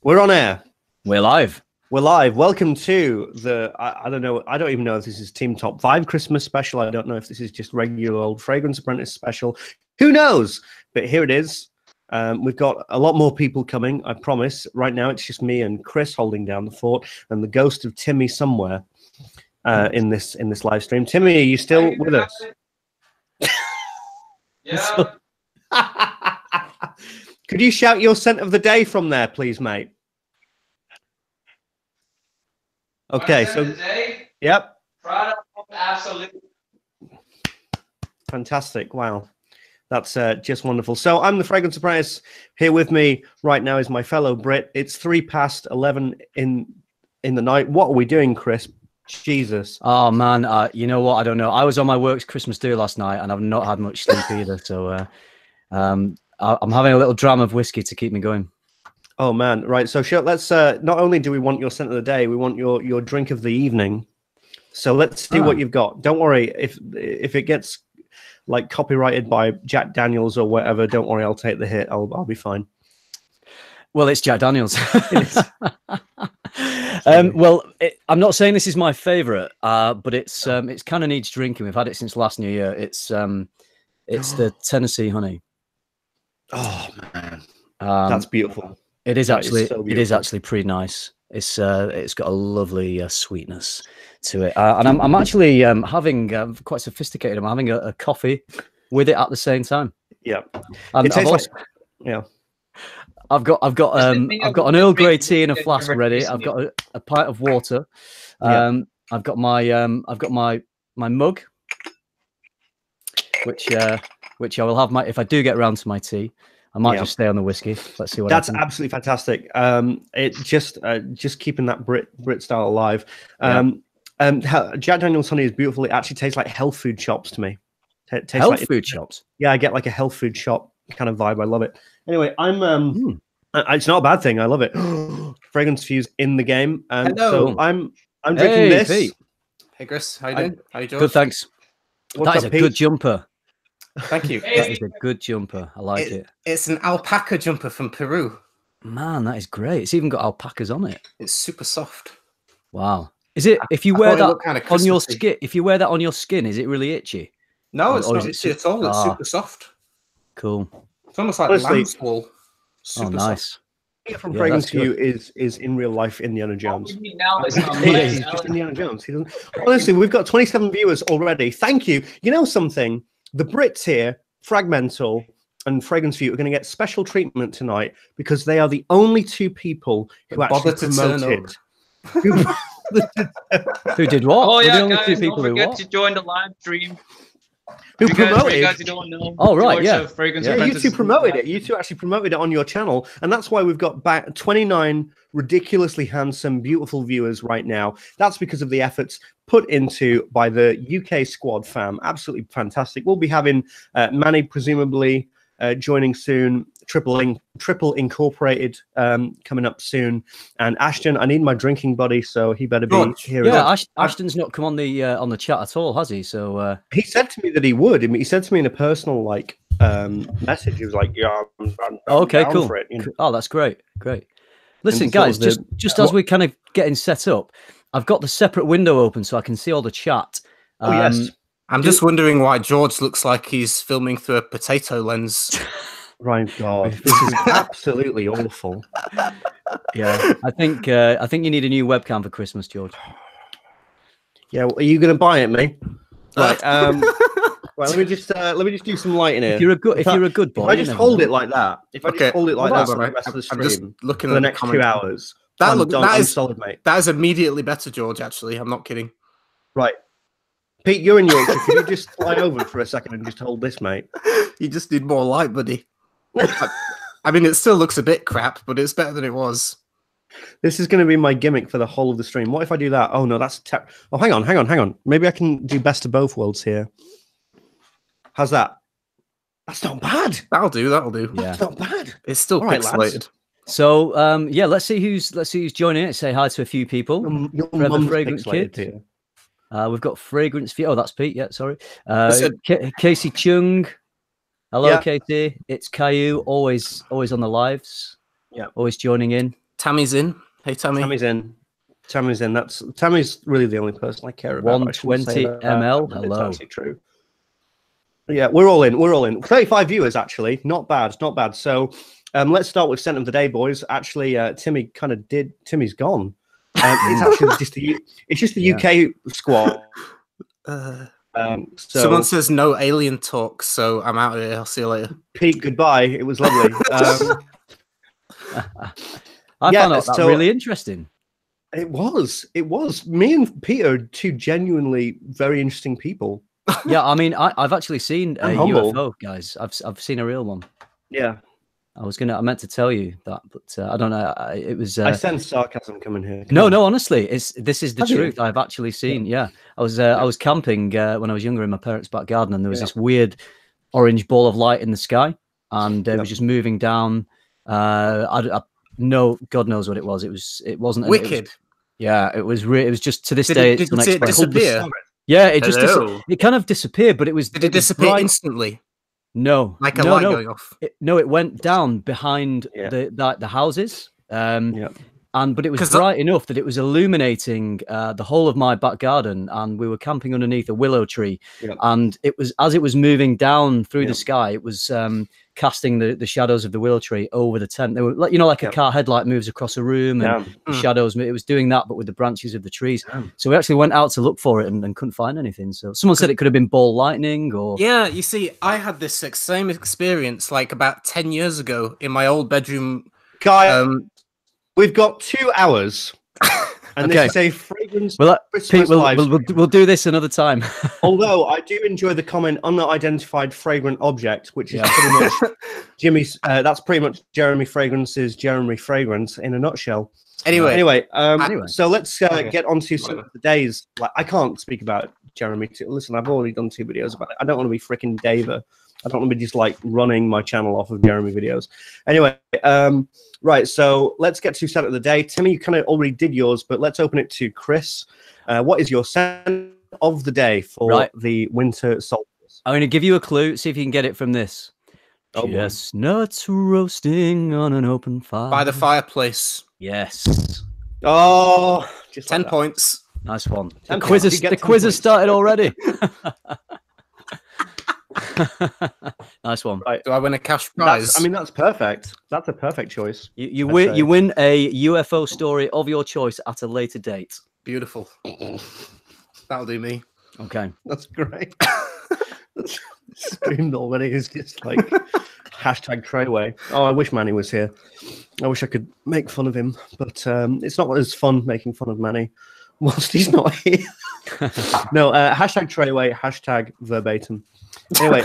We're on air. We're live. We're live. Welcome to the, I don't know, I don't even know if this is Team Top 5 Christmas special. I don't know if this is just regular old Fragrance Apprentice special. Who knows? But here it is. We've got a lot more people coming, I promise. Right now, it's just me and Chris holding down the fort and the ghost of Timmy somewhere in this live stream. Timmy, are you still with us? Yeah. Could you shout your scent of the day from there, please, mate? Okay, so yep. Absolutely. Fantastic. Wow. That's just wonderful. So I'm the Fragrance Apprentice. Here with me right now is my fellow Brit. It's 11:03 in the night. What are we doing, Chris? Jesus. Oh, man. You know what? I don't know. I was on my work's Christmas do last night, and I've not had much sleep either. So I'm having a little dram of whiskey to keep me going. Oh, man. Right. So let's not only do we want your scent of the day, we want your drink of the evening. So let's see what you've got. Don't worry. If it gets like copyrighted by Jack Daniels or whatever, don't worry. I'll take the hit. I'll be fine. Well, it's Jack Daniels. Well, I'm not saying this is my favorite, but it's kind of needs drinking. We've had it since last New Year. It's the Tennessee Honey. Oh man, that's beautiful. It is actually so it is actually pretty nice. It's got a lovely sweetness to it, and I'm actually having quite sophisticated. I'm having a coffee with it at the same time. Yeah, and it tastes yeah. I've got an Earl Grey tea in a flask ready. I've got a pint of water. I've got my mug, which I will have if I do get around to my tea. I might just stay on the whiskey. Let's see what that's happens. absolutely fantastic. It just keeping that Brit style alive. Jack Daniel's honey is beautiful. It actually tastes like health food shops to me. It tastes Health food shops. Yeah, I get like a health food shop kind of vibe. I love it. Anyway, I'm it's not a bad thing. I love it. Fragrance Fuse in the game. Hello. So I'm drinking this. Pete. Hey Chris, how you doing? How you doing? Good, thanks. What's That is up, a Pete? good jumper. Thank you. That is a good jumper. I like it. It's an alpaca jumper from Peru. Man, that is great. It's even got alpacas on it. It's super soft. Wow. Is it if you wear thought it looked that kinda on your Christmassy. skin? If you wear that on your skin, is it really itchy? No, Or it's is not it itchy at all. It's super soft. Cool. It's almost like Honestly- lamb's wool. Super Nice. From Yeah, Fragrance that's good. Fuse is in real life Indiana Jones. All we need now is He's just Indiana Jones. He doesn't. Honestly, we've got 27 viewers already. Thank you. You know something? The Brits here, Frag-MENTAL and Fragrance Fuse, are going to get special treatment tonight because they are the only two people who actually bother to turn promote up. it. Who did what? Oh We're the yeah, only guys! two Don't people who forget what? to join the live stream. Who For you promoted? guys who don't know. Oh, right, George yeah. of Fragrance Yeah, you Apprentice two is promoted live. it. You two actually promoted it on your channel, and that's why we've got back 29 ridiculously handsome, beautiful viewers right now. That's because of the efforts put into by the UK squad fam. Absolutely fantastic. We'll be having Manny presumably joining soon. Triple Incorporated coming up soon, and Ashton. I need my drinking buddy, so he better be George, here. Yeah, Ashton's not come on the chat at all, has he? So He said to me that he would. I mean, he said to me in a personal message. He was like, "Yeah, I'm okay, down cool. for it," you know? Oh, that's great. Listen, And sort guys, of just as we're kind of getting set up, I've got the separate window open so I can see all the chat. Oh yes. I'm just wondering why George looks like he's filming through a potato lens. Right, God, this is absolutely awful. Yeah, I think you need a new webcam for Christmas, George. Yeah, well, are you going to buy it, mate? Right. Well, let me just do some lighting here. If you're a good boy, if I just hold it like that, Okay, hold it like hold that on, for the rest of the I'm just stream looking for the at the next 2 comments. hours, That I'm is solid, mate. That is immediately better, George. Actually, I'm not kidding. Right, Pete, you're in Yorkshire. Can you just fly over for a second and just hold this, mate? You just need more light, buddy. I mean, it still looks a bit crap, but it's better than it was. This is going to be my gimmick for the whole of the stream. What if I do that? Oh no, that's oh, hang on. Maybe I can do best of both worlds here. How's that? That's not bad. That'll do. Yeah, That's not bad. It's still All right, pixelated. lads. So yeah, let's see who's joining it. Say hi to a few people. Your Forever mum's Fragrant pixelated Kid. here. We've got Fragrance Fuse. Oh, that's Pete. Yeah, sorry. Listen. Casey Chung. Hello, Yeah. Katie. It's Caillou. Always on the lives. Yeah. Always joining in. Tammy's in. Hey, Tammy. Tammy's in. Tammy's in. Tammy's really the only person I care about. 120 ml. It's Hello. actually true. Yeah, we're all in. We're all in. 35 viewers, actually. Not bad. Not bad. So let's start with scent of the day, boys. Actually, Timmy kind of did. Timmy's gone. It's actually just the UK squad. So Someone says no alien talk, so I'm out of here. I'll see you later. Pete, goodbye. It was lovely. I found out that really interesting. It was. Me and Pete are two genuinely very interesting people. Yeah, I mean, I've actually seen a UFO, guys. I've seen a real one. Yeah. I meant to tell you that, but I don't know. It was. I sense sarcasm coming here. No, honestly, this is the truth. I've actually seen. Yeah, I was camping when I was younger in my parents' back garden, and there was this weird orange ball of light in the sky, and it was just moving down. I no, God knows what it was. It wasn't wicked. It was just to this did day. Did it disappear? Yeah, it just it kind of disappeared, but it was. Did it disappear instantly? No, like a light going off. It went down behind the houses. But it was bright enough that it was illuminating the whole of my back garden, and we were camping underneath a willow tree. And it was as it was moving down through the sky, it was casting the shadows of the willow tree over the tent. They were like a car headlight moves across a room, and the shadows. It was doing that, but with the branches of the trees. So we actually went out to look for it and couldn't find anything. So someone said it could have been ball lightning, or you see, I had this same experience like about 10 years ago in my old bedroom. We've got 2 hours, and this is a fragrance. Pete, we'll do this another time. Although I do enjoy the comment unidentified fragrant object, which is pretty much Jimmy's. That's pretty much Jeremy Fragrance's Jeremy Fragrance in a nutshell. Anyway, so let's get on to some of the days. Like, I can't speak about Jeremy. Listen, I've already done 2 videos about it. I don't want to be freaking Dava. I don't want to be just like running my channel off of Jeremy videos. Anyway, right. So let's get to scent of the day. Timmy, you kind of already did yours, but let's open it to Chris. What is your scent of the day for the winter solstice? I'm going to give you a clue. See if you can get it from this. Chestnuts roasting on an open fire by the fireplace. Yes. Oh, just 10 points. Nice one. The quiz has started already. Nice one. Right. Do I win a cash prize? That's perfect. That's a perfect choice. You win a UFO story of your choice at a later date. Beautiful. That'll do me. Okay. That's great. Screamed already. It's just like hashtag Treyway. Oh, I wish Manny was here. I wish I could make fun of him, but it's not as fun making fun of Manny whilst he's not here. No, hashtag Treyway, hashtag verbatim. Anyway,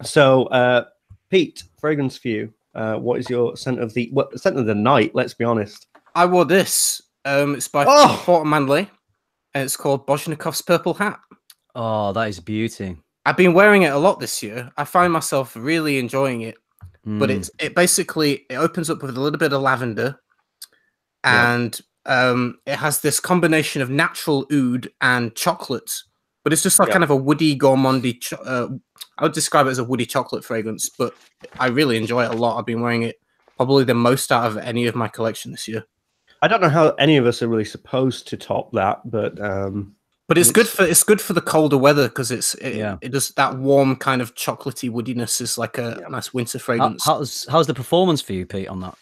so Pete, fragrance for you. What is your scent of the scent of the night? Let's be honest. I wore this. It's by Fort Manley, and it's called Bozhnikov's Purple Hat. Oh, that is beauty. I've been wearing it a lot this year. I find myself really enjoying it. But it basically opens up with a little bit of lavender, and it has this combination of natural oud and chocolate. But it's just like kind of a woody, gourmandy. I would describe it as a woody chocolate fragrance, but I really enjoy it a lot. I've been wearing it probably the most out of any of my collection this year. I don't know how any of us are really supposed to top that, but it's good for the colder weather because it does that warm kind of chocolatey woodiness is like a nice winter fragrance. How's the performance for you, Pete, on that?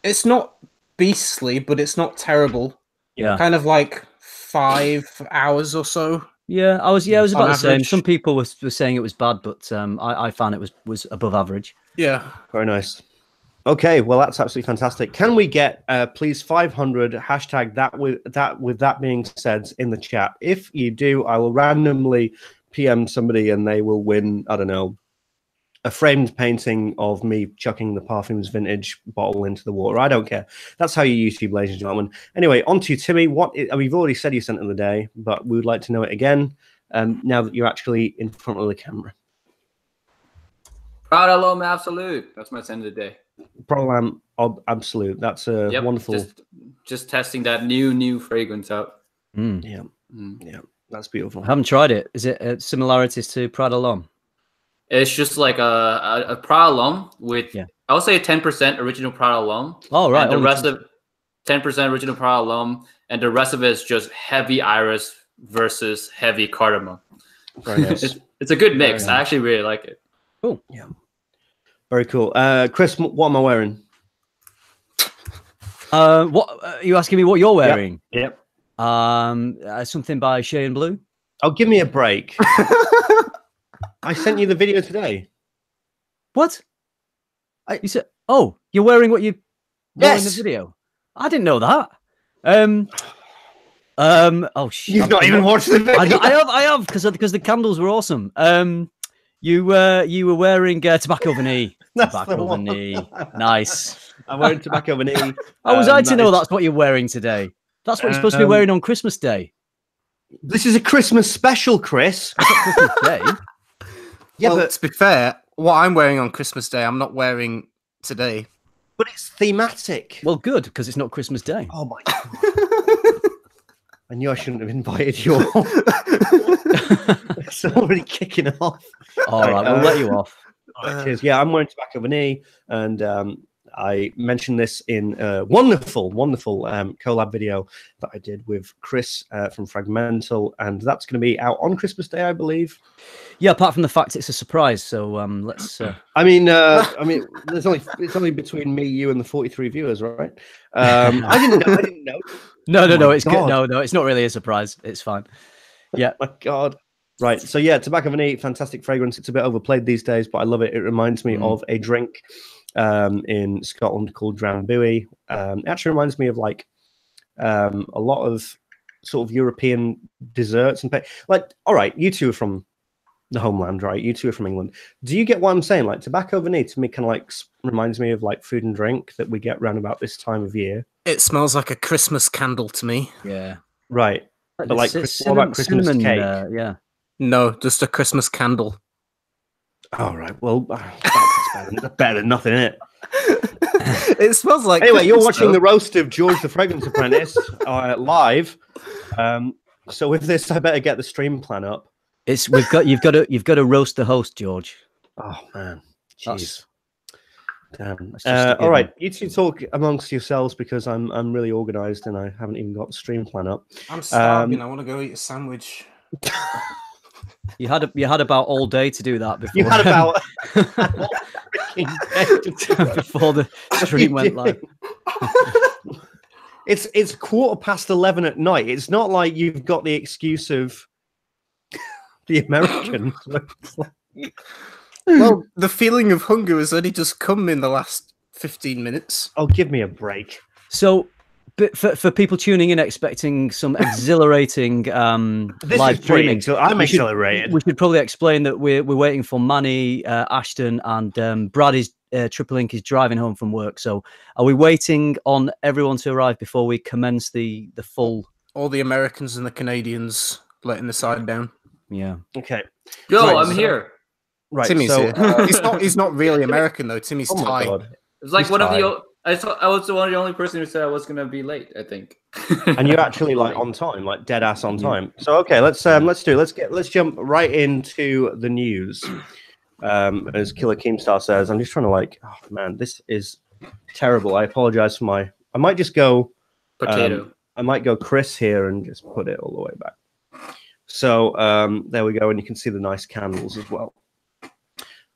It's not beastly, but it's not terrible. Yeah, kind of like 5 hours or so. Yeah, I was about the same. Some people were saying it was bad, but I found it was above average. Yeah, very nice. Okay, well that's absolutely fantastic. Can we get please 500 hashtag that being said in the chat? If you do, I will randomly PM somebody and they will win, I don't know, a framed painting of me chucking the Parfums vintage bottle into the water. I don't care. That's how you YouTube, ladies and gentlemen. Anyway, on to Timmy. We've already said your scent of the day, but we would like to know it again now that you're actually in front of the camera. Prada L'Homme Absolute. That's my scent of the day. Prada L'Homme Absolute. That's a wonderful. Just testing that new fragrance out. Yeah, that's beautiful. I haven't tried it. Is it similarities to Prada L'Homme? It's just like a Prada L'Homme with I would say 10% original product alone. Oh, right. And the rest of 10% original product alone, and the rest of it is just heavy iris versus heavy cardamom. Very nice. It's a good mix. I actually really like it. Cool. Yeah. Very cool. Chris, what am I wearing? What are you asking me what you're wearing? Yep. Something by Shea and Blue. Oh, give me a break. I sent you the video today. What? You said, oh, you're wearing what you wore in the Yes. video. I didn't know that. Oh shit! You've not even watched the video. I have because the candles were awesome. You were wearing tobacco vanille. Tobacco vanille. Nice. I'm wearing tobacco vanille. How was I to know that's what you're wearing today? That's what you're supposed to be wearing on Christmas Day. This is a Christmas special, Chris. Christmas Day. Yeah, well, but to be fair, what I'm wearing on Christmas Day, I'm not wearing today. but it's thematic. Well, good because it's not Christmas Day. Oh my god! I knew I shouldn't have invited you all. It's already kicking off. All right, we'll let you off. Right, cheers. Yeah, I'm wearing tobacco vanille, and I mentioned this in a wonderful collab video that I did with Chris from FRAG-MENTAL, and that's going to be out on Christmas Day, I believe. Yeah, apart from the fact it's a surprise, so let's. I mean, it's only between me, you, and the 43 viewers, right? I didn't know. No, my it's good. God. No, it's not really a surprise. It's fine. Yeah. My God. Right. So yeah, tobacco vanille, fantastic fragrance. It's a bit overplayed these days, but I love it. It reminds me of a drink in Scotland called Drambuie. It actually reminds me of like a lot of sort of European desserts and like. All right, you two are from the homeland, right? You two are from England. Do you get what I'm saying? Like tobacco vanille to me kind of like reminds me of like food and drink that we get around about this time of year. It smells like a Christmas candle to me. Yeah. Right. But like, what about Christmas cinnamon, cake? Yeah. No, just a Christmas candle. All right. Well, that's better than nothing, isn't it? It smells like. Anyway, Christmas, you're watching though. the roast of George the Fragrance Apprentice live. So with this, I better get the stream plan up. You've got to roast the host, George. Oh man, jeez. Damn. That's All right, you two talk amongst yourselves because I'm really organised and I haven't even got the stream plan up. I'm starving. I want to go eat a sandwich. You had about all day to do that before. You had about before the stream went live. It's 11:15 at night. It's not like you've got the excuse of the Americans. Well, the feeling of hunger has only just come in the last 15 minutes. Oh, give me a break. So, but for people tuning in expecting some exhilarating live streaming, so I'm exhilarated. We should probably explain that we're waiting for Manny, Ashton, and Brad is Triple Ink is driving home from work. So, are we waiting on everyone to arrive before we commence the full? All the Americans and the Canadians letting the side down. Yeah. Okay. Yo, Right, I'm here. Right. Timmy's so, here. He's not really American though. Timmy's oh my Thai. God. It's like He's one Thai. of the. I was one of the only person who said I was gonna be late. I think. And you're actually like on time, like dead ass on time. So okay, let's jump right into the news. As Killer Keemstar says, I'm just trying to like, oh man, this is terrible. I apologize for I might just go Potato. I might go Chris here and just put it all the way back. So there we go, and you can see the nice candles as well.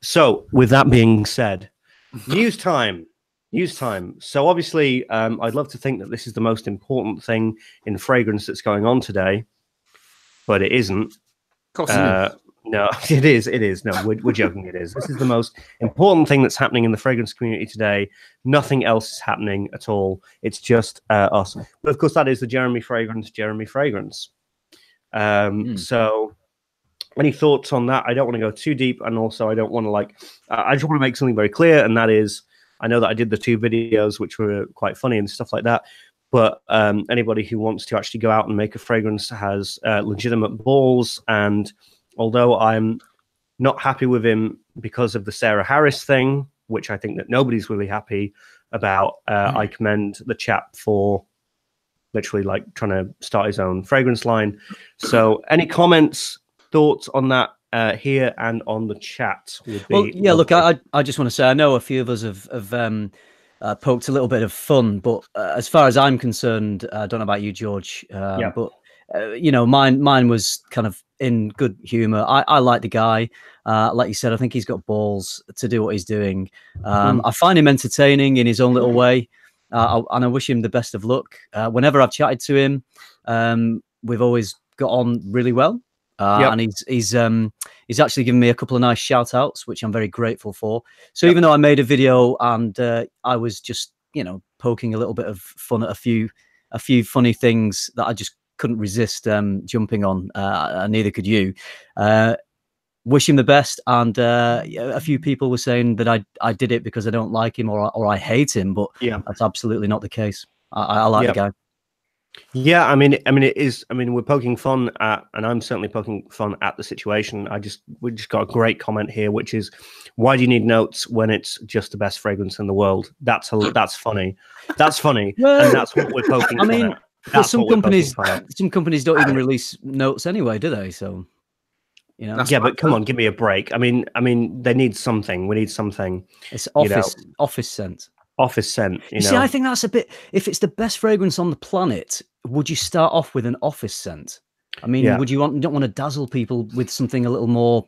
So with that being said, news time. So obviously, I'd love to think that this is the most important thing in fragrance that's going on today, but it isn't. Of course it is. No, it is. No, we're joking. It is. This is the most important thing that's happening in the fragrance community today. Nothing else is happening at all. It's just us. But of course, that is the Jeremy Fragrance. So any thoughts on that? I don't want to go too deep, and also I don't want to I just want to make something very clear, and that is, I know that I did the 2 videos which were quite funny and stuff like that, but anybody who wants to actually go out and make a fragrance has legitimate balls. And although I'm not happy with him because of the Sarah Harris thing, which I think that nobody's really happy about, I commend the chap for literally like trying to start his own fragrance line. So any comments, thoughts on that here and on the chat. Well, yeah, look, I just want to say, I know a few of us have poked a little bit of fun, but as far as I'm concerned, I don't know about you, George, but you know, mine was kind of in good humor. I like the guy. Like you said, I think he's got balls to do what he's doing. I find him entertaining in his own little way, and I wish him the best of luck. Whenever I've chatted to him, we've always got on really well. And he's actually given me a couple of nice shout outs, which I'm very grateful for. So even though I made a video and I was just, you know, poking a little bit of fun at a few funny things that I just couldn't resist jumping on, and neither could you. Wish him the best. And a few people were saying that I did it because I don't like him or I hate him, but that's absolutely not the case. I like the guy. Yeah, I mean, it is. I mean, we're poking fun at, and I'm certainly poking fun at the situation. We just got a great comment here, which is, why do you need notes when it's just the best fragrance in the world? That's funny. That's funny, and that's what we're poking fun at. Some companies don't even release notes anyway, do they? So, you know. Yeah, but come on, give me a break. I mean, they need something. We need something. It's office scent. Office scent. You know? See, I think that's a bit. If it's the best fragrance on the planet, would you start off with an office scent? I mean, you don't want to dazzle people with something a little more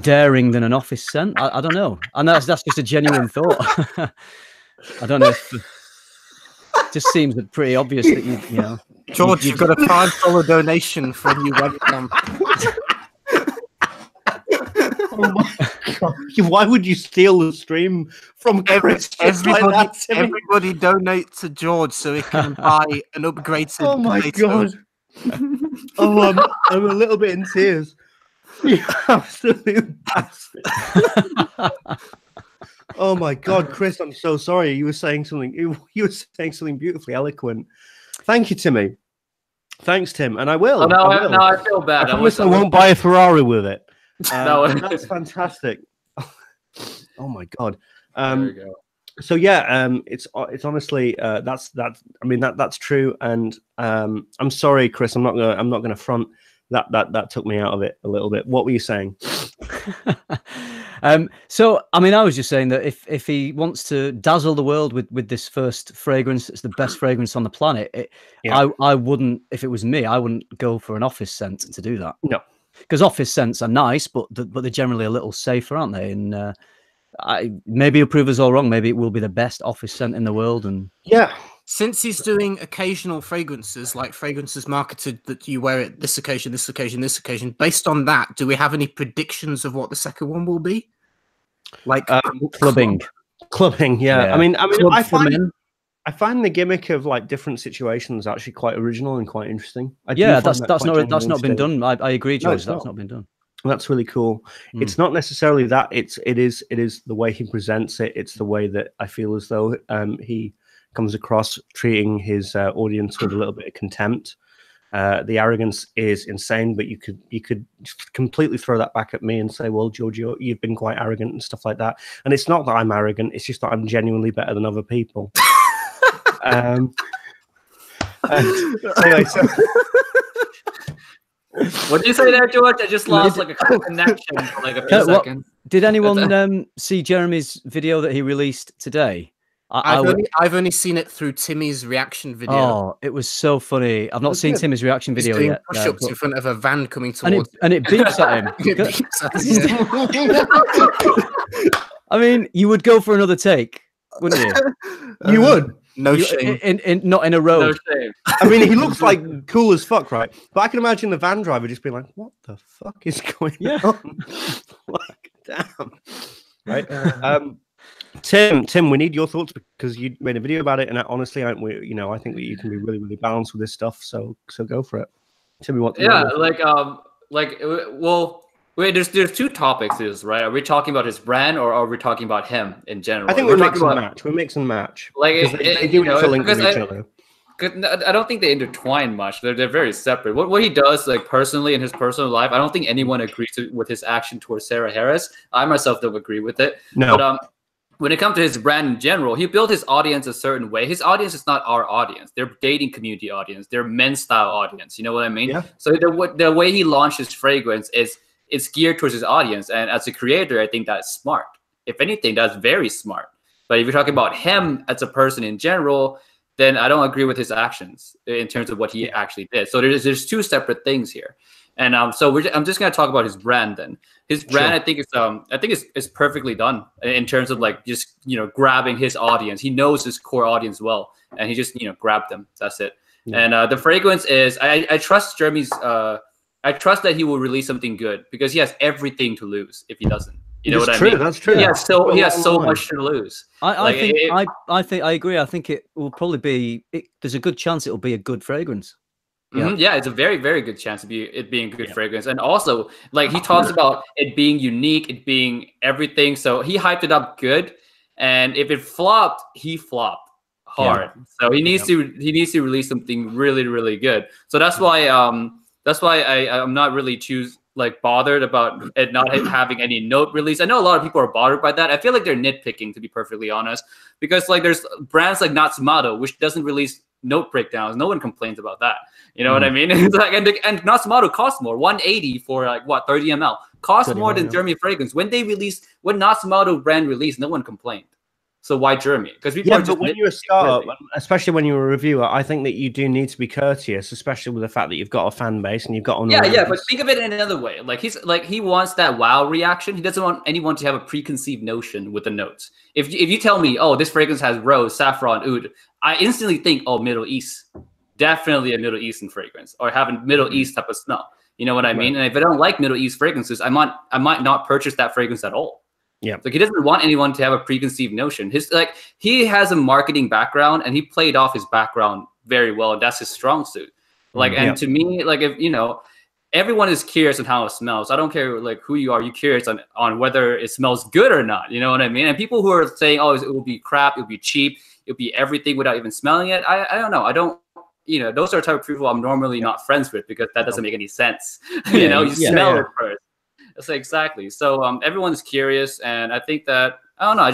daring than an office scent? I don't know. And that's just a genuine thought. I don't know. If, it just seems pretty obvious that you know. George, you've got a $5 donation from you webcam. Oh my God. Why would you steal the stream from Chris? Everybody donate to George so he can buy an upgraded Oh my God. Oh, I'm a little bit in tears. You absolute bastard. Oh my God, Chris, I'm so sorry. You were saying something. You were saying something beautifully eloquent. Thank you, Timmy. Thanks, Tim. And I will. Oh, no, I feel bad. I promise I won't buy a Ferrari with it. No, that's fantastic. Oh my God. There we go. So yeah, it's honestly that's true. And I'm sorry, Chris. I'm not gonna front. That took me out of it a little bit. What were you saying? So I mean, I was just saying that if he wants to dazzle the world with this first fragrance, it's the best fragrance on the planet. I wouldn't, if it was me, I wouldn't go for an office scent to do that. No. Because office scents are nice, but they're generally a little safer, aren't they? And maybe he'll prove us all wrong. Maybe it will be the best office scent in the world. And since he's doing occasional fragrances, like fragrances marketed that you wear at this occasion, this occasion, this occasion, based on that, do we have any predictions of what the second one will be? Like clubbing. Yeah. I mean, I find the gimmick of like different situations actually quite original and quite interesting. That's not been done. I agree, George. That's not been done. That's really cool. It's not necessarily that. It is the way he presents it. It's the way that I feel as though he comes across treating his audience with a little bit of contempt. The arrogance is insane, but you could completely throw that back at me and say, well, George, you've been quite arrogant and stuff like that. And it's not that I'm arrogant. It's just that I'm genuinely better than other people. Anyway, so what did you say there, George? I just lost like a connection for like a few seconds. Did anyone see Jeremy's video that he released today? I've only seen it through Timmy's reaction video. Oh, it was so funny. I've not seen Timmy's reaction video yet. Push-ups in front of a van coming towards and it beeps at him. It beeps at him. I mean, you would go for another take, wouldn't you? You would. No shame. Not in a row. No shame. I mean, he looks like cool as fuck, right? But I can imagine the van driver just being like, what the fuck is going on? Like, damn. Right? Tim, we need your thoughts because you made a video about it, and honestly, I think that you can be really, really balanced with this stuff. So go for it. Tell me what. Wait, there's two topics to this, right? Are we talking about his brand or are we talking about him in general? I think we mix and match. We mix and match. Like they do link with each other. I don't think they intertwine much. They're very separate. What he does, like personally in his personal life, I don't think anyone agrees with his action towards Sarah Harris. I myself don't agree with it. No. But when it comes to his brand in general, he built his audience a certain way. His audience is not our audience. They're dating community audience. They're men's style audience. You know what I mean? Yeah. So the way he launched his fragrance is it's geared towards his audience. And as a creator, I think that's smart. If anything, that's very smart. But if you're talking about him as a person in general, then I don't agree with his actions in terms of what he actually did. So there's two separate things here. And so I'm just gonna talk about his brand then. His brand, I think it's perfectly done in terms of like just grabbing his audience. He knows his core audience well, and he just grabbed them. That's it. And the fragrance is I trust Jeremy's. I trust that he will release something good because he has everything to lose if he doesn't. You know what I mean? That's true. He has so much to lose. I think I agree. I think it will probably be. There's a good chance it will be a good fragrance. Yeah, it's a very, very good chance of it being a good fragrance. And also, like he talks about it being unique, it being everything. So he hyped it up good. And if it flopped, he flopped hard. So he needs to release something really, really good. So that's why I'm not really too bothered about it not having any note release. I know a lot of people are bothered by that. I feel like they're nitpicking, to be perfectly honest, because like there's brands like Natsumato which doesn't release note breakdowns. No one complains about that. You know what I mean? It's like, and Natsumato costs more. 180 for like what 30 ml costs more than Jeremy fragrance. When Natsumato brand released, no one complained. So why Jeremy? Because but when you're a startup, especially when you're a reviewer, I think that you do need to be courteous, especially with the fact that you've got a fan base and you've got but think of it in another way. Like he wants that wow reaction. He doesn't want anyone to have a preconceived notion with the notes. If you tell me, oh, this fragrance has rose, saffron, oud, I instantly think, oh, Middle East, definitely a Middle Eastern fragrance, or have a Middle East type of smell. You know what I mean? And if I don't like Middle East fragrances, I might not purchase that fragrance at all. Yeah, like he doesn't want anyone to have a preconceived notion. He has a marketing background and he played off his background very well, and that's his strong suit. And to me, like if everyone is curious on how it smells. I don't care like who you are. You're curious on whether it smells good or not. You know what I mean? And people who are saying, oh, it will be crap, it will be cheap, it'll be everything without even smelling it. I don't know. I don't. Those are the type of people I'm normally not friends with because that doesn't make any sense. You smell it first. That's exactly. So everyone's curious, and I think that I don't know.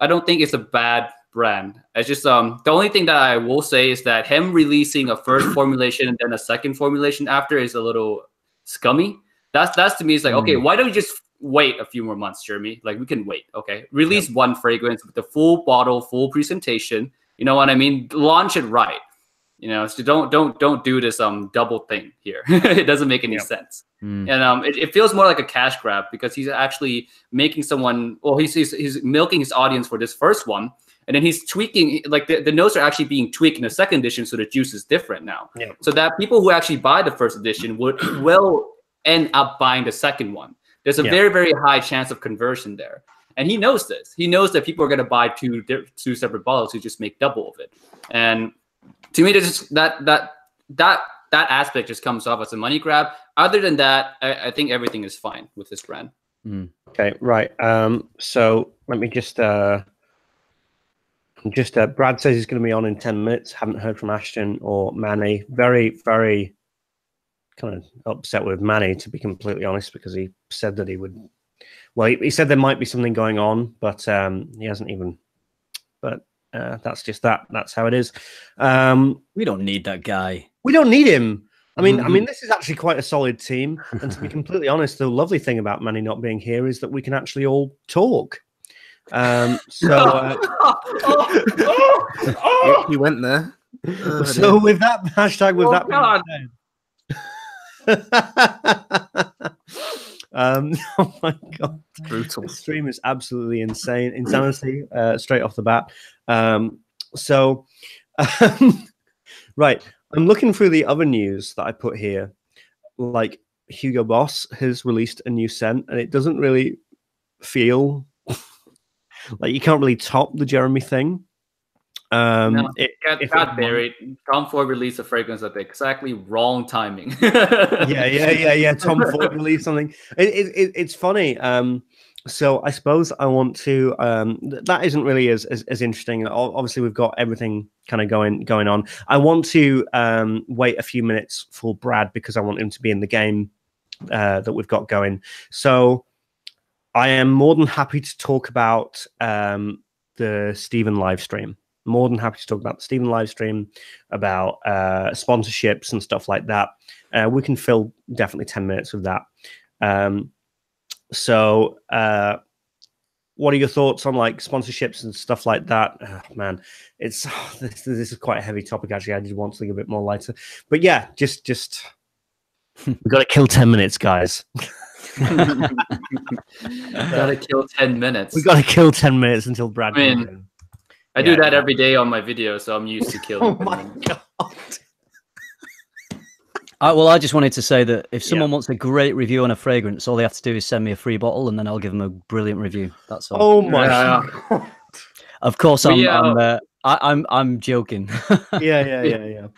I don't think it's a bad brand. It's just the only thing that I will say is that him releasing a first formulation and then a second formulation after is a little scummy. That's to me. It's like okay, why don't we just wait a few more months, Jeremy? Like we can wait. Okay, release one fragrance with the full bottle, full presentation. You know what I mean? Launch it right. So don't do this double thing here. It doesn't make any sense. And it feels more like a cash grab because he's actually making someone. Well, he's milking his audience for this first one, and then he's tweaking. Like the notes are actually being tweaked in the second edition, so the juice is different now. Yeah. So that people who actually buy the first edition will end up buying the second one. There's a very, very high chance of conversion there, and he knows this. He knows that people are going to buy two separate bottles to just make double of it, and to me, just that aspect just comes off as a money grab. Other than that, I think everything is fine with this brand. Okay, right. So let me just Brad says he's going to be on in 10 minutes. Haven't heard from Ashton or Manny. Very, very kind of upset with Manny, to be completely honest, because he said that he would. Well, he said there might be something going on, but he hasn't even. But. That's just that. That's how it is. We don't need that guy. We don't need him. I mean, this is actually quite a solid team. And to be completely honest, the lovely thing about Manny not being here is that we can actually all talk. You went there. So with that hashtag, with that. Oh my god, brutal. The stream is absolutely insanity straight off the bat. Right, I'm looking through the other news that I put here. Like Hugo Boss has released a new scent, and it doesn't really feel like you can't really top the Jeremy thing. It got buried. Tom Ford released a fragrance at the exactly wrong timing. yeah. Tom Ford released something. It's funny. So I suppose I want to. That isn't really as interesting. Obviously, we've got everything kind of going on. I want to wait a few minutes for Brad because I want him to be in the game that we've got going. So I am more than happy to talk about the Stephen live stream. More than happy to talk about the Stephen live stream, about sponsorships and stuff like that. We can fill definitely 10 minutes with that. So what are your thoughts on like sponsorships and stuff like that? Oh, man, this is quite a heavy topic. Actually, I did want something a bit more lighter, but yeah, just we got to kill 10 minutes, guys. Gotta kill 10 minutes. We got to kill 10 minutes until Brad. I do that every day on my video, so I'm used to killing. Oh my god. Well, I just wanted to say that if someone wants a great review on a fragrance, all they have to do is send me a free bottle, and then I'll give them a brilliant review. That's all. Oh my god! Of course, I'm joking. Yeah.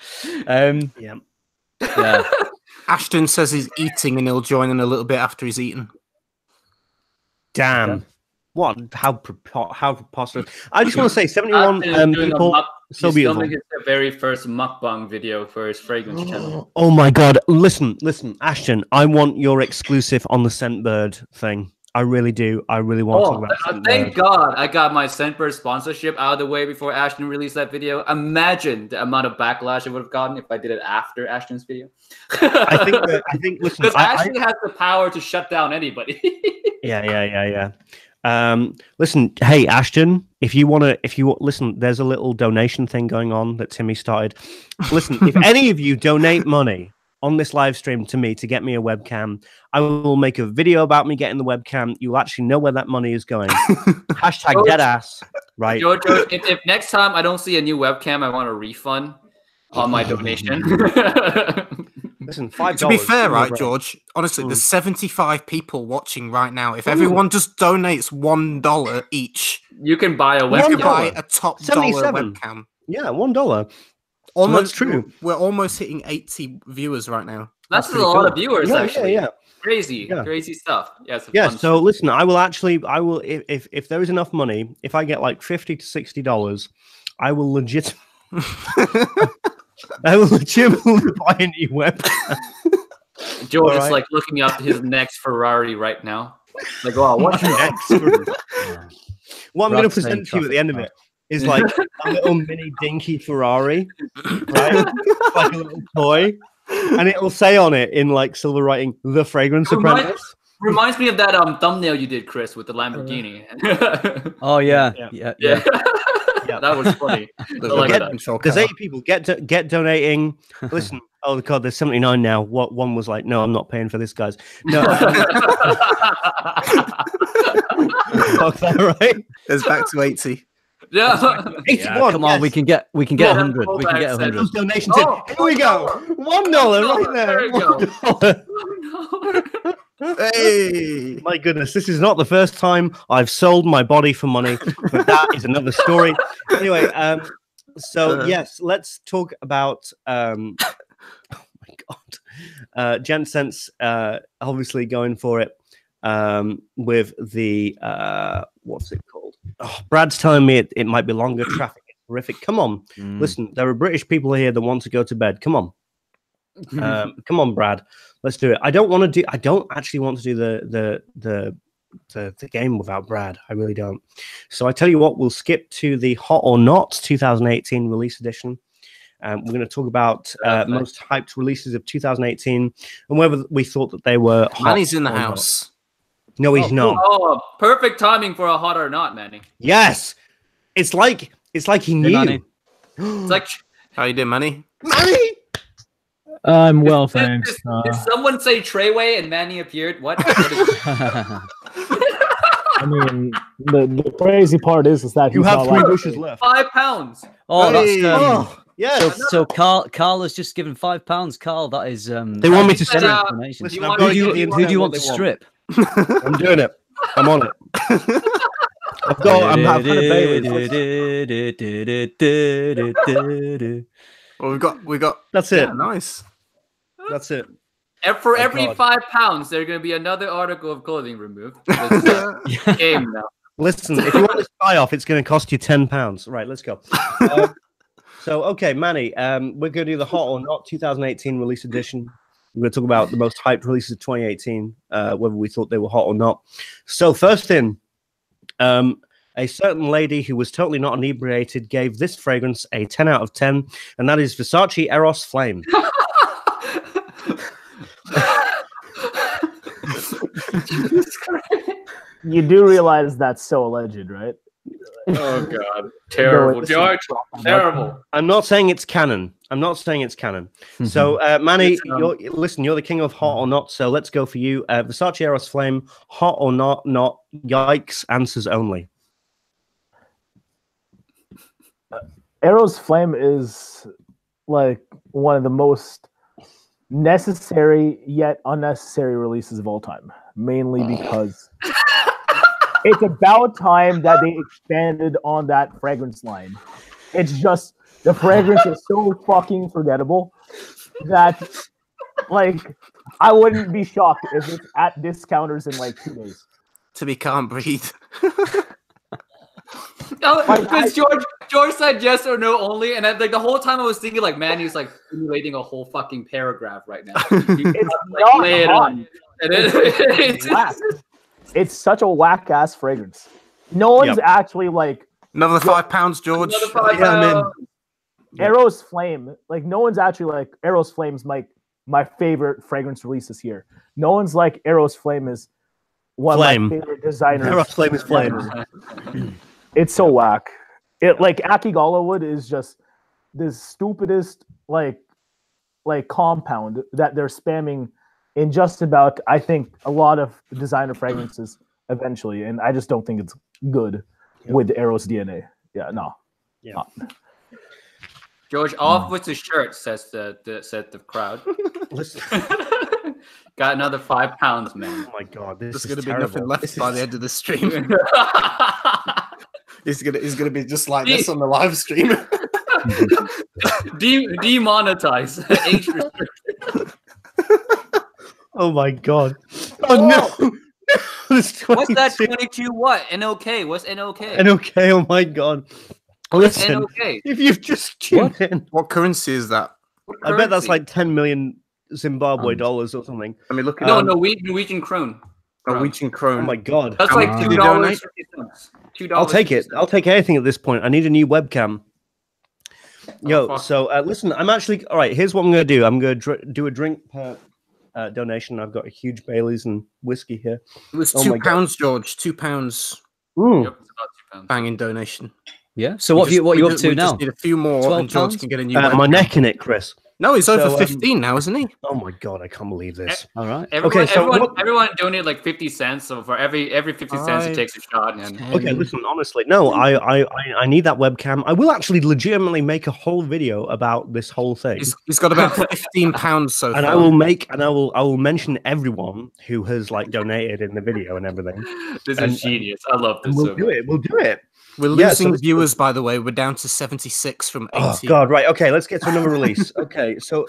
Ashton says he's eating, and he'll join in a little bit after he's eaten. Damn. Okay. What? How preposterous! I just want to say, 71 people. So beautiful. He's filming his very first mukbang video for his fragrance channel. Oh my god! Listen, Ashton. I want your exclusive on the Scentbird thing. I really do. I really want to talk about Scentbird. Thank God I got my Scentbird sponsorship out of the way before Ashton released that video. Imagine the amount of backlash I would have gotten if I did it after Ashton's video. I think. Listen, because Ashton has the power to shut down anybody. Yeah. Listen, hey Ashton, if you listen, there's a little donation thing going on that Timmy started. Listen, if any of you donate money on this live stream to me to get me a webcam, I will make a video about me getting the webcam. You'll actually know where that money is going. Hashtag deadass. Right. George, if next time I don't see a new webcam, I want a refund on my donation. Listen, $5. To be fair, right, George? Honestly, there's 75 people watching right now. If everyone just donates $1 each, you can buy a webcam. You can buy a top dollar webcam. Yeah, $1. Almost so that's true. We're almost hitting 80 viewers right now. That's a lot of viewers, actually. Yeah. Crazy stuff. So listen, I will if there is enough money, if I get like $50 to $60, I will legitimately buy a new webcam. George is like looking up his next Ferrari right now. Like, wow, what's next? What I'm going to present to you at the end of it is like a little mini dinky Ferrari, right? Like a little toy. And it will say on it in like silver writing, "The Fragrance Apprentice." Reminds me of that thumbnail you did, Chris, with the Lamborghini. Oh yeah. That was funny. There's 8 people. Get donating. Listen. Oh god, there's 79 now. What one was like? No, I'm not paying for this, guys. No. Right? It's back to 80. Yeah. 81. Come on, we can get 100. We can get 100. Those donations in. Here we go. $1 right there. $1. Hey, my goodness, this is not the first time I've sold my body for money, but that is another story. Anyway, so yes, let's talk about oh my god, Gents Scents obviously going for it with the what's it called? Oh, Brad's telling me it might be longer. Traffic is horrific. Come on, listen, there are British people here that want to go to bed. Come on. Come on, Brad. Let's do it. I don't actually want to do the game without Brad. I really don't. So I tell you what, we'll skip to the Hot or Not 2018 release edition. We're going to talk about most hyped releases of 2018 and whether we thought that they were hot. Manny's in the house. Not. No, he's not. Oh, perfect timing for a hot or not, Manny. Yes. It's like he knew. Manny. It's like, how you doing, Manny? Manny. I'm well, thanks. Did someone say Treyway and Manny appeared? What? I mean, the crazy part is that you have 3 bushes left. 5 pounds. Oh, that's yes. So Carl has just given £5. Carl, that is. They want me to strip. Listen, who do you want to strip? I'm doing it. I'm on it. I've kind of Well, we got. That's it. Yeah, nice. That's it. And for every £5, there's going to be another article of clothing removed. Game now. Listen, if you want this buy off, it's going to cost you £10. Right, let's go. So, okay, Manny, we're going to do the Hot or Not 2018 release edition. We're going to talk about the most hyped releases of 2018, whether we thought they were hot or not. So, first in, a certain lady who was totally not inebriated gave this fragrance a 10 out of 10, and that is Versace Eros Flame. You do realize that's so alleged, right? Oh God, terrible, George, terrible. I'm not saying it's canon. So, Manny, you're the king of hot or not. So let's go for you. Versace Eros Flame, hot or not? Not. Yikes. Answers only. Eros Flame is like one of the most necessary yet unnecessary releases of all time, mainly because it's about time that they expanded on that fragrance line. It's just the fragrance is so fucking forgettable that, like, I wouldn't be shocked if it's at discounters in like 2 days. Timmy can't breathe. Because George said yes or no only, and like the whole time I was thinking like Manny's like simulating a whole fucking paragraph right now. It's not hot. It's such a whack ass fragrance. No one's actually like another £5, George. Another £5. Eros Flame. Like no one's actually like Eros Flame's my favorite fragrance release this year. No one's like Eros Flame is one of my favorite designers. Eros Flame is flame. It's so whack. It like Akigala Wood is just the stupidest like compound that they're spamming in just about, I think, a lot of designer fragrances eventually, and I just don't think it's good with the Eros DNA. Yeah, no. Yeah. Not. George, off with the shirt, says the crowd. Listen. Got another £5, man. Oh my God, there's gonna be nothing left by the end of the stream. He's gonna be just like this on the live stream. Demonetize. Age restriction. Oh my God. Oh no. What's that 22 what? NOK. What's NOK? NOK, oh my God. Listen, NOK? If you've just tuned in. What currency is that? I bet that's like 10 million Zimbabwe dollars or something. I mean, look at Norwegian krone. Norwegian krone. Oh my God. That's like $2. $2. I'll take it. I'll take anything at this point. I need a new webcam. Yo, so listen, I'm actually all right. Here's what I'm going to do. I'm going to do a drink per donation. I've got a huge Baileys and whiskey here. It was £2, George. £2. Yep, it's about £2. Banging donation. Yeah. So what are you up to now? Just need a few more, and George can get a new. My neck in it, Chris. No, he's over 15 now, isn't he? Oh my God, I can't believe this. All right. Everyone donate like 50 cents. So for every 50 cents, he takes a shot. And okay, listen, honestly, no, I need that webcam. I will actually legitimately make a whole video about this whole thing. He's got about £15 so far. And I will mention everyone who has like donated in the video and everything. This is genius. I love this. We'll do it. We're losing viewers, by the way. We're down to 76 from 80. Oh God, right. Okay, let's get to another release. Okay, so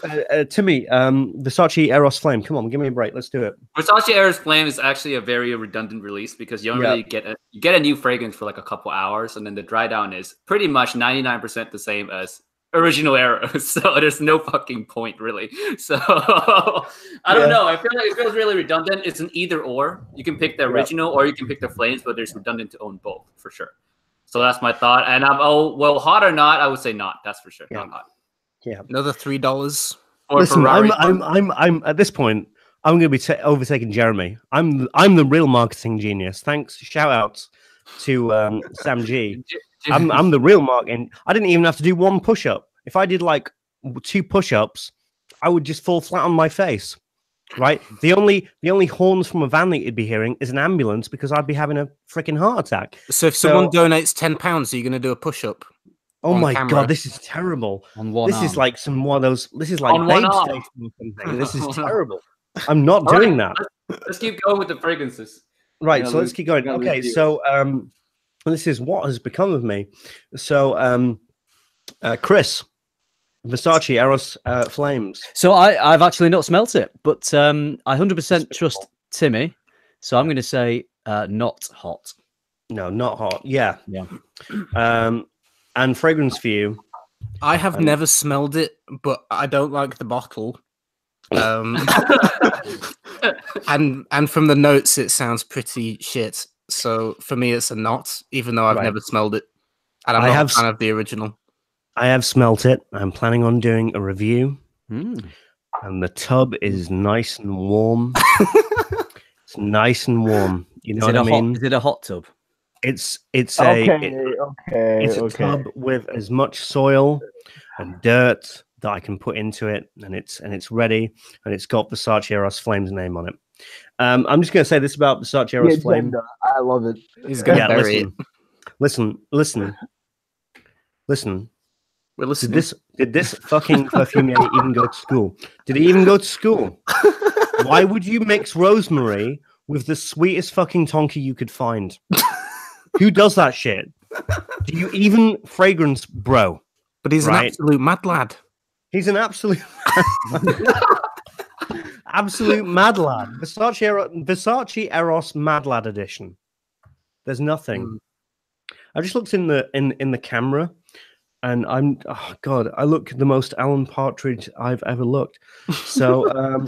Timmy, Versace Eros Flame. Come on, give me a break. Let's do it. Versace Eros Flame is actually a very redundant release because you don't really get a new fragrance for like a couple hours, and then the dry down is pretty much 99% the same as original Eros. So there's no fucking point really. So I don't know. I feel like it feels really redundant. It's an either or. You can pick the original or you can pick the flames, but there's redundant to own both for sure. So that's my thought. And hot or not? I would say not. That's for sure. Not hot. Yeah. Another $3. Listen, I'm at this point. I'm going to be overtaking Jeremy. I'm the real marketing genius. Thanks. Shout outs to Sam G. I'm the real marketing. I didn't even have to do one push up. If I did like 2 push ups, I would just fall flat on my face. Right, the only horns from a van that you'd be hearing is an ambulance because I'd be having a freaking heart attack. So if someone donates £10, are you going to do a push-up? Oh my God, this is terrible. On one arm. Is like some one of those. This is like babe station or something. This is terrible. I'm not doing that. Let's keep going with the fragrances. Right, so let's keep going. Okay, so this is what has become of me. So Chris. Versace Eros Flames. So I've actually not smelt it, but I 100% trust Timmy. So I'm going to say not hot. No, not hot. Yeah. And fragrance for you. I have never smelled it, but I don't like the bottle. And from the notes, it sounds pretty shit. So for me, it's a not, even though I've never smelled it. And I'm not a fan of the original. I have smelt it. I'm planning on doing a review. And the tub is nice and warm. It's nice and warm. You know what I mean? Is it a hot tub? It's a tub with as much soil and dirt that I can put into it, and it's ready, and it's got Versace Eros Flame's name on it. I'm just going to say this about Versace Eros Flame. I love it. He's going to bury it. Listen. We're listening. Did this fucking perfumier even go to school? Did he even go to school? Why would you mix rosemary with the sweetest fucking tonka you could find? Who does that shit? Do you even fragrance, bro? But he's an absolute mad lad. He's an absolute absolute mad lad. Versace Eros Mad Lad edition. There's nothing. I just looked in the camera, and oh god, I look the most Alan Partridge I've ever looked. So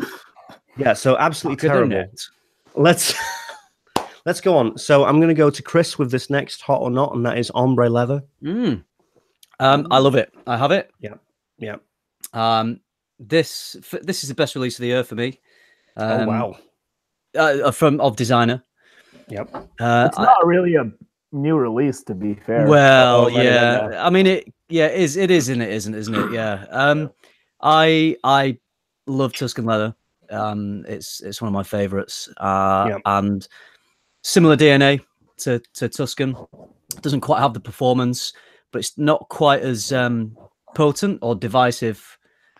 yeah, so absolutely terrible. Let's go on. So I'm going to go to Chris with this next hot or not, and that is ombre leather. I love it. I have it. Yeah. This is the best release of the year for me. Oh wow. Of designer. Yep. It's not really a new release, to be fair. Well, yeah. I mean, it is and it isn't, isn't it? Yeah. I love Tuscan leather. It's one of my favorites. And similar DNA to Tuscan. It doesn't quite have the performance, but it's not quite as potent or divisive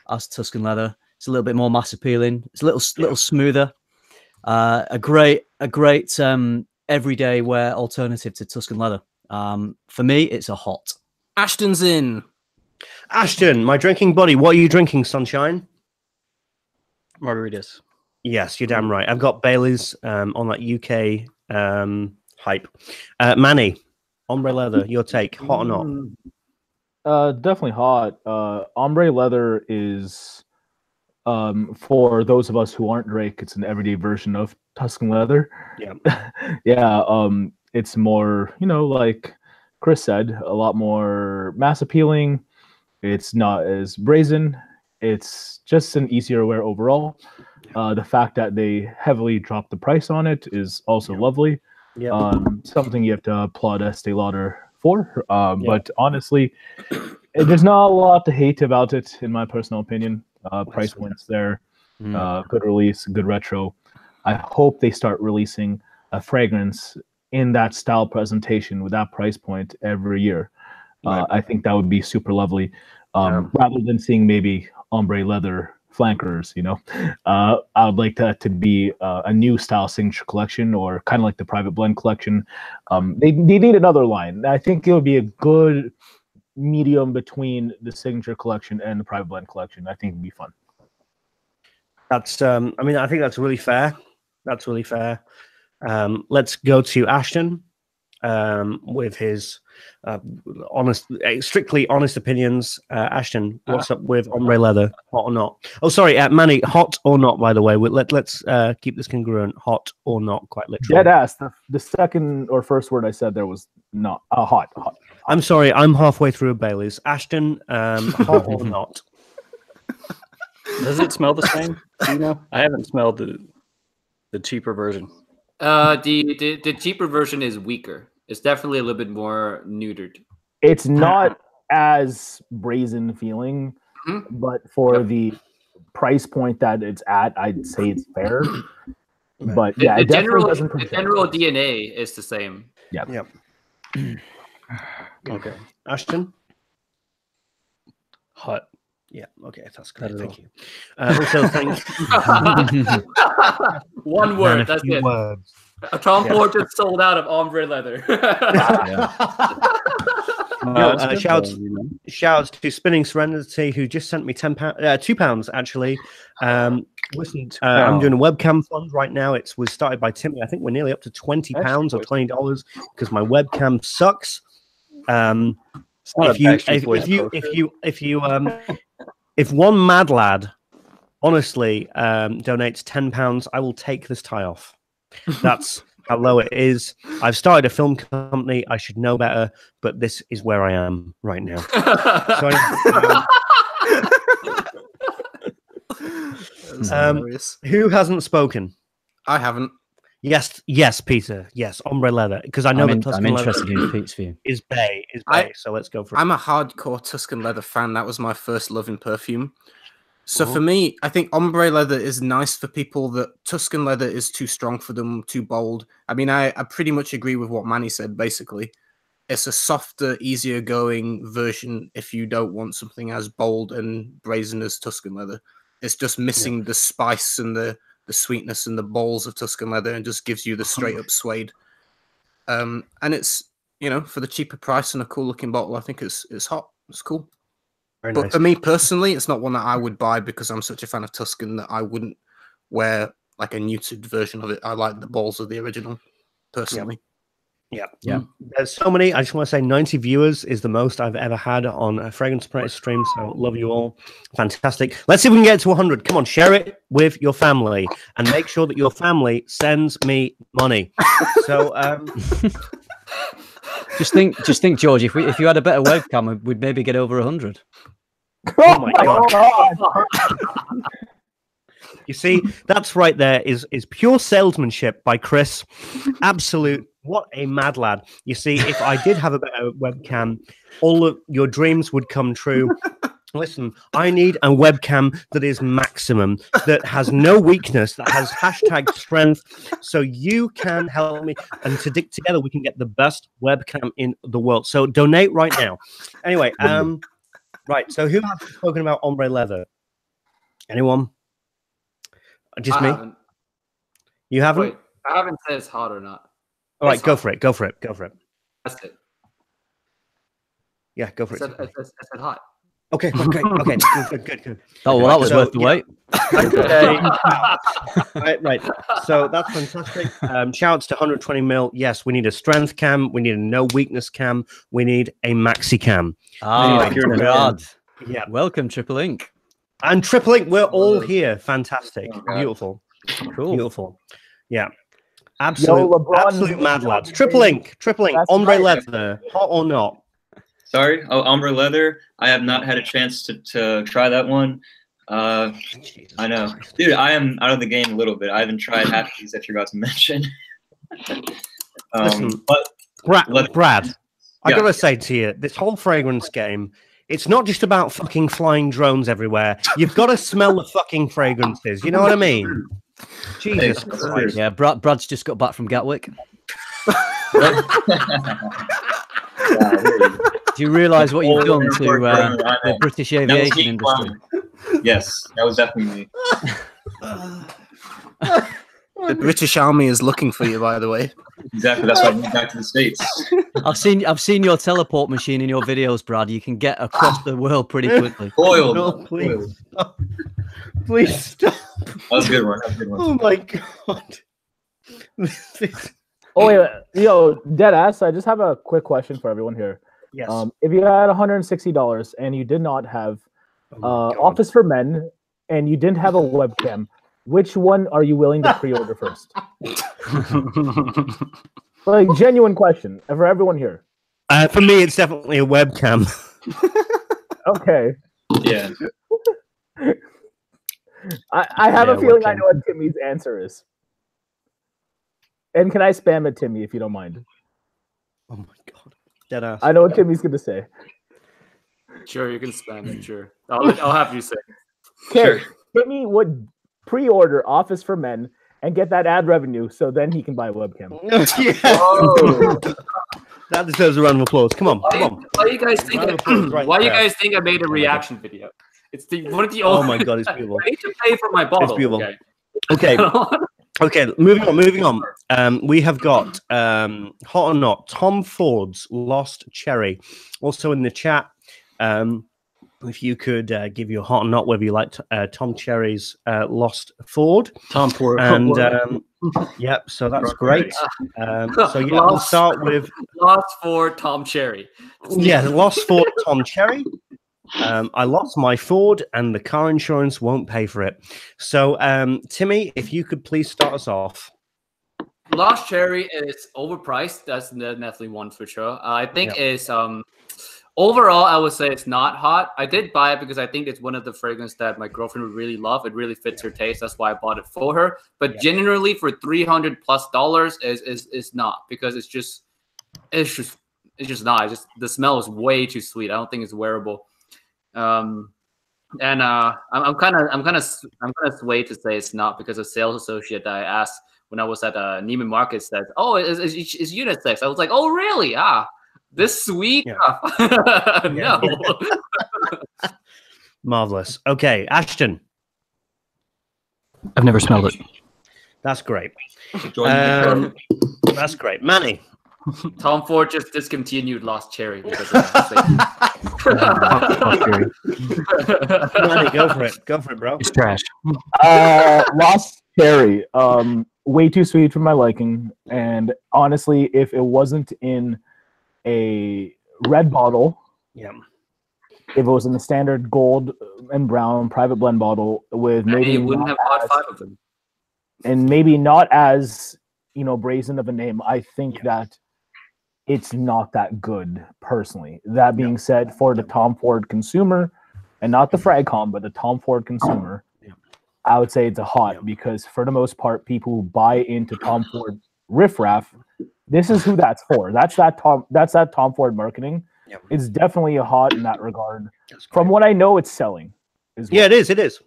as Tuscan leather. It's a little bit more mass appealing. It's a little smoother. A great everyday wear alternative to Tuscan leather. For me, it's a hot. Ashton's in. Ashton, my drinking buddy. What are you drinking, sunshine? Margaritas. Yes, you're damn right. I've got Bailey's on that UK hype. Manny, ombre leather, your take, hot or not? Definitely hot. Ombre leather is, for those of us who aren't Drake, it's an everyday version of Tuscan leather. Yeah. Yeah. It's more, like Chris said, a lot more mass appealing. It's not as brazen. It's just an easier wear overall. The fact that they heavily dropped the price on it is also lovely. Yeah. Something you have to applaud Estee Lauder for. But honestly, there's not a lot to hate about it, in my personal opinion. Price points there. Good release, good retro. I hope they start releasing a fragrance in that style presentation with that price point every year. I think that would be super lovely. Rather than seeing maybe ombre leather flankers, I would like that to be a new style signature collection, or kind of like the private blend collection. They need another line. I think it would be a good medium between the signature collection and the private blend collection. I think it'd be fun. That's I think that's really fair. That's really fair. Let's go to Ashton with his strictly honest opinions. Ashton, what's up with ombre leather? Hot or not? Oh, sorry, Manny, hot or not, by the way. Let's keep this congruent. Hot or not, quite literally. Dead ass. The second or first word I said there was not. Hot. I'm sorry, I'm halfway through a Bailey's. Ashton, hot or not? Does it smell the same? Do you know? I haven't smelled the cheaper version. The cheaper version is weaker. It's definitely a little bit more neutered. It's not as brazen feeling, but for the price point that it's at, I'd say it's fair. But yeah, the general DNA is the same. Yep. Okay, Ashton, hot. Yeah. Okay, that's great. Thank you. Also, thank you. One word. That's it. Words. Tom Ford just sold out of ombre leather. Shouts to Spinning Serenity, who just sent me £2 actually. Listen, I'm doing a webcam fund right now. It was started by Timmy. I think we're nearly up to £20 or $20 because my webcam sucks. If one mad lad honestly donates £10, I will take this tie off. That's how low it is. I've started a film company. I should know better, but this is where I am right now. Who hasn't spoken? I haven't. Yes, Peter. Yes, ombre leather. Because I know that Tuscan I'm leather interested in Pete's view. is bay. So let's go for it. I'm a hardcore Tuscan leather fan. That was my first love in perfume. So for me, I think ombre leather is nice for people that Tuscan leather is too strong for them, too bold. I mean, I pretty much agree with what Manny said, basically. It's a softer, easier going version if you don't want something as bold and brazen as Tuscan leather. It's just missing the spice and the sweetness and the balls of Tuscan leather and just gives you the straight up suede. And it's, for the cheaper price and a cool looking bottle, I think it's hot. It's cool. Very but nice. for me personally, it's not one that I would buy because I'm such a fan of Tuscan that I wouldn't wear like a neutered version of it. I like the balls of the original, personally. Yeah. There's so many. I just want to say 90 viewers is the most I've ever had on a Fragrance Apprentice stream. So love you all. Fantastic. Let's see if we can get to 100. Come on, share it with your family and make sure that your family sends me money. So just think, George, if you had a better webcam, we'd maybe get over 100. Oh my God. You see, that's right there is pure salesmanship by Chris. Absolute. What a mad lad. You see, if I did have a better webcam, all of your dreams would come true. Listen, I need a webcam that is maximum, that has no weakness, that has #strength, so you can help me. And together we can get the best webcam in the world. So donate right now. Anyway, right. So who has spoken about ombre leather? Anyone? Just me? Haven't. You haven't? Wait, I haven't said it's hot or not. All right, go for it. Go for it. That's it. Yeah, go for it. I said hot. Okay, great. Okay, good. Oh, well, that was worth the wait. Okay. right. So that's fantastic. Shouts to 120 mil. Yes, we need a strength cam. We need a no weakness cam. We need a maxi cam. Oh, God. Yeah. Welcome, Triple Ink. And Triple Ink, we're all here. Fantastic. Beautiful. Cool. Beautiful. Yeah. Absolute mad lads. Triple Ink, ombre leather, hot or not? Sorry, ombre leather. I have not had a chance to try that one. I know, dude. I am out of the game a little bit. I haven't tried half of these that you're about to mention. Listen, but Brad, I gotta say to you, this whole fragrance game, it's not just about fucking flying drones everywhere. You've got to smell the fucking fragrances. You know what I mean? Jesus Christ. Yeah, Brad's just got back from Gatwick. Do you realise what you've done to the British aviation industry? Yes, that was definitely me. The British Army is looking for you, by the way. Exactly, that's why I moved back to the States. I've seen your teleport machine in your videos, Brad. You can get across the world pretty quickly. Foiled. No, please stop. Please stop. That was a good one. Oh my God. Oh wait, deadass. I just have a quick question for everyone here. Yes. If you had $160 and you did not have Office for Men and you didn't have a webcam, which one are you willing to pre-order first? Like, genuine question for everyone here. For me, it's definitely a webcam. Okay. Yeah. I have a feeling I know what Timmy's answer is. And can I spam it, Timmy, if you don't mind? Oh my God. Deadass. I know what Timmy's going to say. Sure, you can spam it. Sure. I'll have you say. Okay. Sure. Timmy would pre-order Office for Men and get that ad revenue so then he can buy a webcam. Yeah. Oh. That deserves a round of applause. Come on. Why you guys think I made a reaction video? It's one of the Oh my God, it's beautiful. I need to pay for my bottle. It's beautiful. Okay. Okay, moving on. We have got hot or not, Tom Ford's Lost Cherry. Also in the chat, if you could give your hot or not, whether you like Tom Cherry's Lost Ford. Tom Ford. And yep, so that's great. So yeah, we'll start with Lost Ford Tom Cherry. Yeah, Lost Ford Tom Cherry. I lost my Ford and the car insurance won't pay for it. So, Timmy, if you could please start us off. Lost Cherry is overpriced. That's definitely one for sure. I think it's Overall, I would say it's not hot. I did buy it because I think it's one of the fragrances that my girlfriend would really love. It really fits her taste. That's why I bought it for her. But generally, for $300+ is not, because it's just not. It's just the smell is way too sweet. I don't think it's wearable. I'm kind of swayed to say it's not, because a sales associate that I asked when I was at Neiman Marcus said, "Oh, it's unisex." I was like, "Oh, really? This sweet?" No. Marvelous. Okay, Ashton. I've never smelled it. That's great. That's great. Manny. Tom Ford just discontinued Lost Cherry because of Manny, go for it. Go for it, bro. It's trash. Lost Cherry. Way too sweet for my liking. And honestly, if it wasn't in a red bottle, if it was in the standard gold and brown private blend bottle with maybe you wouldn't have bought 5 of them, and maybe not as brazen of a name, I think that it's not that good personally. That being said, for the Tom Ford consumer, and not the Frag-Com, but the Tom Ford consumer, I would say it's a hot, because for the most part, people who buy into Tom Ford riffraff, this is who that's for. That's that Tom Ford marketing. It's definitely a hot in that regard. From what I know, it's selling. Yeah, it is. It is.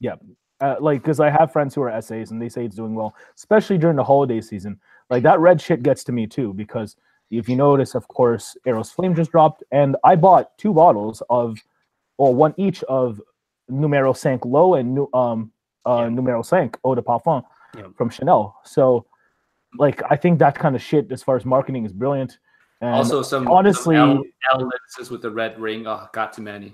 Yeah. Because I have friends who are SAs and they say it's doing well, especially during the holiday season. Like, that red shit gets to me too, because if you notice, of course, Eros Flame just dropped, and I bought 2 bottles of, one each of Numero 5 Low and Numero 5 Eau de Parfum from Chanel. So, I think that kind of shit, as far as marketing, is brilliant. And also, some honestly, L lenses with the red ring. Oh, got too many.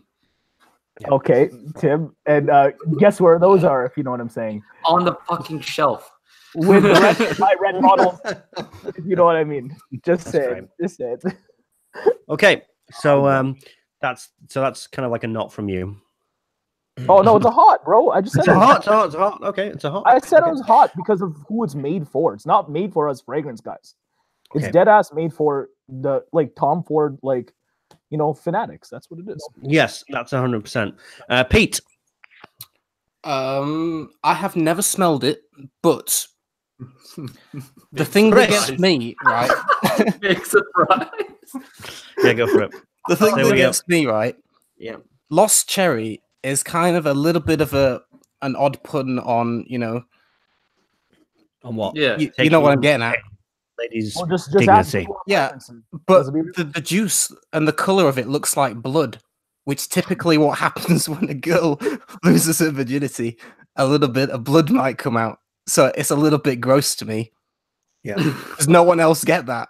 Okay, Tim, and guess where those are, if you know what I'm saying? On the fucking shelf. With the rest of my red bottles, if you know what I mean. Just say it. Okay, so that's kind of like a not from you. Oh no, it's a hot, bro. I just said it's hot. Okay, it's a hot. I said it was hot because of who it's made for. It's not made for us fragrance guys. It's dead ass made for the Tom Ford fanatics. That's what it is. Yes, that's 100%. Pete. I have never smelled it, but the thing that gets me, right? Big surprise. Yeah, go for it. The thing that gets me, right? Yeah. Lost Cherry is kind of a little bit of an odd pun on, On what? Yeah. You know what I'm getting at. Ladies, just dignity. Yeah, but the juice and the color of it looks like blood, which typically what happens when a girl loses her virginity. A little bit of blood might come out. So it's a little bit gross to me. Yeah. Does no one else get that?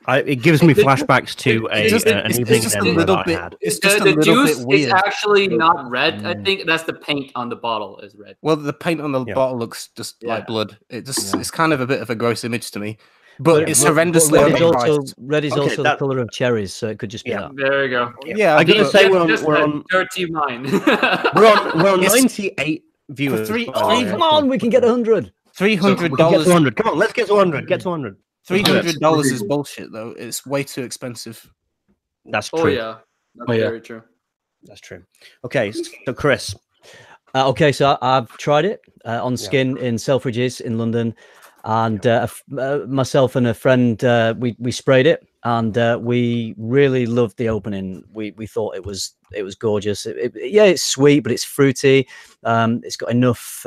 It gives me flashbacks to an evening just a little bit. It's just the a little juice bit weird. is actually not red. I think that's the paint on the bottle is red. Well, the paint on the bottle looks just like blood. It's kind of a bit of a gross image to me. But it's horrendously overpriced. Red is also the color of cherries, so it could just be that. There we go. Yeah, I gotta say we're on dirty mind. we're on 98 viewers. Come on, we can get 100. $300. Come on, let's get to 100. Get to 100. $300 is bullshit, though. It's way too expensive. That's true. Oh yeah, that's very true. That's true. Okay, so Chris. Okay, so I've tried it on skin in Selfridges in London, and myself and a friend we sprayed it, and we really loved the opening. We thought it was gorgeous. It's sweet, but it's fruity. It's got enough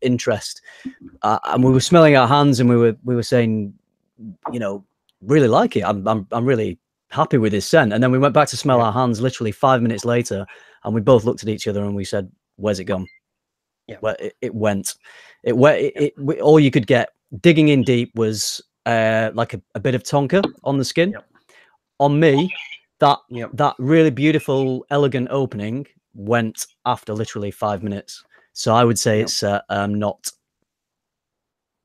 interest, and we were smelling our hands, and we were saying, really like it. I'm really happy with this scent. And then we went back to smell our hands literally 5 minutes later, and we both looked at each other and we said, "Where's it gone?" Yeah, well, it went. All you could get digging in deep was like a bit of tonka on the skin. Yep. On me, that really beautiful, elegant opening went after literally 5 minutes. So I would say it's not.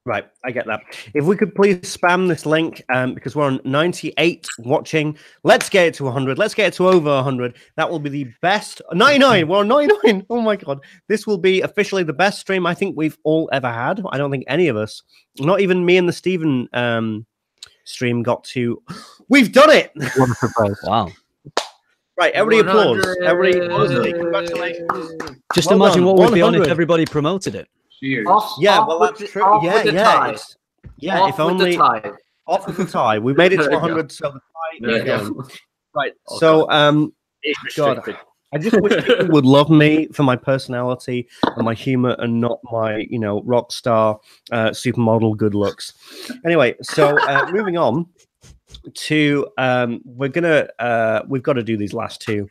Right, I get that. If we could please spam this link, because we're on 98 watching. Let's get it to 100. Let's get it to over 100. That will be the best. 99. We're on 99. Oh my god, this will be officially the best stream I think we've all ever had. I don't think any of us, not even me and the Stephen stream got to. We've done it! What a surprise. Wow. Right, everybody applause. Everybody, honestly, congratulations. Just Well imagine done. what would be on if 100. everybody promoted it. Cheers. Yeah, well, that's true. Yeah, yeah. Yeah, if only off with the tie. We made it to 100, so the tie is going. Right. So, God, I just wish people would love me for my personality and my humor, and not my, rock star, supermodel good looks. Anyway, so moving on to we've got to do these last two.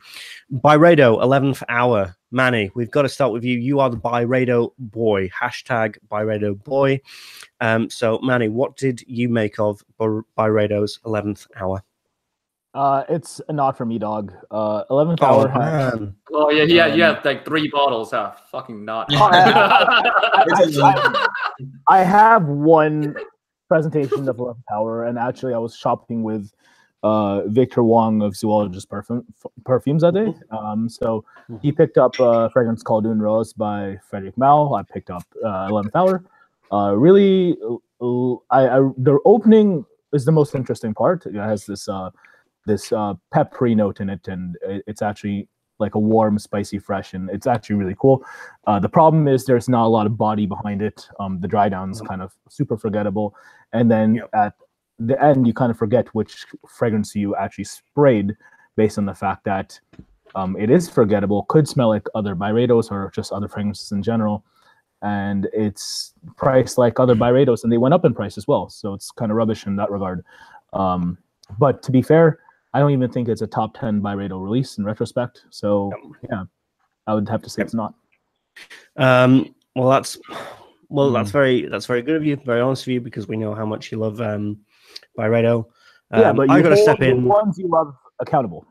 Byredo 11th hour. Manny, we've got to start with you. You are the Byredo boy. Hashtag Byredo boy. So Manny, what did you make of Byredo's 11th hour? It's a nod for me, dog. 11th hour. Man. Oh yeah, you have like 3 bottles. Fucking not. I have one presentation of 11th hour, and actually I was shopping with Victor Wong of Zoologist Perfumes that day. So he picked up a fragrance called Une Rose by FRAG-MENTAL. I picked up 11th hour. Really, the opening is the most interesting part. It has this peppery note in it, and it's actually like a warm, spicy, fresh, and it's actually really cool. The problem is there's not a lot of body behind it. The dry down's kind of super forgettable, and then at the end you kind of forget which fragrance you actually sprayed, based on the fact that it is forgettable, could smell like other Byredos or just other fragrances in general, and it's priced like other Byredos, and they went up in price as well, so it's kind of rubbish in that regard. But to be fair, I don't even think it's a top 10 Byredo release in retrospect. So yeah, I would have to say it's not. Well, that's very good of you, very honest of you, because we know how much you love Byredo. Yeah, but I got to step in. The ones you love accountable.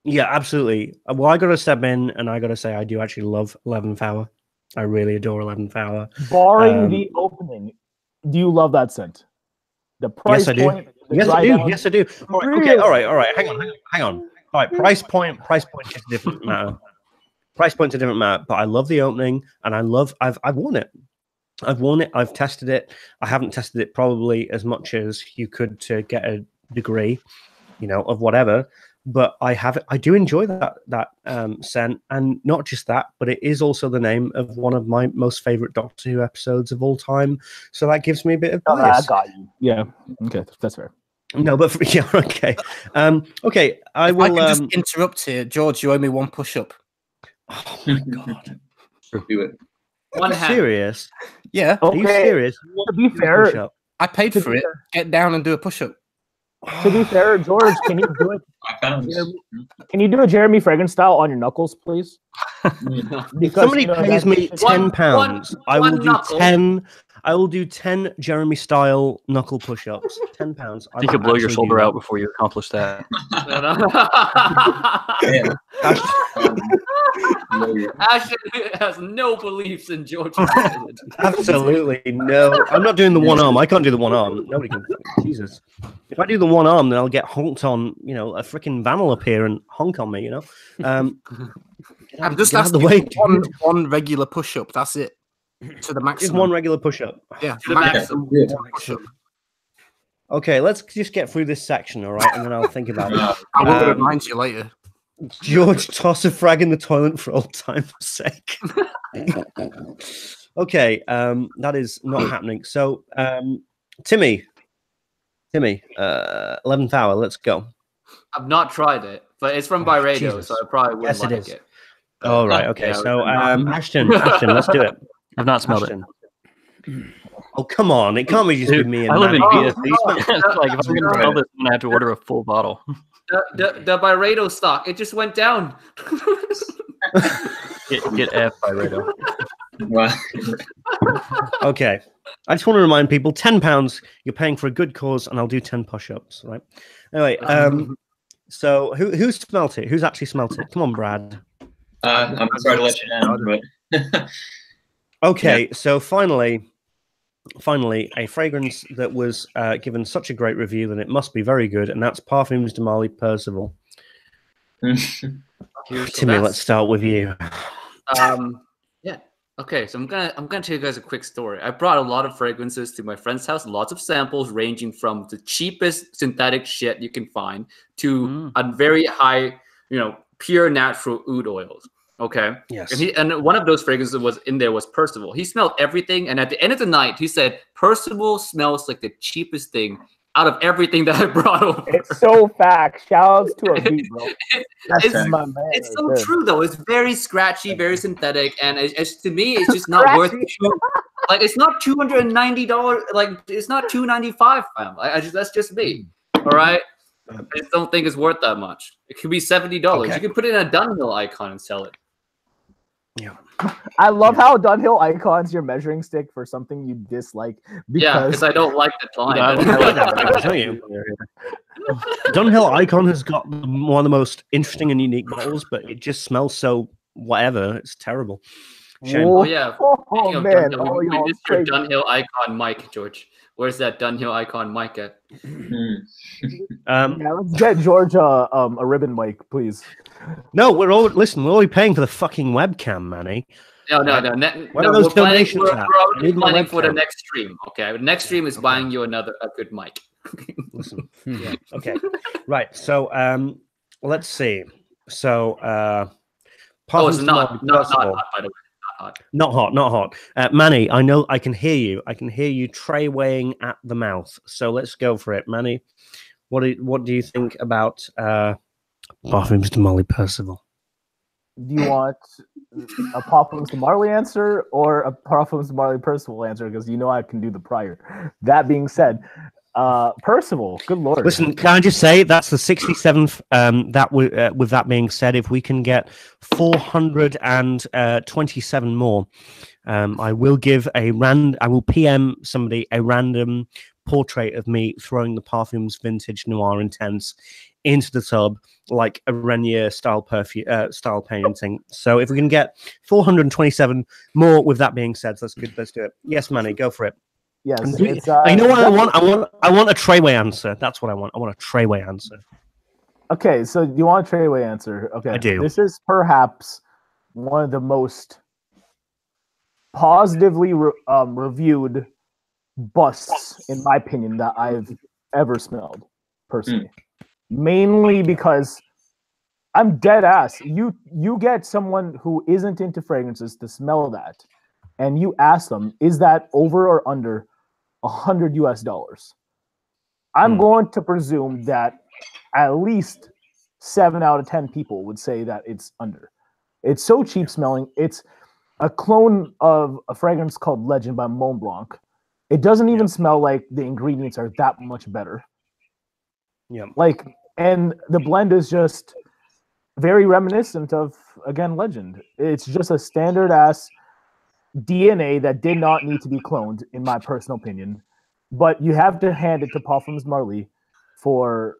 Yeah, absolutely. Well, I got to step in, and I got to say I do actually love 11th hour. I really adore 11th hour. Barring the opening, do you love that scent? The price point. Yes, I do. Yes, I do. All right, okay, all right. Hang on. All right, price point is a different matter. Price point's a different matter, but I love the opening, and I've worn it. I've worn it. I've tested it. I haven't tested it probably as much as you could to get a degree, of whatever. But I do enjoy that scent, and not just that, but it is also the name of one of my most favorite Doctor Who episodes of all time. So that gives me a bit of bias. I got you. Yeah. Okay, that's fair. No, but okay. Okay, I will just interrupt here, George. You owe me 1 push-up. Oh my God! Do it. One hand. Serious? Yeah. Are you serious? To be fair, I paid for it. Get down and do a push-up. To be fair, George, can you do it? Can you do a Jeremy Fragrance style on your knuckles, please? If somebody pays me £10, I will do 10. I will do 10 Jeremy style knuckle push-ups. £10. You could blow your shoulder out before you accomplish that. Ashton has no beliefs in George. Absolutely no. I'm not doing the one arm. I can't do the one arm. Nobody can. Jesus. If I do the one arm, then I'll get honked on. A freaking van will appear and honk on me. I'm just asking one regular push-up. That's it. To the maximum. Just one regular push-up. Yeah. To the maximum. Push-up. Okay, let's just get through this section, all right, and then I'll think about it. I will remind you later. George, toss a frag in the toilet for old time's sake. Okay, that is not happening. So, Timmy, 11th hour, let's go. I've not tried it, but it's from Byredo, so I probably wouldn't like it. Oh, right, okay. So, Ashton, let's do it. I've not smelled it. Oh, come on. It can't be just with me and I live in Manny. BSC. Like, if I'm going to smell this, I'm going to have to order a full bottle. The Byredo stock, it just went down. Get F Byredo. Wow. Okay. I just want to remind people, £10, you're paying for a good cause, and I'll do 10 push-ups, right? Anyway, so who smelt it? Who's actually smelt it? Come on, Brad. I'm sorry to let you down, but... Okay, so finally, a fragrance that was given such a great review that it must be very good, and that's Parfums de Marly Percival. Timmy, let's start with you. Okay, so I'm gonna tell you guys a quick story. I brought a lot of fragrances to my friend's house, lots of samples ranging from the cheapest synthetic shit you can find to a very high, pure natural oud oils. Okay. Yes. And one of those fragrances was Percival. He smelled everything, and at the end of the night, he said Percival smells like the cheapest thing out of everything that I brought over. It's so fact. Shout outs to a beat, bro. It's so true though. It's very scratchy, very synthetic, and to me, it's just not worth it. Like it's not $290. Like it's not $295, fam. That's just me. All right. I just don't think it's worth that much. It could be $70. Okay. You can put it in a Dunhill icon and sell it. Yeah. I love how Dunhill icon's your measuring stick for something you dislike. Because I don't like the line. I'll tell you. Dunhill icon has got one of the most interesting and unique bottles, but it just smells so whatever. It's terrible. Shame. Oh yeah. Man. We missed your Dunhill icon mic, George. Where's that Dunhill icon mic at? Let's get George a ribbon mic, please. No, we're only paying for the fucking webcam, Manny. No. We're planning for the next stream. Okay, the next stream is buying you a good mic. Listen. Yeah. Okay. Right. So let's see. So it's not by the way. Not hot. Manny, I know I can hear you. I can hear you tray weighing at the mouth. So let's go for it, Manny. What do you think about Parfums de Marly Percival? Do you want a Parfums de Marly answer or a Parfums de Marly Percival answer? Because I can do the prior. That being said, Percival, good lord. Listen, can I just say that's the 67th. With that being said, if we can get 427 more, I will PM somebody a random portrait of me throwing the Parfums Vintage Noir Intense into the tub like a Renier style painting. So if we can get 427 more, with that being said, that's good. Let's do it. Yes, Manny, go for it. Yes. You know what I want? I want a Treyway answer. That's what I want. I want a Treyway answer. Okay, so you want a Treyway answer? Okay, I do. This is perhaps one of the most positively reviewed busts, in my opinion, that I've ever smelled personally. Mainly because I'm dead ass. You get someone who isn't into fragrances to smell that, and you ask them, is that over or under $100 US? I'm going to presume that at least 7 out of 10 people would say that it's under. It's so cheap smelling. It's a clone of a fragrance called Legend by Mont Blanc. It doesn't even smell like the ingredients are that much better. Yeah. And the blend is just very reminiscent of, again, Legend. It's just a standard ass DNA that did not need to be cloned, in my personal opinion. But you have to hand it to Parfums Marly for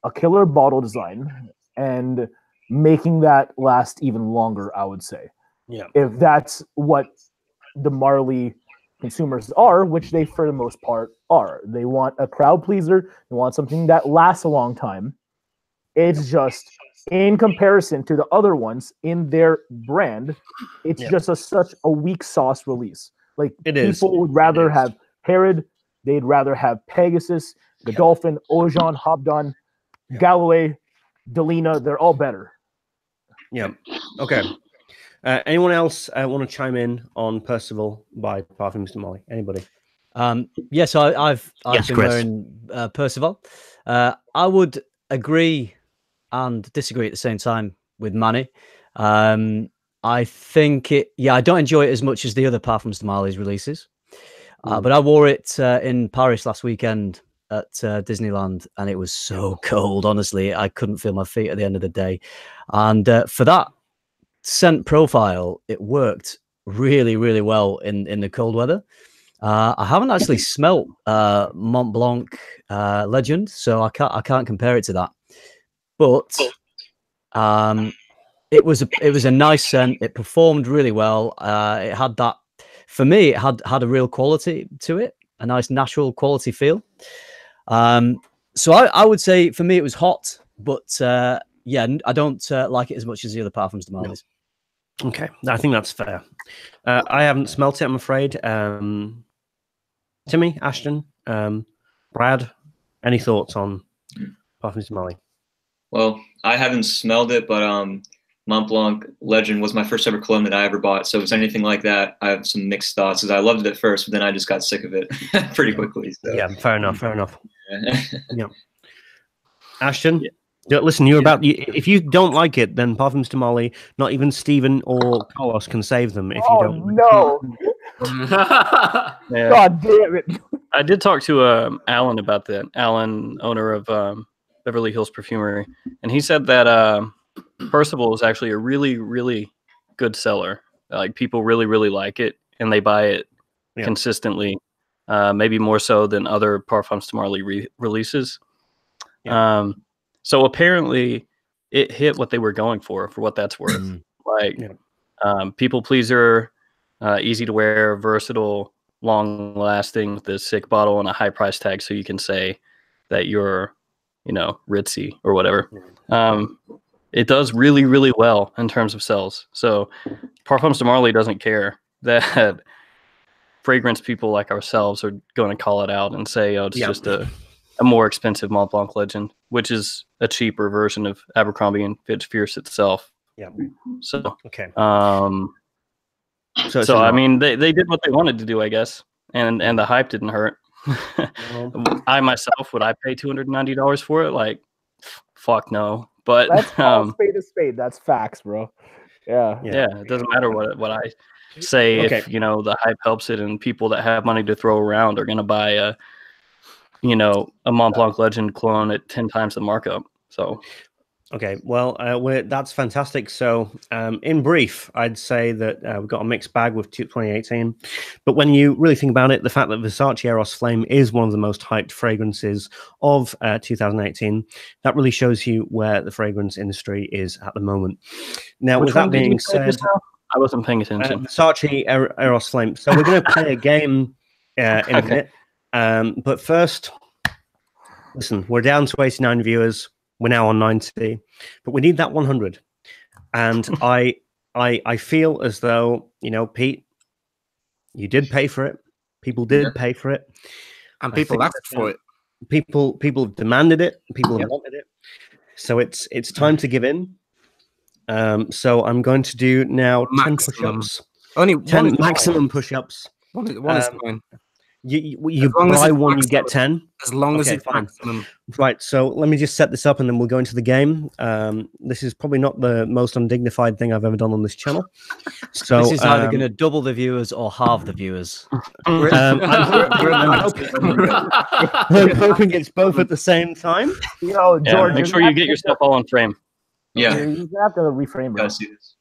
a killer bottle design and making that last even longer, I would say. Yeah. If that's what the Marly consumers are, which they for the most part are. They want a crowd pleaser. They want something that lasts a long time. It's just, in comparison to the other ones in their brand, it's just such a weak sauce release. People would rather have Herod, they'd rather have Pegasus, Godolphin, Ojon, Hobdon, Galloway, Delina. They're all better. Yeah. Okay. Anyone else want to chime in on Percival by Parfums de Marly? Anybody? Yes, I've been wearing Percival. I would agree and disagree at the same time with Manny. I think I don't enjoy it as much as the other Parfums de Marly's releases. But I wore it in Paris last weekend at Disneyland, and it was so cold. Honestly, I couldn't feel my feet at the end of the day. And for that scent profile, it worked really, really well in the cold weather. I haven't actually smelt Mont Blanc Legend, so I can't compare it to that. But it was a nice scent. It performed really well. It had that, for me, it had a real quality to it, a nice natural quality feel. So I would say for me it was hot, but I don't like it as much as the other Parfums de Marly's. Okay, I think that's fair. I haven't smelt it, I'm afraid. Timmy, Ashton, Brad, any thoughts on Parfums de Marly? Well, I haven't smelled it, but Mont Blanc Legend was my first ever cologne that I ever bought. So if it's anything like that, I have some mixed thoughts because I loved it at first, but then I just got sick of it pretty quickly. So. Yeah, fair enough. Fair enough. Yeah. Ashton, listen, if you don't like it, then Parfums de Marly, not even Stephen or Carlos can save them. If you don't, no. Yeah. God damn it! I did talk to Alan about that. Alan, owner of Beverly Hills Perfumery, and he said that Percival is actually a really, really good seller. Like people really, really like it, and they buy it consistently. Maybe more so than other Parfums de Marly releases. Yeah. So apparently, it hit what they were going for what that's worth. People pleaser. Easy to wear, versatile, long lasting with a sick bottle and a high price tag, so you can say that you're, ritzy or whatever. It does really, really well in terms of sales. So Parfums de Marly doesn't care that fragrance people like ourselves are going to call it out and say, oh, it's just a more expensive Mont Blanc Legend, which is a cheaper version of Abercrombie and Fitch Fierce itself. Yeah. So okay. So I mean, they did what they wanted to do, I guess, and the hype didn't hurt. I myself, would I pay $290 for it? Like, fuck no. But that's spade to spade. That's facts, bro. Yeah. It doesn't matter what I say if the hype helps it, and people that have money to throw around are gonna buy a Mont Blanc Legend clone at 10 times the markup. So. Okay, well, that's fantastic. So, in brief, I'd say that we've got a mixed bag with 2018. But when you really think about it, the fact that Versace Eros Flame is one of the most hyped fragrances of 2018, that really shows you where the fragrance industry is at the moment. Now, with that being said, I wasn't paying attention. Versace Eros Flame. So we're going to play a game in a minute. But first, listen, we're down to 89 viewers. We're now on 90, but we need that 100. And I feel as though, Pete, you did pay for it. People did pay for it. And people asked for it. People demanded it. People wanted it. So it's time to give in. So I'm going to do now 10 push-ups. Only 10 maximum push-ups. One is fine. You buy one, you get 10. As long as it's fine. Right, so let me just set this up and then we'll go into the game. This is probably not the most undignified thing I've ever done on this channel. So this is either going to double the viewers or halve the viewers. I'm hoping it's both at the same time. Yo, George, make sure you get yourself all on frame. Yeah. You're going to have to reframe it. See this.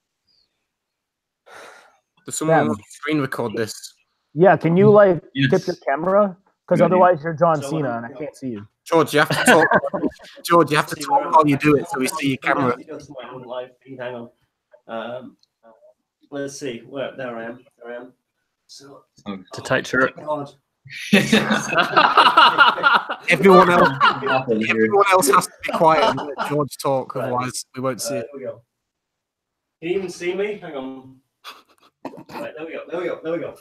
Does someone screen record this? Yeah, can you tip your camera? Because otherwise you're John Cena and I can't see you. George, you have to talk. George, you have to talk while you do it so we see your camera. Hang on. Let's see. There I am. So, it's a tight shirt. Everyone else has to be quiet and let George talk, otherwise we won't see it. There we go. Can you even see me? Hang on. Right, there we go.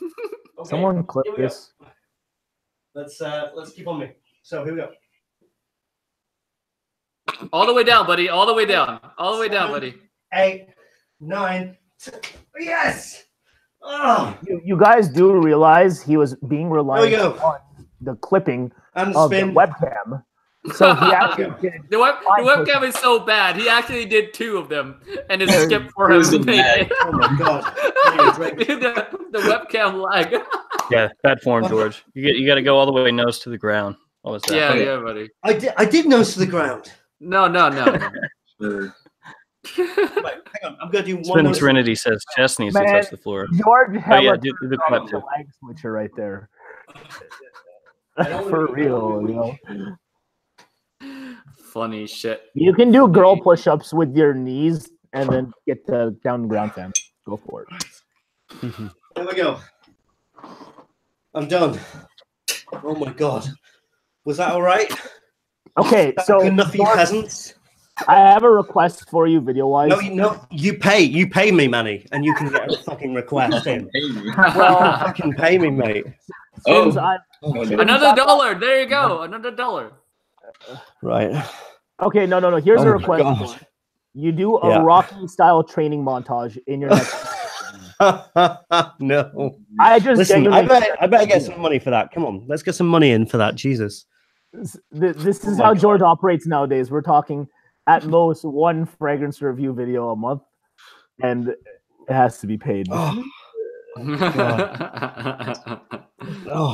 Okay, someone clip this. Let's keep on me. So here we go. All the way down, buddy. All the way down. All the way down, buddy. 8, 9, 10. Yes. Oh. You guys do realize he was being reliant on the clipping of the webcam. So he actually did. The webcam is so bad. He actually did 2 of them, and it skipped for him. Oh my god! the webcam lag. Yeah, bad form, George. You got to go all the way nose to the ground. What was that? Yeah, buddy. I did nose to the ground. No. Right, hang on. I'm gonna do one. Spin Serenity says chest needs to touch the floor. George, do the clap too. Lag switcher right there. For real, Funny shit. You can do girl push-ups with your knees and then get the down ground fam. Go for it. There we go. I'm done. Oh my god. Was that all right? Okay, so good enough for you peasants? I have a request for you, video-wise. No, you pay me, Manny, and you can get a fucking request in. Well, fucking pay me, mate. Another $1. There you go. Another $1. Right. Okay, no. Here's a request. You do a Rocky-style training montage in your next. No. I just listen. I better get some money for that. Come on, let's get some money in for that. Jesus. This is how George operates nowadays. We're talking at most one fragrance review video a month, and it has to be paid. Oh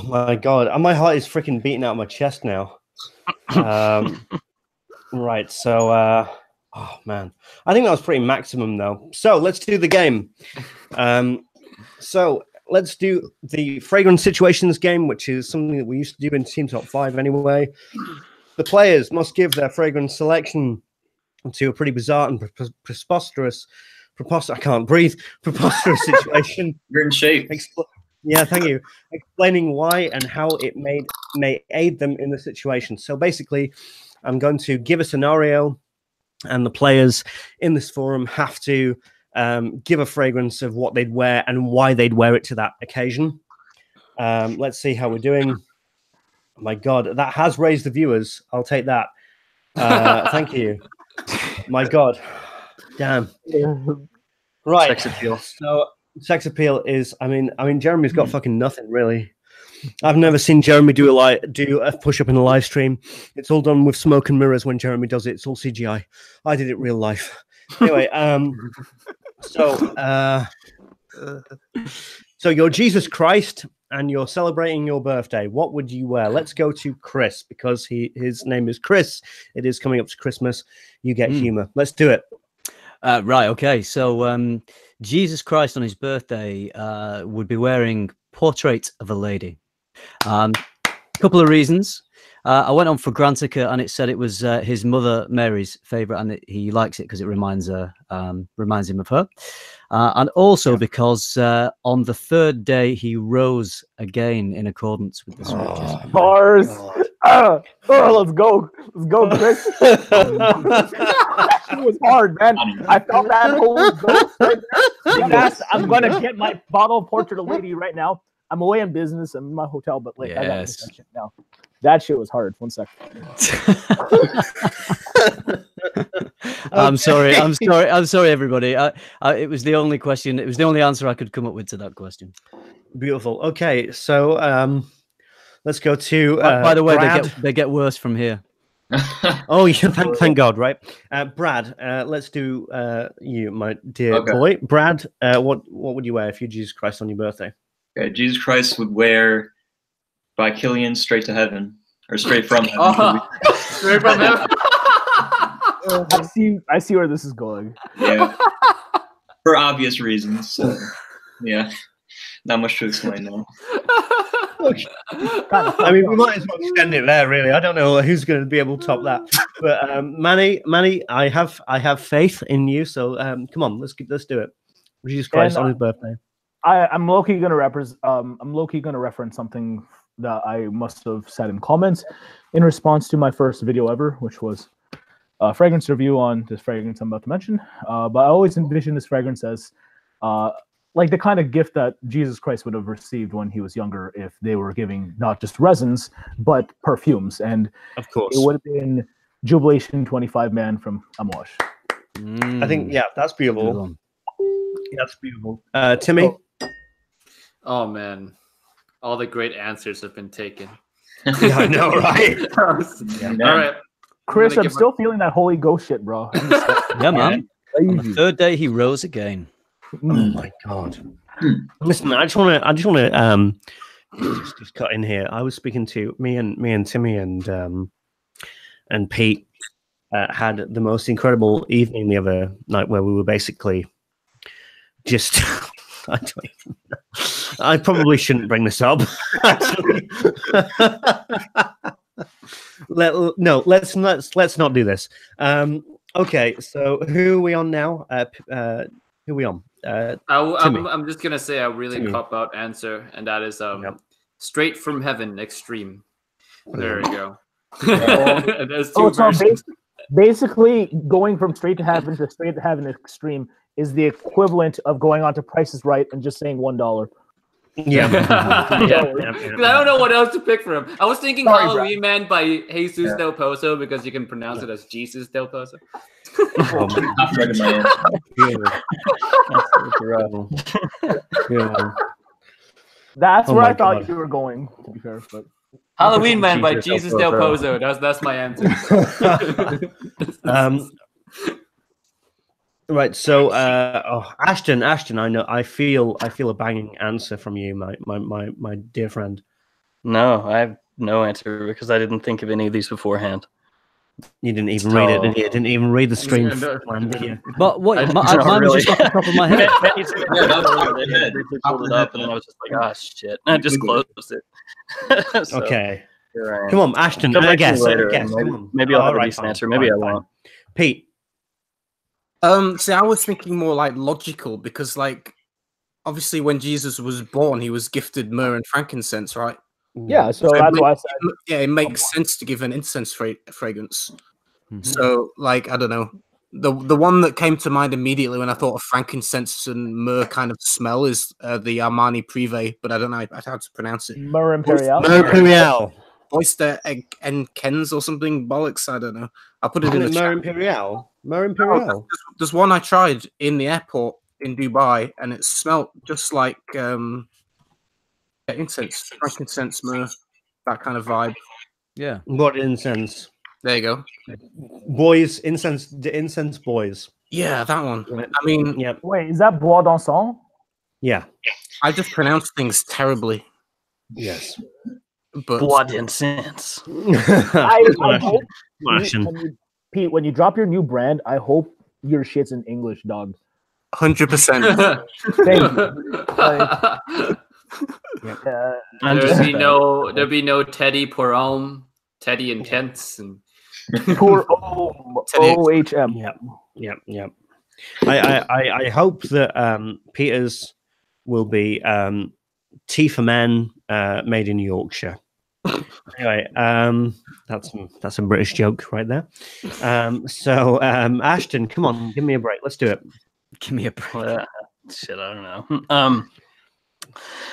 my god, and my heart is freaking beating out of my chest now. Right, so oh man, I think that was pretty maximum though. So let's do the game. So let's do the fragrance situations game, which is something that we used to do in Team Top 5 anyway. The players must give their fragrance selection to a pretty bizarre and preposterous situation. You're in shape. Yeah, thank you. Explaining why and how it may aid them in the situation. So basically, I'm going to give a scenario, and the players in this forum have to give a fragrance of what they'd wear and why they'd wear it to that occasion. Let's see how we're doing. Oh my God, that has raised the viewers. I'll take that. Thank you. My God. Damn. Right. Sex appeal. So sex appeal is, I mean, Jeremy's got fucking nothing really. I've never seen Jeremy do a push-up in a live stream. It's all done with smoke and mirrors when Jeremy does it. It's all CGI. I did it real life. Anyway, so you're Jesus Christ and you're celebrating your birthday. What would you wear? Let's go to Chris because his name is Chris. It is coming up to Christmas. You get humor. Let's do it. Right. Okay. So Jesus Christ on his birthday would be wearing Portrait of a Lady. Couple of reasons. I went on Fragrantica and it said it was his mother Mary's favorite, and he likes it because it reminds him of her, and also because on the third day he rose again in accordance with the scriptures. Bars. Let's go, Chris. It was hard, man. I felt that whole ghost. Yes, I'm gonna get my bottle of Portrait of a Lady right now. I'm away on business. I'm in my hotel, but like, I got this shit now. That shit was hard. 1 second. I'm sorry, everybody. It was the only question. It was the only answer I could come up with to that question. Beautiful. Okay, so let's go to. By the way, Brad. they get worse from here. Oh yeah, thank God, right? Brad, let's do you, my dear boy. Brad, what would you wear if you Jesus Christ on your birthday? Okay, Jesus Christ would wear by Killian Straight to Heaven, or Straight from Heaven. Straight from Heaven. I see where this is going. Yeah, for obvious reasons. So, yeah, not much to explain now. I mean, we might as well extend it there. Really, I don't know who's going to be able to top that. But Manny, I have faith in you. So come on, let's do it. Jesus Christ on his birthday. I'm low-key gonna reference something that I must have said in comments in response to my first video ever, which was a fragrance review on this fragrance I'm about to mention. But I always envision this fragrance as like the kind of gift that Jesus Christ would have received when he was younger if they were giving not just resins but perfumes. And of course, it would have been Jubilation 25 Man from Amouage. I think that's beautiful. That's beautiful. Timmy. Oh man, all the great answers have been taken. Yeah, I know, right? All right, Chris, I'm still feeling that Holy Ghost shit, bro. Yeah, man. On the third day, he rose again. Oh my God! Listen, I just want to just cut in here. I was speaking to me and Timmy and Pete had the most incredible evening the other night where we were basically just. I don't even know. I probably shouldn't bring this up. Actually. Let's not do this. Okay, so who are we on now? Who are we on? I'm just gonna say a really cop-out answer, and that is Straight from Heaven Extreme. There we go. There's two versions. Basically, going from straight to heaven to straight to heaven extreme is the equivalent of going on to Price is Right and just saying $1. Yeah. I don't know what else to pick for him. I was thinking Halloween Man by Jesus Del Pozo because you can pronounce it as Jesus Del Pozo. That's where I thought you were going, to be fair. But Halloween Man by Jesus Del Pozo. That's my answer. Right, so Ashton, I know I feel a banging answer from you, my dear friend. No, I have no answer because I didn't think of any of these beforehand. You didn't even read it, did you? Didn't even read the stream plan, did you? But what? Mine was just off the top of my head. I pulled it up, and then I was just like, "Ah, shit!" And I just closed it. So, okay, come on, Ashton. I guess. Maybe I'll have a decent answer. Maybe I won't. Pete. See, I was thinking more like logical because, like, obviously, when Jesus was born, he was gifted myrrh and frankincense, right? Yeah, so that's why I said. Yeah, it makes sense to give an incense fragrance. Mm-hmm. So, like, I don't know, the one that came to mind immediately when I thought of frankincense and myrrh kind of smell is the Armani Privé, but I don't know how to pronounce it. Myrrh Imperial. Myrrh Imperial. Oyster egg and Kens or something bollocks. I don't know. I'll put it in the Myrrh chat. Imperial. Myrrh Imperial. There's one I tried in the airport in Dubai, and it smelled just like incense, frankincense, myrrh, that kind of vibe. Yeah. What incense? There you go. Boys, incense, the incense boys. Yeah, that one. I mean, yeah. Wait, is that Bois d'Encens? Yeah. I just pronounce things terribly. Yes. But blood and sense. I hope, Pete, when you drop your new brand, I hope your shit's in English, dog. 100%. There'll be no Teddy Porome, Teddy and Kents, and OHM. Yep. I hope that Peter's will be tea for men, made in Yorkshire. Anyway, that's a British joke right there. So Ashton, come on, give me a break. Let's do it. Give me a break. Shit, I don't know.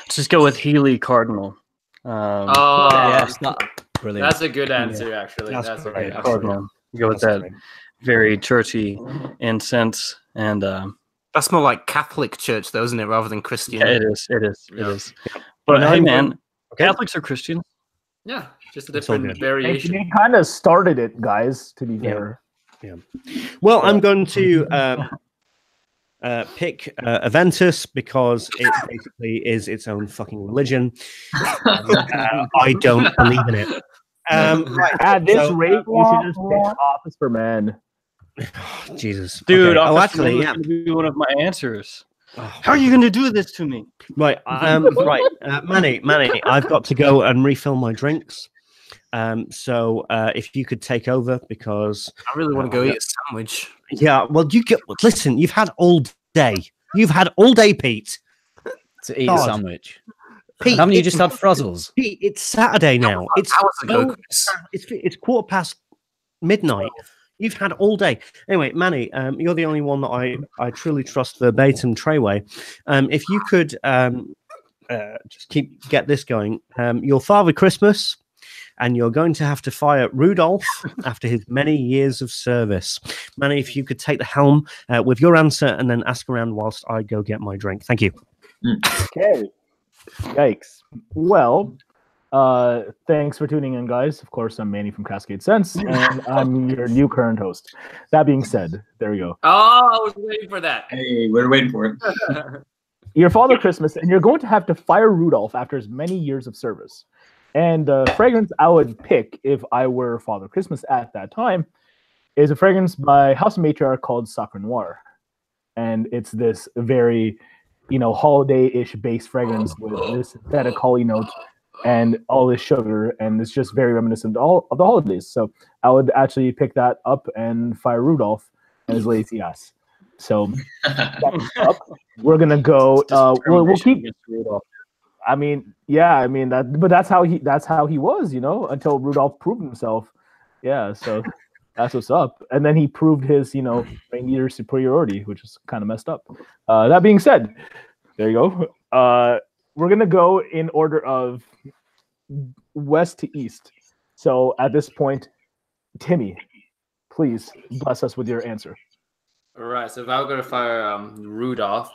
Let's just go with Healy Cardinal. Yes, brilliant. That's a good answer, actually. That's a great Cardinal. Go with that very churchy incense, and that's more like Catholic church, though, isn't it, rather than Christian? Yeah, it is. But hey, man, Catholics are Christian. Yeah, just a different variation. You kind of started it, guys. To be fair. Yeah. Well, I'm going to pick Aventus because it basically is its own fucking religion. I don't believe in it. Right. At this rate, you should just pick Office for Men. Oh, Jesus, dude! Okay. Actually, yeah, be one of my answers. How are you going to do this to me? Right, Manny, I've got to go and refill my drinks. So if you could take over, because I really want to go eat a sandwich. Yeah, well, listen. You've had all day. You've had all day, Pete, to eat a sandwich. Pete, haven't you just had Frazzles? Pete, it's Saturday now. It's 1:15 midnight. You've had all day. Anyway, Manny, you're the only one that I truly trust verbatim Treyway. If you could just get this going. Your Father Christmas, and you're going to have to fire Rudolph after his many years of service. Manny, if you could take the helm with your answer and then ask around whilst I go get my drink. Thank you. Okay. Yikes. Well, thanks for tuning in, guys. Of course, I'm Manny from Cascade Scents, and I'm your new current host. That being said, there we go. Oh, I was waiting for that. Hey, we're waiting for it. Your Father Christmas, and you're going to have to fire Rudolph after his many years of service. And the fragrance I would pick if I were Father Christmas at that time is a fragrance by House of Matriarch called Sacre Noir. And it's this very, holiday-ish base fragrance with this synthetic holly note and all this sugar, and it's just very reminiscent of the holidays. So I would actually pick that up and fire Rudolph and his lazy ass. So that's up. We're gonna go. We'll keep Rudolph. But that's how he was, until Rudolph proved himself. Yeah. So That's what's up. And then he proved his, reindeer superiority, which is kind of messed up. That being said, there you go. We're going to go in order of west to east. So at this point, Timmy, please bless us with your answer. All right. So if I were going to fire Rudolph,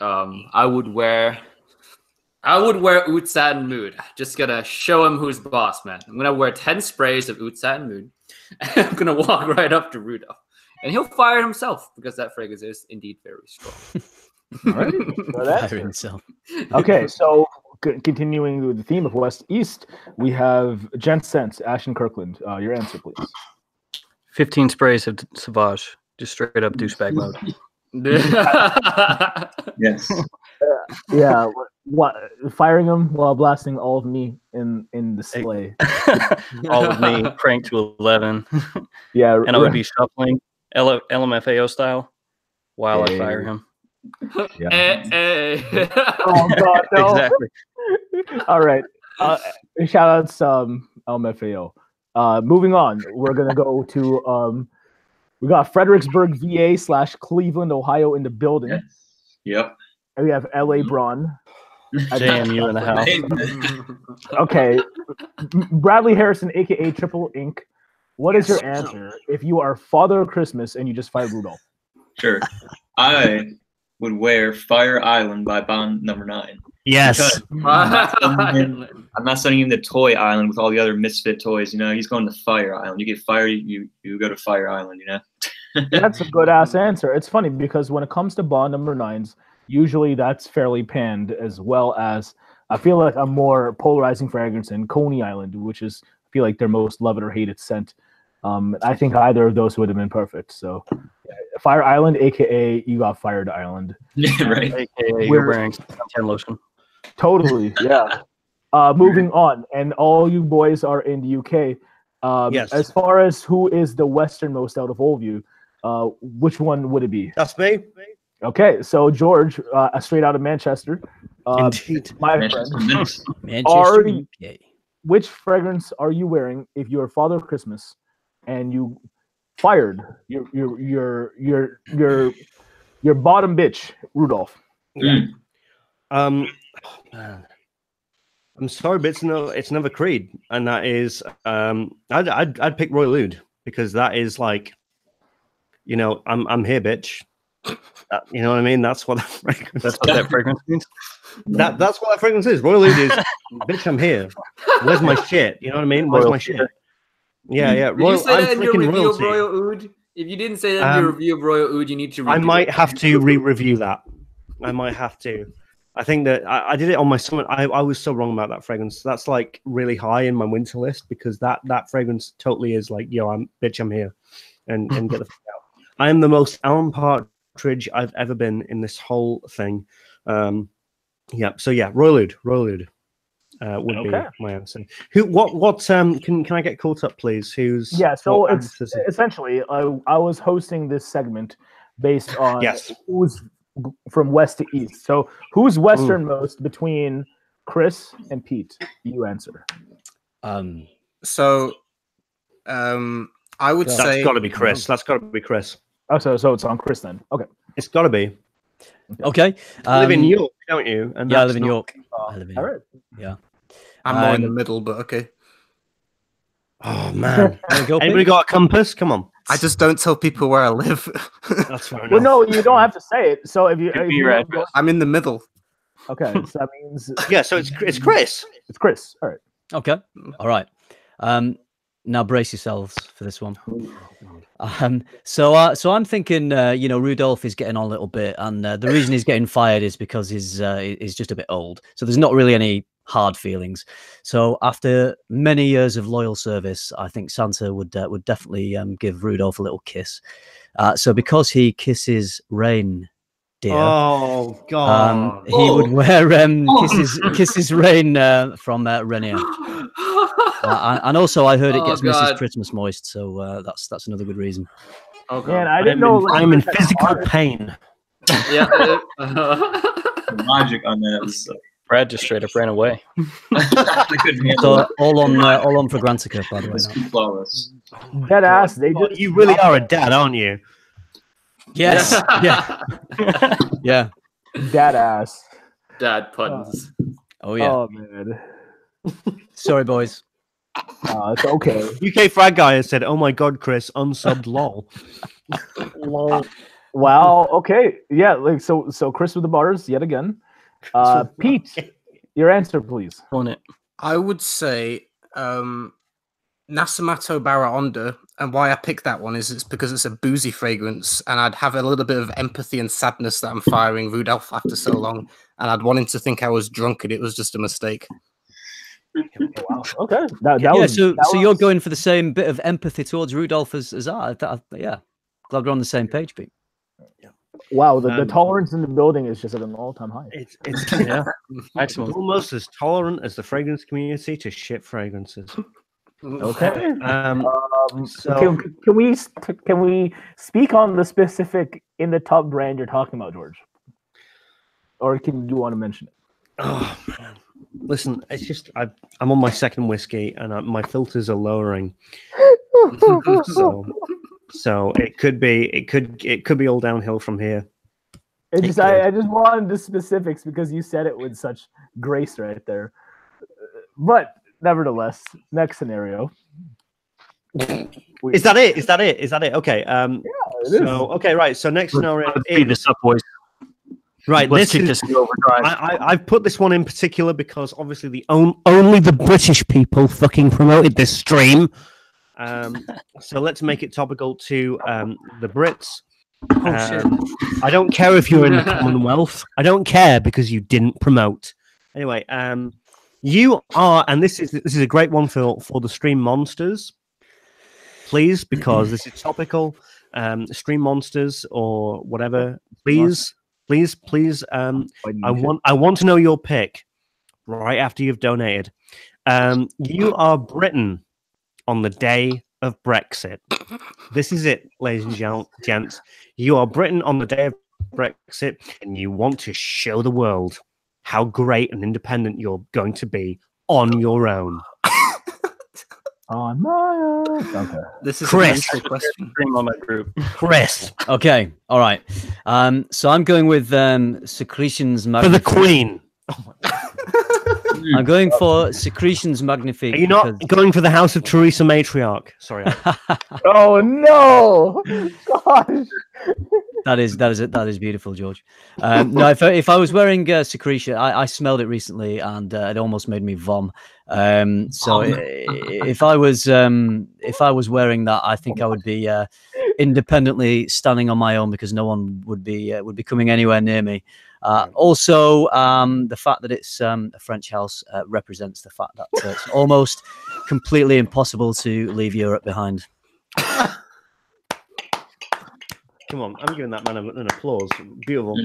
I would wear Oud Satin Mood. Just going to show him who's boss, man. I'm going to wear 10 sprays of Oud Satin Mood. I'm going to walk right up to Rudolph. And he'll fire himself because that fragrance is indeed very strong. All right. Fire himself. Okay, so continuing with the theme of West East, we have Gents Scents, Ashton Kirkland. Your answer, please. 15 sprays of Sauvage. Just straight up douchebag mode. Yes. Yeah. What? Firing him while blasting all of me in display. All of me cranked to 11. Yeah. And I would be shuffling LMFAO style while I fire him. Yeah. Oh God, no. Exactly. All right. Shout outs LMFAO. Moving on, we're gonna go to we got Fredericksburg, VA / Cleveland, Ohio in the building. Yes. Yep. And we have LA Braun. JMU in the house. Okay. Bradley Harrison, aka Triple Ink. What is your answer if you are Father Christmas and you just fired Rudolph? Sure. I would wear Fire Island by Bond number 9. Yes. I'm not sending him to Toy Island with all the other misfit toys. He's going to Fire Island. You get fired, you go to Fire Island. That's a good ass answer. It's funny because when it comes to Bond number 9s, usually that's fairly panned, as well as I feel like a more polarizing fragrance in Coney Island, which is I feel like their most loved or hated scent. I think either of those would have been perfect. So, Fire Island, aka you got fired Island. Yeah, right. AKA you're wearing suntan lotion. Totally, yeah. Moving on, and all you boys are in the UK. Yes. As far as who is the westernmost out of all of you, which one would it be? That's me. Okay, so George, straight out of Manchester. Indeed. My friend. Manchester, UK. Which fragrance are you wearing if you're Father Christmas and you fired your bottom bitch, Rudolph? Yeah. Man. I'm sorry, but it's another Creed, and that is I'd pick Royal Oud because that is like, I'm here, bitch. You know what I mean? That's what that fragrance means. That's what that fragrance is. Royal Oud is, bitch, I'm here. Where's my shit? You know what I mean? Where's my shit? Yeah. Did you say that in your review of Royal Oud? If you didn't say that in your review of Royal Oud, you need to. I might have to re-review that. I might have to. I think that I did it on my summit. I was so wrong about that fragrance. That's like really high in my winter list because that fragrance totally is like, I'm here, and get the fuck out. I am the most Alan Partridge I've ever been in this whole thing. Yeah. So yeah, Royal Oud would be my answer. What can I get caught up, please? Who's So it's essentially I was hosting this segment based on who's from west to east. So who's westernmost between Chris and Pete? You answer. I would say that's got to be Chris. That's got to be Chris. Oh, so it's on Chris then. Okay, it's got to be. Okay. You live in York, don't you? And I live in York. I live in York. All right. Yeah. I'm more in the middle, but okay. Oh man! Anybody got a compass? Come on. I just don't tell people where I live. That's fair enough. Well, no, you don't have to say it. So if you I'm in the middle. Okay, so that means so it's Chris. It's Chris. All right. Okay. All right. Now brace yourselves for this one. So I'm thinking, Rudolph is getting on a little bit, and the reason he's getting fired is because he's just a bit old. So there's not really any hard feelings. So after many years of loyal service, I think Santa would definitely give Rudolph a little kiss. So because he kisses rain, dear, oh God, he would wear kisses rain from Renier. And also, I heard it gets Mrs. Christmas moist, so that's another good reason. Oh, man, I didn't know. I'm in physical pain. Yeah. Logic on that. Brad just straight up ran away. So all on Fragrantica, by the way. Flawless. Dead ass. They just you really are a dad, aren't you? Yes. Yeah. Yeah. Dead ass. Dad puns. Oh yeah. Oh man. Sorry, boys. It's okay. UK Frag guy has said, "Oh my god, Chris, unsubbed lol." Lol. Wow. Okay. Yeah. Like so. So Chris with the bars yet again. Pete, your answer, please. On it. I would say Nasamato Baraonda, and why I picked that one is it's because it's a boozy fragrance, and I'd have a little bit of empathy and sadness that I'm firing Rudolph after so long, and I'd want him to think I was drunk and it was just a mistake. Wow. Okay. So you're going for the same bit of empathy towards Rudolph as I. Yeah. Glad we're on the same page, Pete. Wow. The tolerance in the building is just at an all-time high. It's Yeah. Excellent. almost as tolerant as the fragrance community to shit fragrances. Okay. So Can we speak on the specific in the top brand you're talking about, George? Or can you want to mention it? oh man, listen, it's just I'm on my second whiskey and my filters are lowering. So it could be all downhill from here. I just wanted the specifics because you said it with such grace right there. But nevertheless, next scenario. Is that it? Okay. It is. Okay, right. So next scenario Let's speed this up, boys. Right, Let's this kick is this in overdrive. I've put this one in particular because obviously only the British people fucking promoted this stream. So let's make it topical to the Brits. I don't care if you're in the Commonwealth. I don't care because you didn't promote. Anyway, you are, and this is a great one for the stream monsters. Please, because this is topical. Stream monsters or whatever. Please. I want to know your pick right after you've donated. You are Britain on the day of Brexit. This is it, ladies and gents. You are Britain on the day of Brexit, and you want to show the world how great and independent you're going to be on your own. On my own. Okay. This is Chris. a question. On my group. Chris, Okay. All right. So I'm going with Secretions for Magnifique. the Queen. I'm going for Secretions Magnifique. Are you not going for the House of Teresa Matriarch? Sorry. Oh no! Gosh. That is beautiful, George. No, if I was wearing Secretion, I smelled it recently and it almost made me vom. So if I was wearing that, I think I would be independently standing on my own because no one would be coming anywhere near me. Also, the fact that it's a French house represents the fact that it's almost completely impossible to leave Europe behind. Come on, I'm giving that man an applause. Beautiful.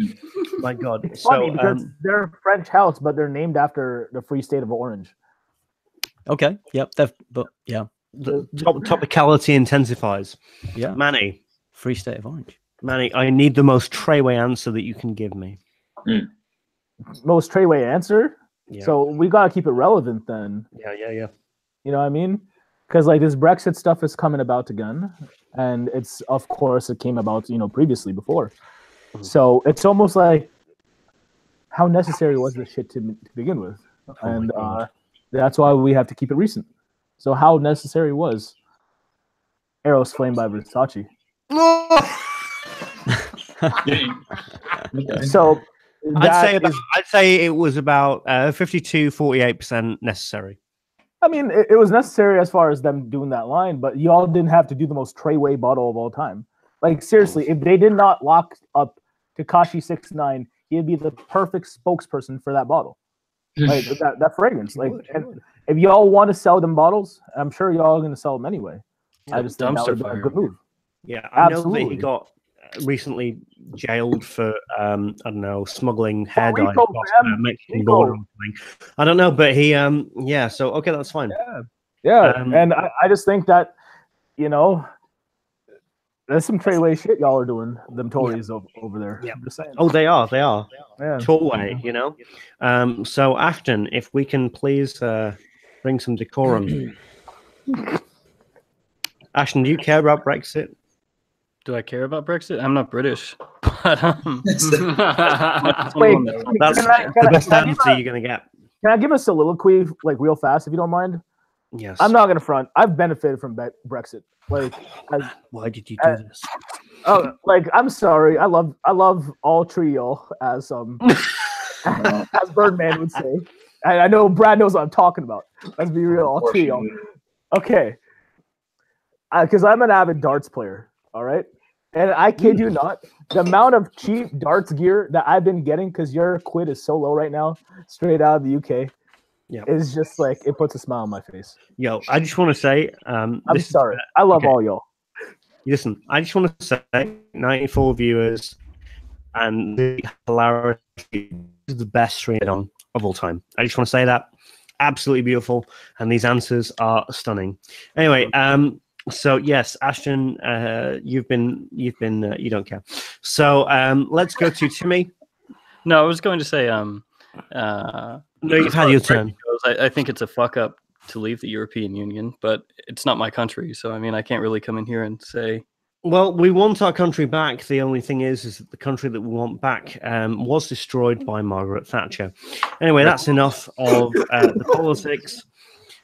My God. It's funny So, because they're a French house, but they're named after the Free State of Orange. Okay. Yep. Yeah. the topicality intensifies. Yeah. Manny. Free State of Orange. Manny, I need the most Treyway answer that you can give me. Most Treyway answer? Yeah. So we got to keep it relevant then. Yeah. You know what I mean? Because like this Brexit stuff is coming about again. And it's, of course, it came about, previously before. So it's almost like, how necessary was this shit to begin with? And that's why we have to keep it recent. So how necessary was Eros Flame by Versace? So I'd say it was about 52-48% necessary. I mean, it was necessary as far as them doing that line, but y'all didn't have to do the most Treyway bottle of all time. Like, seriously, if they did not lock up Tekashi 6ix9ine, he'd be the perfect spokesperson for that bottle. Like, that fragrance. Like, and if y'all want to sell them bottles, I'm sure y'all are going to sell them anyway. I just think that would be a good move. Yeah, I know that he got recently jailed for smuggling hair dye across the Mexican border or something. I don't know, but he so okay, that's fine. Yeah. And I just think that there's some Treyway shit y'all are doing, them Tories over there. Yeah. I'm just saying. Oh, they are. Yeah. Toolway, so Ashton, if we can please bring some decorum. Ashton, do you care about Brexit? Do I care about Brexit? I'm not British, but Wait, that's the best answer you're gonna get. Can I give a soliloquy, like real fast, if you don't mind? Yes. I'm not gonna front. I've benefited from Brexit. Like, why did you do this? Oh, like I'm sorry. I love all trio, as as Birdman would say. I know Brad knows what I'm talking about. Let's be real, all trio. Okay, because I'm an avid darts player. All right, and I kid you not, the amount of cheap darts gear that I've been getting because your quid is so low right now, straight out of the UK. Yeah, it's just like it puts a smile on my face. Yo, I just want to say, I'm sorry. I love all y'all. Listen, I just want to say, 94 viewers, and the hilarity is the best stream on of all time. I just want to say that. Absolutely beautiful, and these answers are stunning. Anyway, so yes, Ashton, you don't care. So let's go to Timmy. No, I was going to say, no, you've had your turn. I think it's a fuck up to leave the European Union, but it's not my country, so I mean, I can't really come in here and say. Well, we want our country back. The only thing is that the country that we want back was destroyed by Margaret Thatcher. Anyway, that's enough of the politics.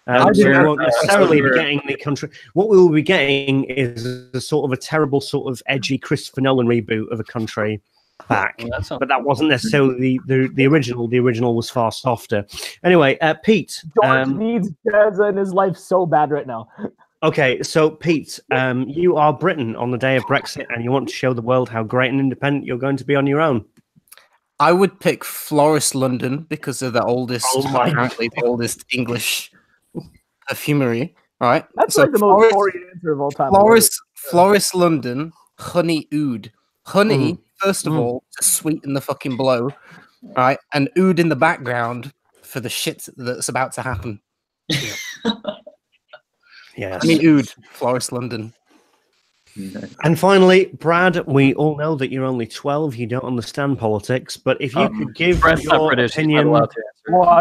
So we won't necessarily be getting the country. What we will be getting is a sort of a terrible, sort of edgy Christopher Nolan reboot of a country back. Well, but that wasn't necessarily the original. The original was far softer. Anyway, Pete. George needs jazz in his life so bad right now. Okay, so Pete, you are Britain on the day of Brexit, and you want to show the world how great and independent you're going to be on your own. I would pick Florist London because they're the oldest, apparently the oldest English perfumery. Right, that's so like the most boring answer of all time. Florist London, honey oud. Honey, first of all, to sweeten the fucking blow, right, and oud in the background for the shit that's about to happen. Yes. Honey oud, Florist London. And finally, Brad, we all know that you're only 12. You don't understand politics, but if you could give your opinion. Well,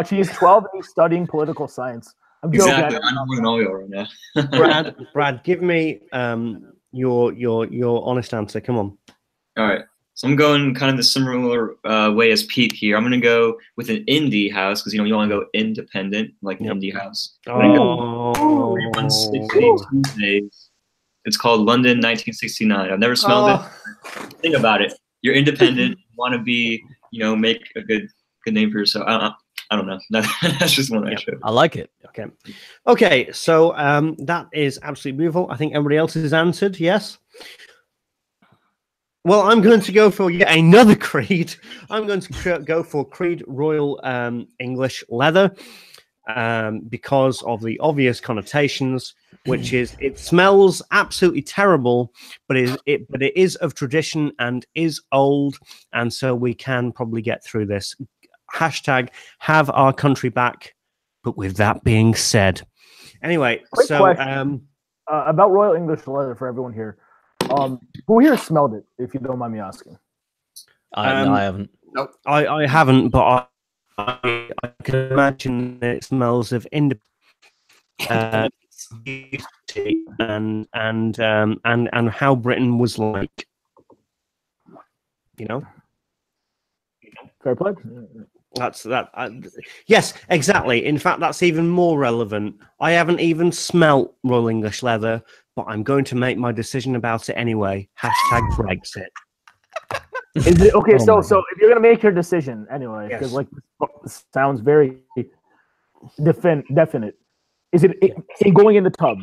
he's 12 and he's studying political science. I'm joking. Exactly. I don't know you right now. Brad, give me your honest answer. Come on. All right. So I'm going kind of the similar way as Pete here. I'm going to go with an indie house because, you want to go independent, like an indie house. Oh. It's called London 1969. I've never smelled it. Think about it. You're independent. You want to be, make a good name for yourself. I don't know. That's just one I chose. I like it. Okay. So that is absolutely beautiful. I think everybody else has answered. Yes. Well, I'm going to go for yet another Creed. I'm going to go for Creed Royal English Leather because of the obvious connotations, which is it smells absolutely terrible, but it is of tradition and is old, and so we can probably get through this. Hashtag have our country back. But with that being said, anyway, quick question, about Royal English Leather for everyone here. Who here smelled it, if you don't mind me asking? I haven't. No, I haven't, but I can imagine it smells of beauty and how Britain was like. Fair play. That's that. Yes, exactly. In fact, that's even more relevant. I haven't even smelt Royal English Leather, but I'm going to make my decision about it anyway. Hashtag Brexit. Is it okay? So if you're gonna make your decision anyway, because this sounds very definite. Is it going in the tub?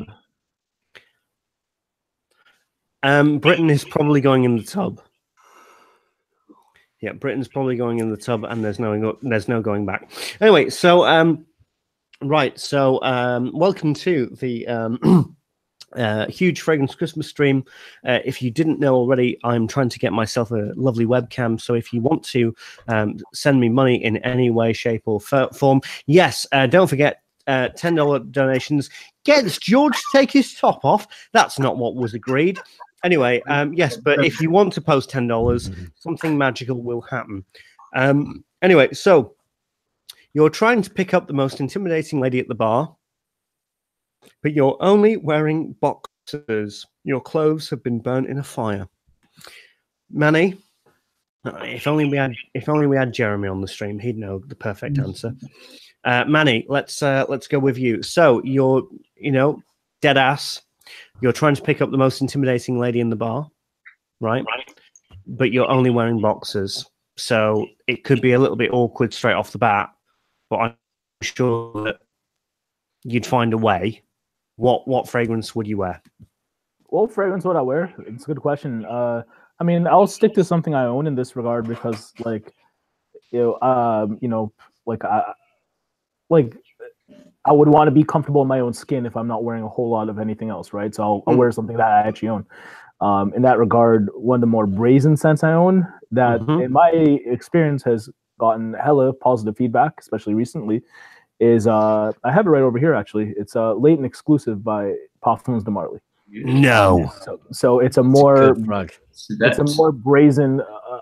Britain is probably going in the tub. Yeah, Britain's probably going in the tub, and there's no going back. Anyway, so right, so welcome to the huge fragrance Christmas stream. If you didn't know already, I'm trying to get myself a lovely webcam. So if you want to send me money in any way, shape, or form, yes, don't forget $10 donations. Gets George to take his top off. That's not what was agreed. Anyway, yes, but if you want to post $10, something magical will happen. Anyway, so you're trying to pick up the most intimidating lady at the bar, but you're only wearing boxers. boxes. Your clothes have been burnt in a fire. Manny, if only we had Jeremy on the stream, he'd know the perfect answer. Manny, let's go with you. So you're, dead ass. You're trying to pick up the most intimidating lady in the bar, right? But you're only wearing boxers, so it could be a little bit awkward straight off the bat. But I'm sure that you'd find a way. What fragrance would you wear? What fragrance would I wear? It's a good question. I mean, I'll stick to something I own in this regard because, I would want to be comfortable in my own skin if I'm not wearing a whole lot of anything else, right? So I'll wear something that I actually own. In that regard, one of the more brazen scents I own that, in my experience, has gotten hella positive feedback, especially recently, is I have it right over here, actually. It's a Leighton exclusive by Parfums de Marly. No. So it's a more brazen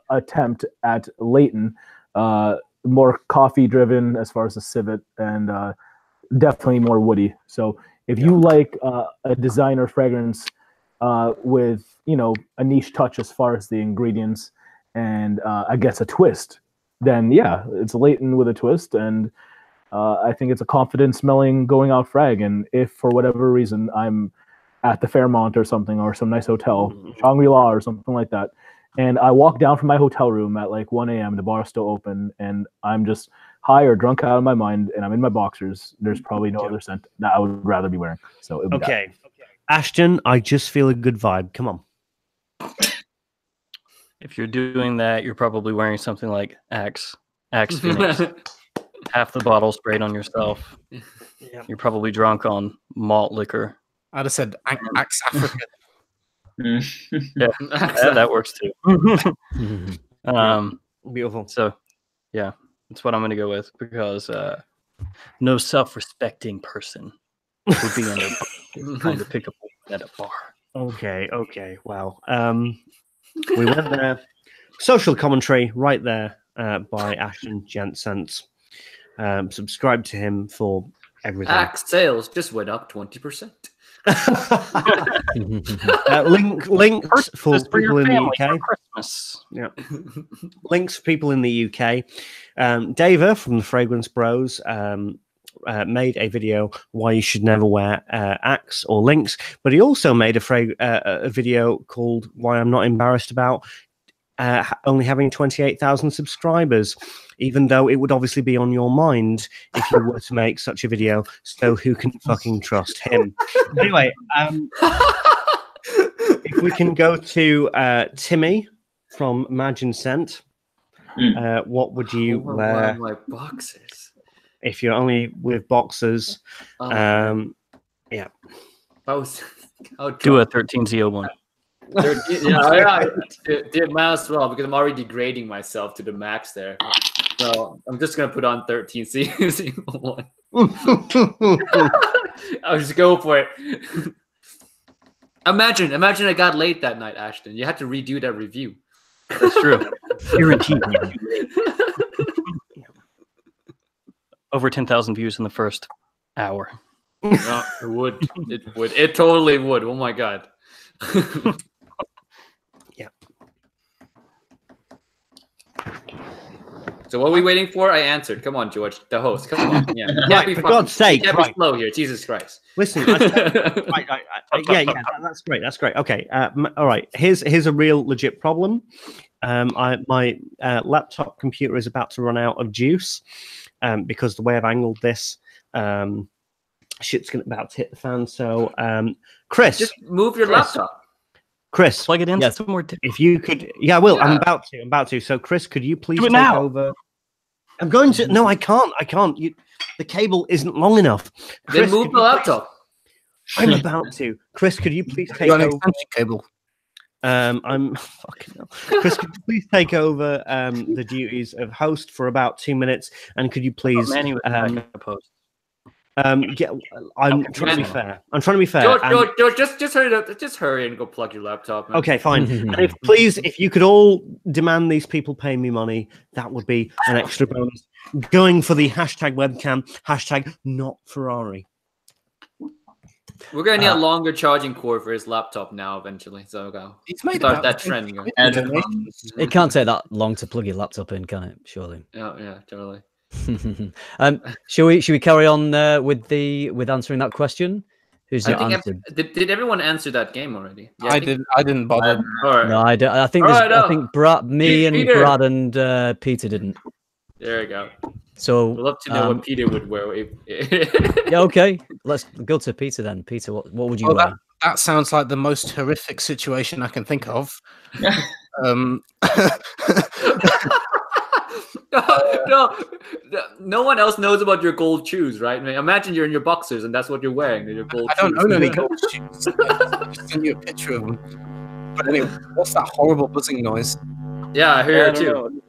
attempt at Leighton, more coffee driven as far as the civet, and definitely more woody. So if you like a designer fragrance with a niche touch as far as the ingredients and I guess a twist, then yeah, it's Leighton with a twist, and I think it's a confident smelling going out frag. And if for whatever reason I'm at the Fairmont or something, or some nice hotel, Shangri-La or something like that, and I walk down from my hotel room at like 1 a.m., the bar's still open, and I'm just high or drunk out of my mind, and I'm in my boxers, there's probably no other scent that I would rather be wearing. So okay. Ashton, I just feel a good vibe. Come on. If you're doing that, you're probably wearing something like Axe Phoenix. Half the bottle sprayed on yourself. Yeah. You're probably drunk on malt liquor. I'd have said Axe Africa. Yeah, that works too. Beautiful. So, yeah, that's what I'm going to go with, because no self-respecting person would be trying to pick up at a bar. Okay. Wow. We went there. Social commentary right there by Ashton, Gents Scents. Subscribe to him for everything. Axe sales just went up 20%. Links for people in the UK. Christmas. Yeah. Links for people in the UK. Dava from the Fragrance Bros made a video why you should never wear Axe or Lynx, but he also made a video called why I'm not embarrassed about only having 28,000 subscribers, even though it would obviously be on your mind if you were to make such a video. So who can fucking trust him? Anyway, if we can go to Timmy from Imagine Scent, what would you wear? My boxes. If you're only with boxers, yeah. Do a 13Z01. Did might as well, because I'm already degrading myself to the max there. So I'm just gonna put on 13Z01. I'll just go for it. Imagine I got late that night, Ashton. You had to redo that review. That's true. Over 10,000 views in the first hour. No, it would. It totally would. Oh my god. Yeah. So what are we waiting for? I answered. Come on, George, the host. Come on. Yeah. Right, for God's sake. Can't be slow here. Jesus Christ. Listen. Yeah. That's great. That's great. Okay. All right. Here's a real legit problem. My laptop computer is about to run out of juice because the way I've angled this, shit's about to hit the fan. So, Chris, just move your laptop. Chris, plug it in. Yes. If you could, yeah, I will. Yeah. I'm about to. So, Chris, could you please take over? I'm going to. No, I can't. The cable isn't long enough. Chris, then move the laptop. I'm about to. Chris, could you please take over? Cable. I'm fucking hell. Chris, could you please take over the duties of host for about 2 minutes? And could you please Manny with host. I'm trying to be fair. George, just hurry up. Just hurry and go plug your laptop. Man. Okay, fine. And if you could all demand these people pay me money, that would be an extra bonus. Going for the hashtag webcam, hashtag not Ferrari. We're gonna need a longer charging cord for his laptop now eventually. So go. It's made Start that trend. It can't take that long to plug your laptop in, can it? Surely. Oh yeah, totally. Should we carry on with answering that question? Who's not answered? Did everyone answer that game already? Yeah, I didn't bother. No, I don't. I think I think me and Peter. Brad and Peter didn't. There we go. So I'd love to know what Peter would wear. Yeah, okay. Let's go to Peter then. Peter, what would you wear? That sounds like the most horrific situation I can think of. No one else knows about your gold shoes, right? I mean, imagine you're in your boxers and that's what you're wearing. Your gold I don't own any gold shoes. I'll just send you a picture of them. But anyway, what's that horrible buzzing noise? Yeah, I hear it too.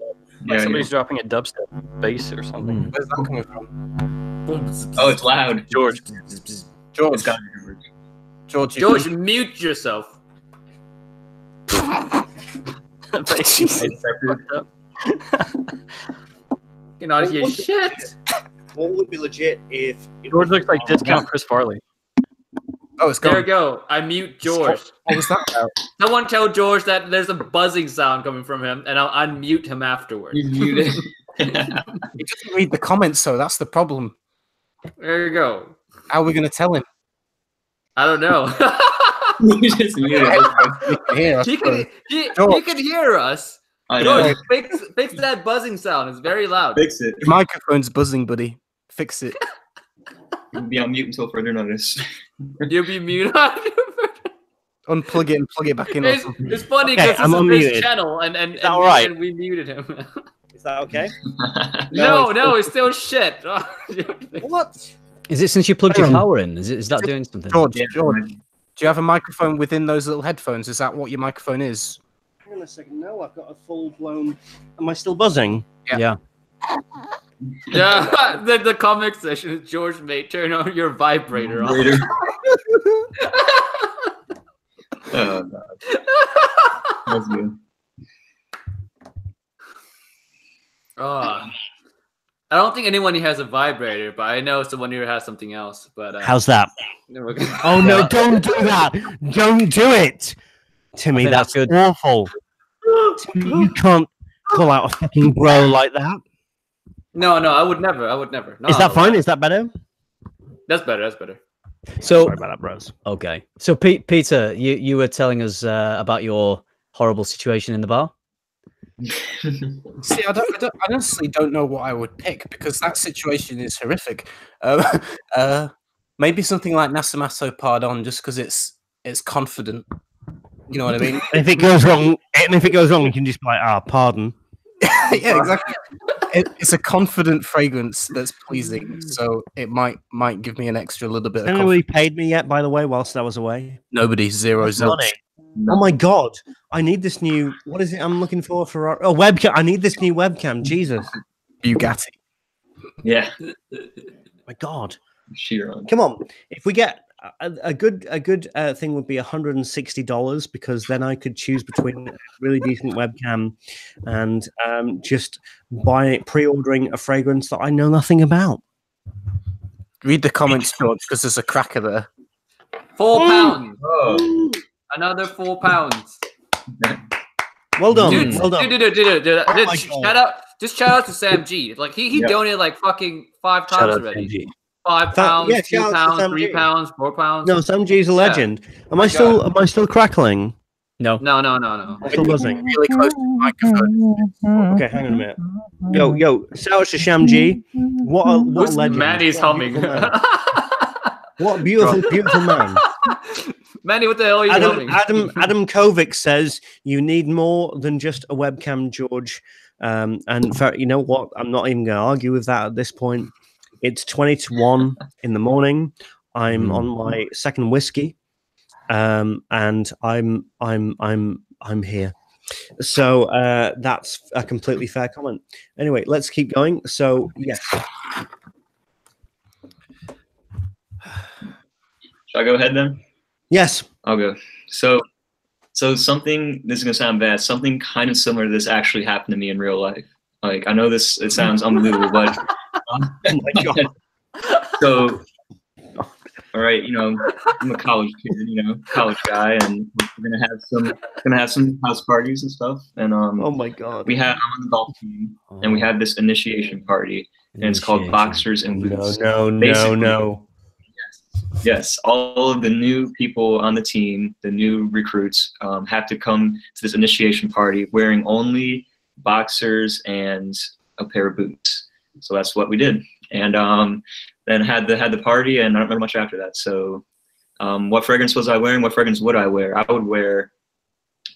Like somebody's dropping a dubstep bass or something. Where's that coming from? Oh, it's loud. George. It's got George, mute yourself. You're not hear shit. What would be legit if George looks like discount Chris Farley? Oh, it's gone. There we go. I mute George. What was that about? Someone tell George that there's a buzzing sound coming from him, and I'll unmute him afterwards. You muted. He doesn't read the comments, so that's the problem. There you go. How are we going to tell him? I don't know. You just muted. He can hear us. I know. George, fix that buzzing sound. It's very loud. Fix it. Your microphone's buzzing, buddy. Fix it. You'll be on mute until further notice. You'll be muted. Unplug it and plug it back in. It's funny because this is his channel, and we muted him. Is that okay? No, it's still shit. What? Is it since you plugged your power in? Is that doing something? George, do you have a microphone within those little headphones? Is that what your microphone is? Hang on a second. No, I've got a full-blown... Am I still buzzing? Yeah. Yeah, the comic section is George, mate, turn on your vibrator on. Oh, God. That's good. I don't think anyone here has a vibrator, but I know someone here has something else. But how's that? Oh no! Don't do that! Don't do it, Timmy. That's good. Awful. Timmy, you can't call out a fucking bro like that. No, I would never. No, is that fine? Is that better? That's better. So sorry about that, bros. Okay. So Peter, you were telling us about your horrible situation in the bar. See, I honestly don't know what I would pick because that situation is horrific. Maybe something like Nasamato Pardon, just because it's confident. You know what I mean? And if it goes wrong, you can just be like, pardon. Yeah, exactly. It's a confident fragrance that's pleasing, so it might give me an extra little bit. Anybody paid me yet? By the way, whilst I was away, nobody. Zero money. Oh my god! I need this new. What is it? I'm looking for a webcam. I need this new webcam. Jesus, Bugatti. Yeah. My god. Chiron. Come on. If we get a good thing would be $160 because then I could choose between a really decent webcam and just pre-ordering a fragrance that I know nothing about. Read the comments, George, because there's a cracker there. £4. Oh. Another £4. Well done. Dude, well done. Dude, shout out to Sam G. Like he donated like fucking 5 times already. 5 pounds, yeah, 2 pounds, 3 pounds, 4 pounds. No, Sam G's a legend. Yeah. Am I still crackling? No. I'm still buzzing. Really close to the microphone. Okay, hang on a minute. Yo, shout out to Sam G. What a legend. Manny's humming. What a beautiful man. Manny, what the hell are you humming? Adam Kovic says you need more than just a webcam, George. And you know what? I'm not even going to argue with that at this point. It's 20 to 1 in the morning. I'm on my second whiskey, and I'm here. So that's a completely fair comment. Anyway, let's keep going. So yes. Should I go ahead then? Yes, I'll go. So something. This is gonna sound bad. Something kind of similar to this actually happened to me in real life. Like I know this. It sounds unbelievable, but. Oh my God. So, all All right, you know, I'm a college kid, you know, college guy, and we're gonna have some house parties and stuff. And oh my god, I'm on the golf team, and we have this initiation party, and it's called Boxers and Boots. No. Yes, all of the new people on the team, the new recruits, have to come to this initiation party wearing only boxers and a pair of boots. So that's what we did, and then had the party, and I don't remember much after that. So, what fragrance was I wearing? What fragrance would I wear? I would wear,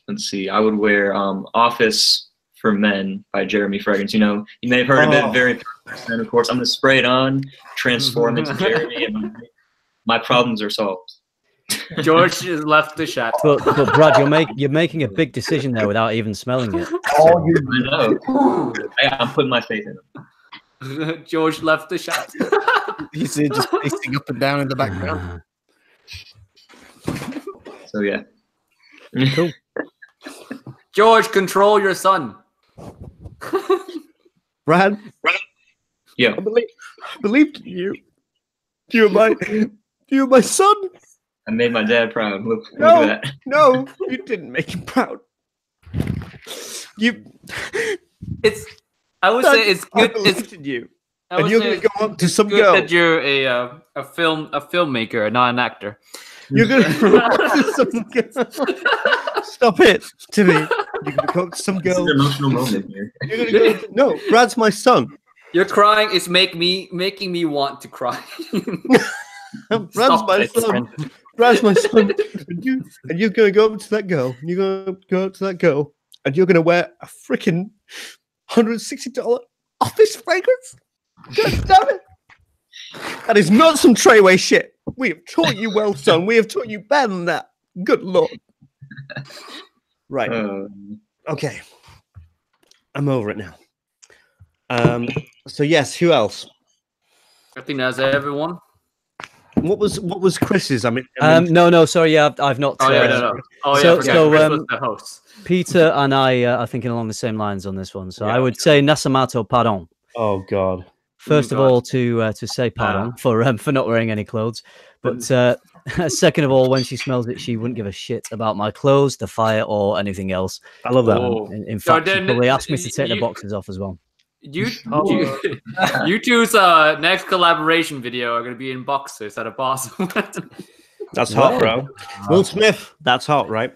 let's see, I would wear Office for Men by Jeremy Fragrance. You know, you may have heard of it, very famous. And of course, I'm gonna spray it on, transform into Jeremy, and my problems are solved. George has left the shot. But Brad, you're making a big decision there without even smelling it. Oh, I know. I'm putting my faith in him. George left the shot. You see, just pacing up and down in the background. So yeah. Cool. George, control your son. Brad. Yeah. I believed in you. You're my son. I made my dad proud. Look at that. No, you didn't make him proud. I would say it's good. I believed in you. And you're gonna go up to some girl. That you're a filmmaker, not an actor. You're gonna go up to some girl. Stop it, Timmy. You're gonna go up to some girl. This is an emotional moment here. You're gonna go. No, Brad's my son. You're crying. It's making me want to cry. Brad's my son. Brad's my son. And you're gonna go up to that girl. And you're gonna go up to that girl, and you're gonna wear a freaking $160 Office fragrance. God damn it! That is not some Treyway shit. We have taught you well, son. We have taught you better than that. Good lord. Right. Okay. I'm over it now. So yes, who else? I think that's everyone. What was Chris's? I mean, no, sorry, yeah, I've not. Oh yeah, no. Oh yeah, so Chris was the host. Peter and I are thinking along the same lines on this one. So I would say Nasamato pardon. Oh God. First of all, to say pardon for not wearing any clothes, but second of all, when she smells it, she wouldn't give a shit about my clothes, the fire, or anything else. I love that. In fact, she probably asked me to take the boxes off as well. You two's next collaboration video are going to be in boxers at a boss. That's hot, bro. Will Smith, that's hot, right?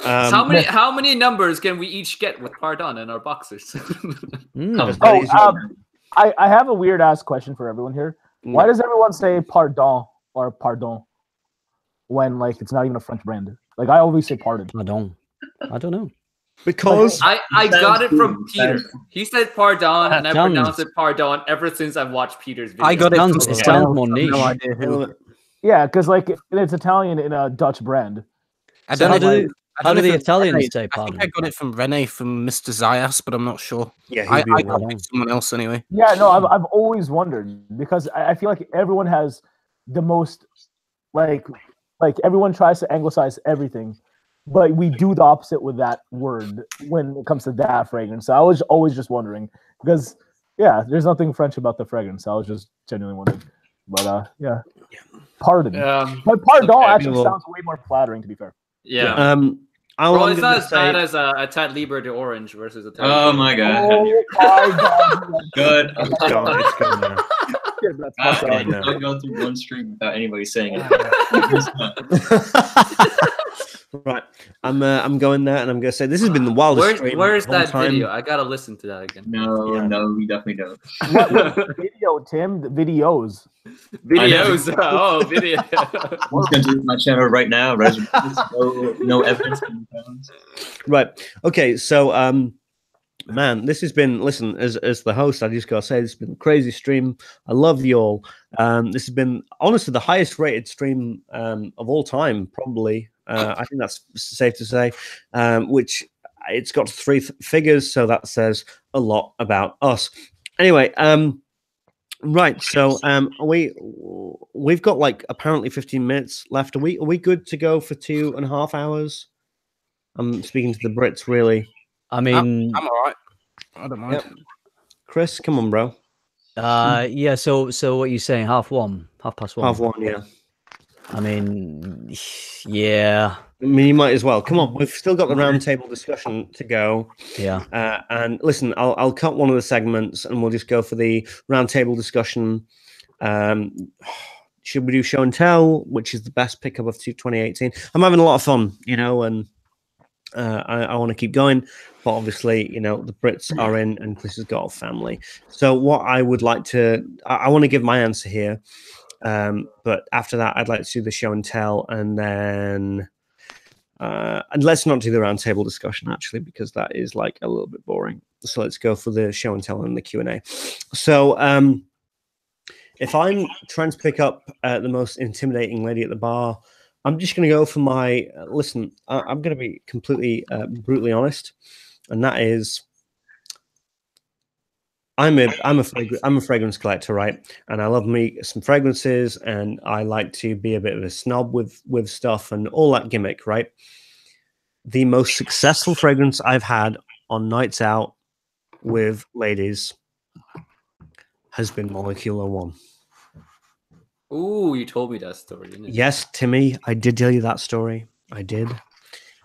How many numbers can we each get with pardon in our boxers? I have a weird ass question for everyone here. Why does everyone say pardon or pardon when like it's not even a French brand? Like I always say pardon. Pardon. I don't know. Because I got it from Peter. He said pardon, and I pronounced it pardon ever since I've watched Peter's video. I got it. It sounds more niche. No idea who. Yeah, because like it's Italian in a Dutch brand. I don't know. How do the Italians say pardon? I think I got it from Rene from Mr. Zayas, but I'm not sure. Yeah, I got it from someone else anyway. Yeah, no, I've always wondered because I feel like everyone has the most like everyone tries to anglicize everything, but we do the opposite with that word when it comes to that fragrance. So I was always just wondering because yeah, there's nothing French about the fragrance. I was just genuinely wondering, but yeah, pardon. But pardon actually sounds way more flattering, to be fair. Yeah. Well, it's not as bad as a Tat Libre de Orange versus a Tat Oh my god. Oh my god. Good. It's good now. I've gone through one stream without anybody saying it. Right. I'm going there and I'm gonna say this has been the wildest stream. Where's that video? I gotta listen to that again. No, we definitely don't. What video, Tim? The videos. Videos. Oh, video. I'm just gonna do my channel right now. No evidence. Right. Okay. So, man, this has been. Listen, as the host, I just gotta say this has been a crazy stream. I love you all. This has been honestly the highest rated stream of all time, probably. I think that's safe to say. Which it's got 3 figures, so that says a lot about us. Anyway, right. So we've got like apparently 15 minutes left. Are we good to go for 2.5 hours? I'm speaking to the Brits, really. I mean, I'm all right. I don't mind. Yep. Chris, come on, bro. Yeah. So what are you saying? 1:30, 1:30? 1:30, yeah. I mean, yeah. I mean, you might as well. Come on, we've still got the roundtable discussion to go. Yeah. And listen, I'll cut one of the segments, and we'll just go for the roundtable discussion. Should we do show and tell, which is the best pickup of 2018? I'm having a lot of fun, you know, and I want to keep going. But obviously, you know, the Brits are in, and Chris has got a family. So what I would like to, I want to give my answer here. But after that, I'd like to do the show and tell, and then. And let's not do the roundtable discussion, actually, because that is like a little bit boring. So let's go for the show and tell and the Q&A. So if I'm trying to pick up the most intimidating lady at the bar, I'm just going to go for my listen. I'm going to be completely brutally honest, and that is I'm a fragrance collector, right? And I love me some fragrances, and I like to be a bit of a snob with stuff and all that gimmick, right? The most successful fragrance I've had on nights out with ladies has been Molecular One. Ooh, you told me that story, didn't you? Yes, Timmy, I did tell you that story. I did.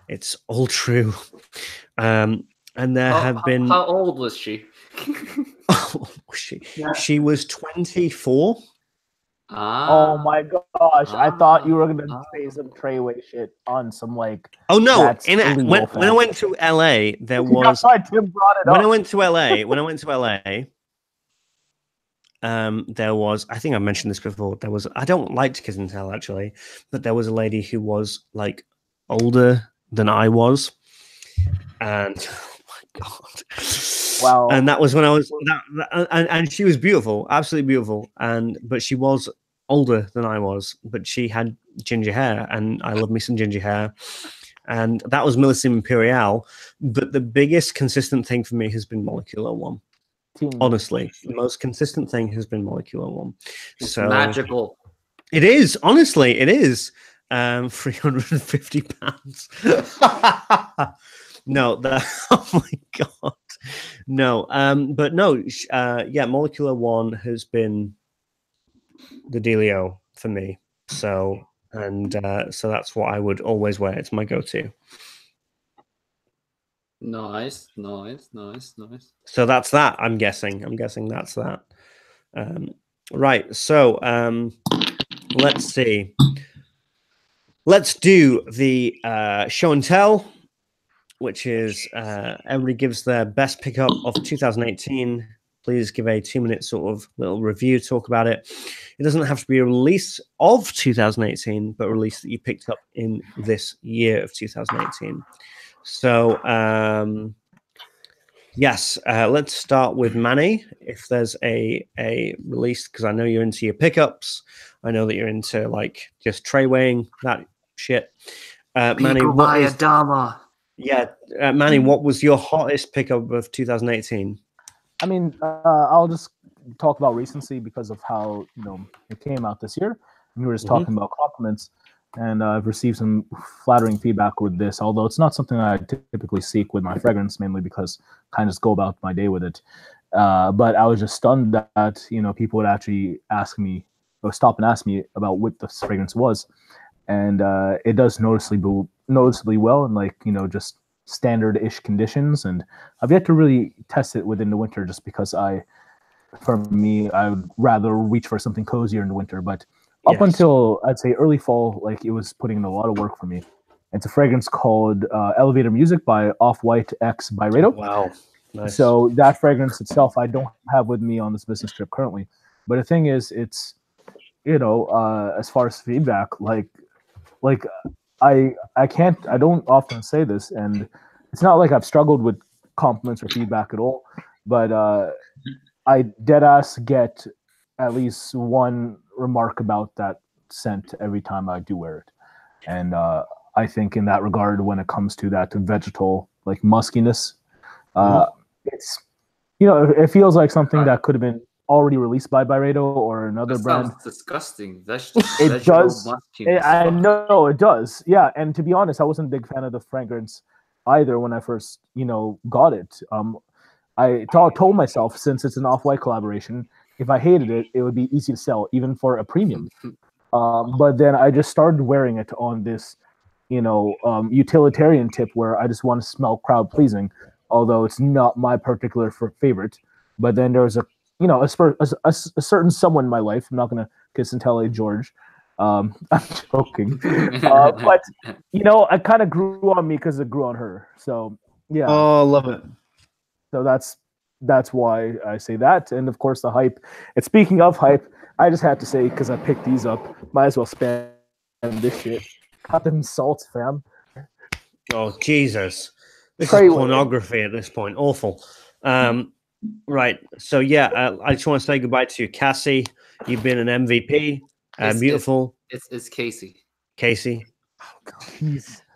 It's all true. And there have been. How old was she? She was 24. Oh my gosh! I thought you were gonna say some Treyway shit on some like. Oh no! When I went to LA, there was. That's why Tim brought it up. When I went to LA, there was. I think I mentioned this before. There was. I don't like to kiss and tell actually, but there was a lady who was like older than I was, and oh my god. Wow. And that was when I was and she was beautiful, absolutely beautiful. But she was older than I was, but she had ginger hair, and I love me some ginger hair. And that was Millésime Impérial. But the biggest consistent thing for me has been Molecular One. Honestly, the most consistent thing has been Molecular One. It's magical. It is, honestly, it is. £350. No, that oh my god. No, but no, yeah, Molecular One has been the dealio for me. So that's what I would always wear. It's my go-to. Nice. So that's that. I'm guessing that's that. Right. So let's see. Let's do the show and tell, which is everybody gives their best pickup of 2018. Please give a 2-minute sort of little review, talk about it. It doesn't have to be a release of 2018, but a release that you picked up in this year of 2018. So, yes, let's start with Manny. If there's a release, because I know you're into your pickups. I know that you're into like just Treywaying, that shit. Manny, what is... Yeah, Manny, what was your hottest pickup of 2018? I mean, I'll just talk about recency because of how, you know, it came out this year. We were just talking about compliments, and I've received some flattering feedback with this, although it's not something I typically seek with my fragrance, mainly because I kind of just go about my day with it. But I was just stunned that, you know, people would actually ask me, or stop and ask me about what this fragrance was. And it does noticeably well in, like, you know, just standard-ish conditions. And I've yet to really test it within the winter, just because for me, I would rather reach for something cozier in the winter. But up until, I'd say, early fall, like, it was putting in a lot of work for me. It's a fragrance called Elevator Music by Off-White X Byredo. Wow. Nice. So that fragrance itself, I don't have with me on this business trip currently. But the thing is, it's, you know, as far as feedback, like I don't often say this, and it's not like I've struggled with compliments or feedback at all, but I deadass get at least one remark about that scent every time I do wear it. And I think in that regard, when it comes to that vegetal, like, muskiness, it's, you know, it feels like something that could have been already released by Byredo or another brand. Sounds disgusting. It does. I know it does. Yeah, and to be honest, I wasn't a big fan of the fragrance either when I first, you know, got it. I told myself, since it's an Off-White collaboration, if I hated it, it would be easy to sell, even for a premium. But then I just started wearing it on this, utilitarian tip where I just want to smell crowd pleasing, although it's not my particular favorite. But then there was a certain someone in my life. I'm not gonna kiss and tell George. I'm joking. But it kind of grew on me because it grew on her. So yeah. Oh, love it. So that's why I say that. And of course the hype. And speaking of hype, I just had to say, because I picked these up, might as well spam this shit. Cut them salts, fam. Oh Jesus. This is pornography at this point. Awful. Right. So yeah, I just want to say goodbye to you, Cassie. You've been an MVP. Beautiful. It's Casey. Casey. Oh God.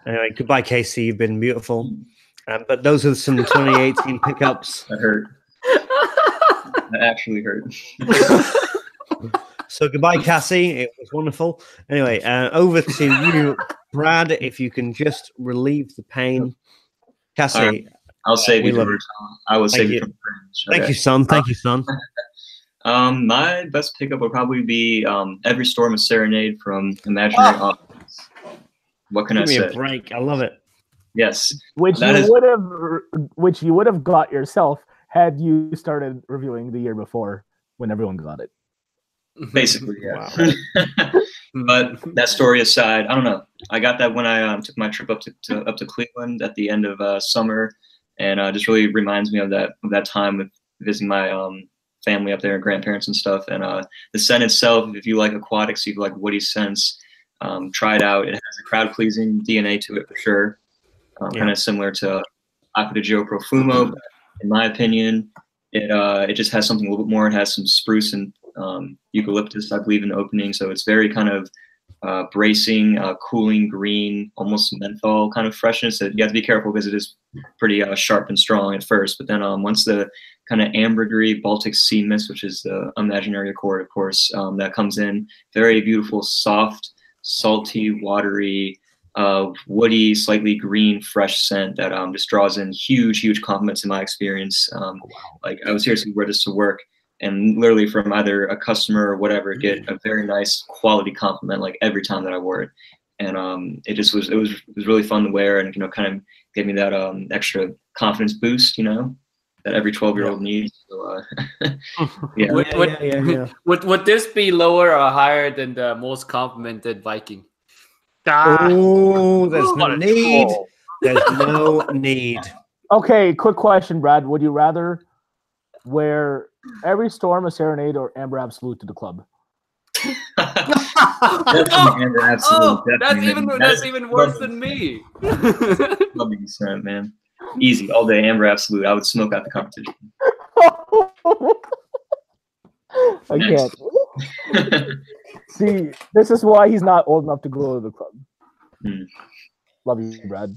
Anyway, goodbye, Casey. You've been beautiful. But those are some 2018 pickups. That hurt. That actually hurt. So goodbye, Cassie. It was wonderful. Anyway, over to you, Brad. If you can just relieve the pain, Cassie. Right. I'll save you. I will save you from cringe. Thank you, son. Thank you, son. My best pickup would probably be Every Storm a Serenade from Imaginary Objects. What can I say? Give me a break. I love it. Yes. Which you would have got yourself had you started reviewing the year before when everyone got it. Basically, yeah. But that story aside, I don't know. I got that when I took my trip up to Cleveland at the end of summer, and just really reminds me of that time with visiting my family up there and grandparents and stuff. And the scent itself, if you like aquatics, you like woody scents, try it out. It has a crowd pleasing DNA to it for sure. Kind of similar to Acqua di Gio Profumo, but in my opinion, it just has something a little bit more. It has some spruce and eucalyptus, I believe, in the opening. So it's very kind of bracing, cooling, green, almost menthol kind of freshness. You have to be careful because it is pretty sharp and strong at first. But then once the kind of ambergris Baltic Sea mist, which is the imaginary accord, of course, that comes in, very beautiful, soft, salty, watery, woody, slightly green, fresh scent that just draws in huge compliments in my experience. Like I would seriously wear this to work, and literally from either a customer or whatever, get a very nice quality compliment like every time that I wore it. And it just was really fun to wear, and kind of gave me that extra confidence boost, that every 12-year-old needs. So yeah. Would this be lower or higher than the most complimented Viking? Oh, there's no need. There's no need. Okay, quick question, Brad. Would you rather wear Every Storm a Serenade or Amber Absolute to the club? Amber Absolute, that's even worse than me. Love you, son, man. Easy all day, Amber Absolute. I would smoke out the competition. I can't. See, this is why he's not old enough to go to the club. Love you, Brad.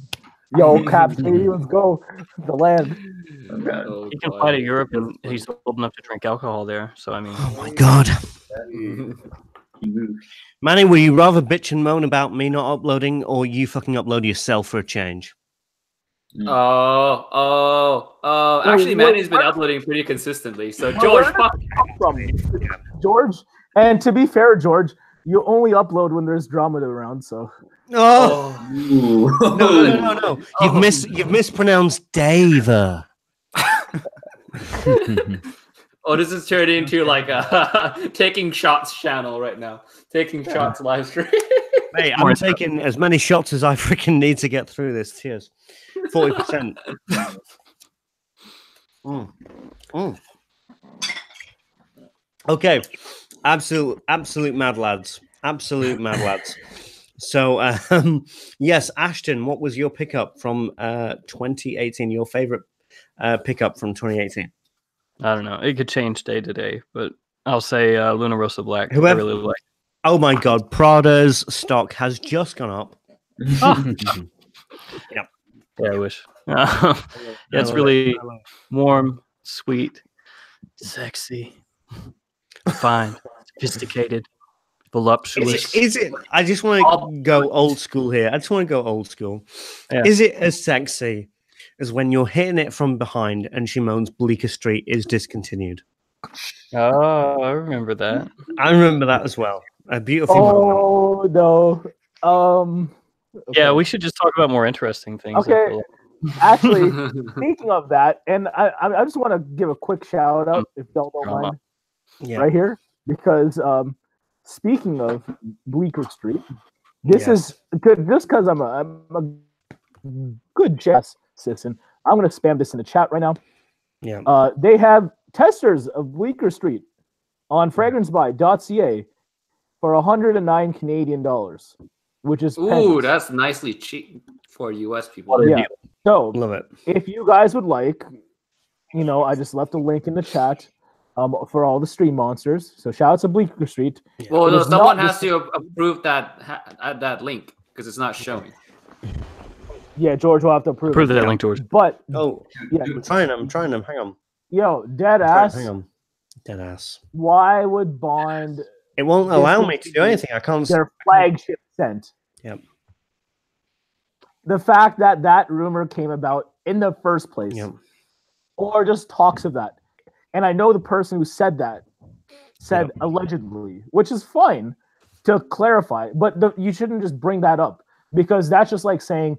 Yo, Caps, baby, let's go. The land. He can fly to Europe, and he's old enough to drink alcohol there. So I mean, oh my God. Manny, would you rather bitch and moan about me not uploading, or you fucking upload yourself for a change? Actually, Manny's been uploading pretty consistently. So George, George, and to be fair, George, you only upload when there's drama around. So no. You've mispronounced Dave. This is turned into like a taking shots channel right now. Taking shots live stream. Hey, I'm taking as many shots as I freaking need to get through this. Cheers. 40%. Okay. Absolute mad lads. Absolute mad lads. So, yes, Ashton, what was your pickup from 2018? Your favorite pickup from 2018? I don't know. It could change day to day, but I'll say Luna Rossa Black. I really like. Oh my God, Prada's stock has just gone up. Yeah, I wish. It's really warm, sweet, sexy, fine, sophisticated, voluptuous. Is it? I just want to go old school here. Yeah. Is it as sexy as when you're hitting it from behind and she moans Bleecker Street is discontinued? Oh, I remember that. I remember that as well. A beautiful moment. Oh no. Okay. Yeah, we should just talk about more interesting things. Okay. Actually, speaking of that, and I just want to give a quick shout out, if y'all don't mind, right here, because speaking of Bleecker Street, this is good. Just because I'm a good chess citizen, I'm going to spam this in the chat right now. Yeah. They have testers of Bleecker Street on fragrancebuy.ca for 109 Canadian dollars, which is pennies. That's nicely cheap for US people. Yeah. So Love it. if you guys would like, I just left a link in the chat for all the stream monsters. So shout out to Bleecker Street. Well, no, someone has to approve that link because it's not showing. Yeah, George will have to approve that link, George. But yeah, I'm trying them. Hang on. Yo, dead ass. Hang on. Dead ass. Why would Bond? It won't allow me to do anything. I can't. Their flagship scent. Yep. The fact that rumor came about in the first place, or just talks of that, and I know the person who said that said allegedly, which is fine to clarify, but you shouldn't just bring that up because that's just like saying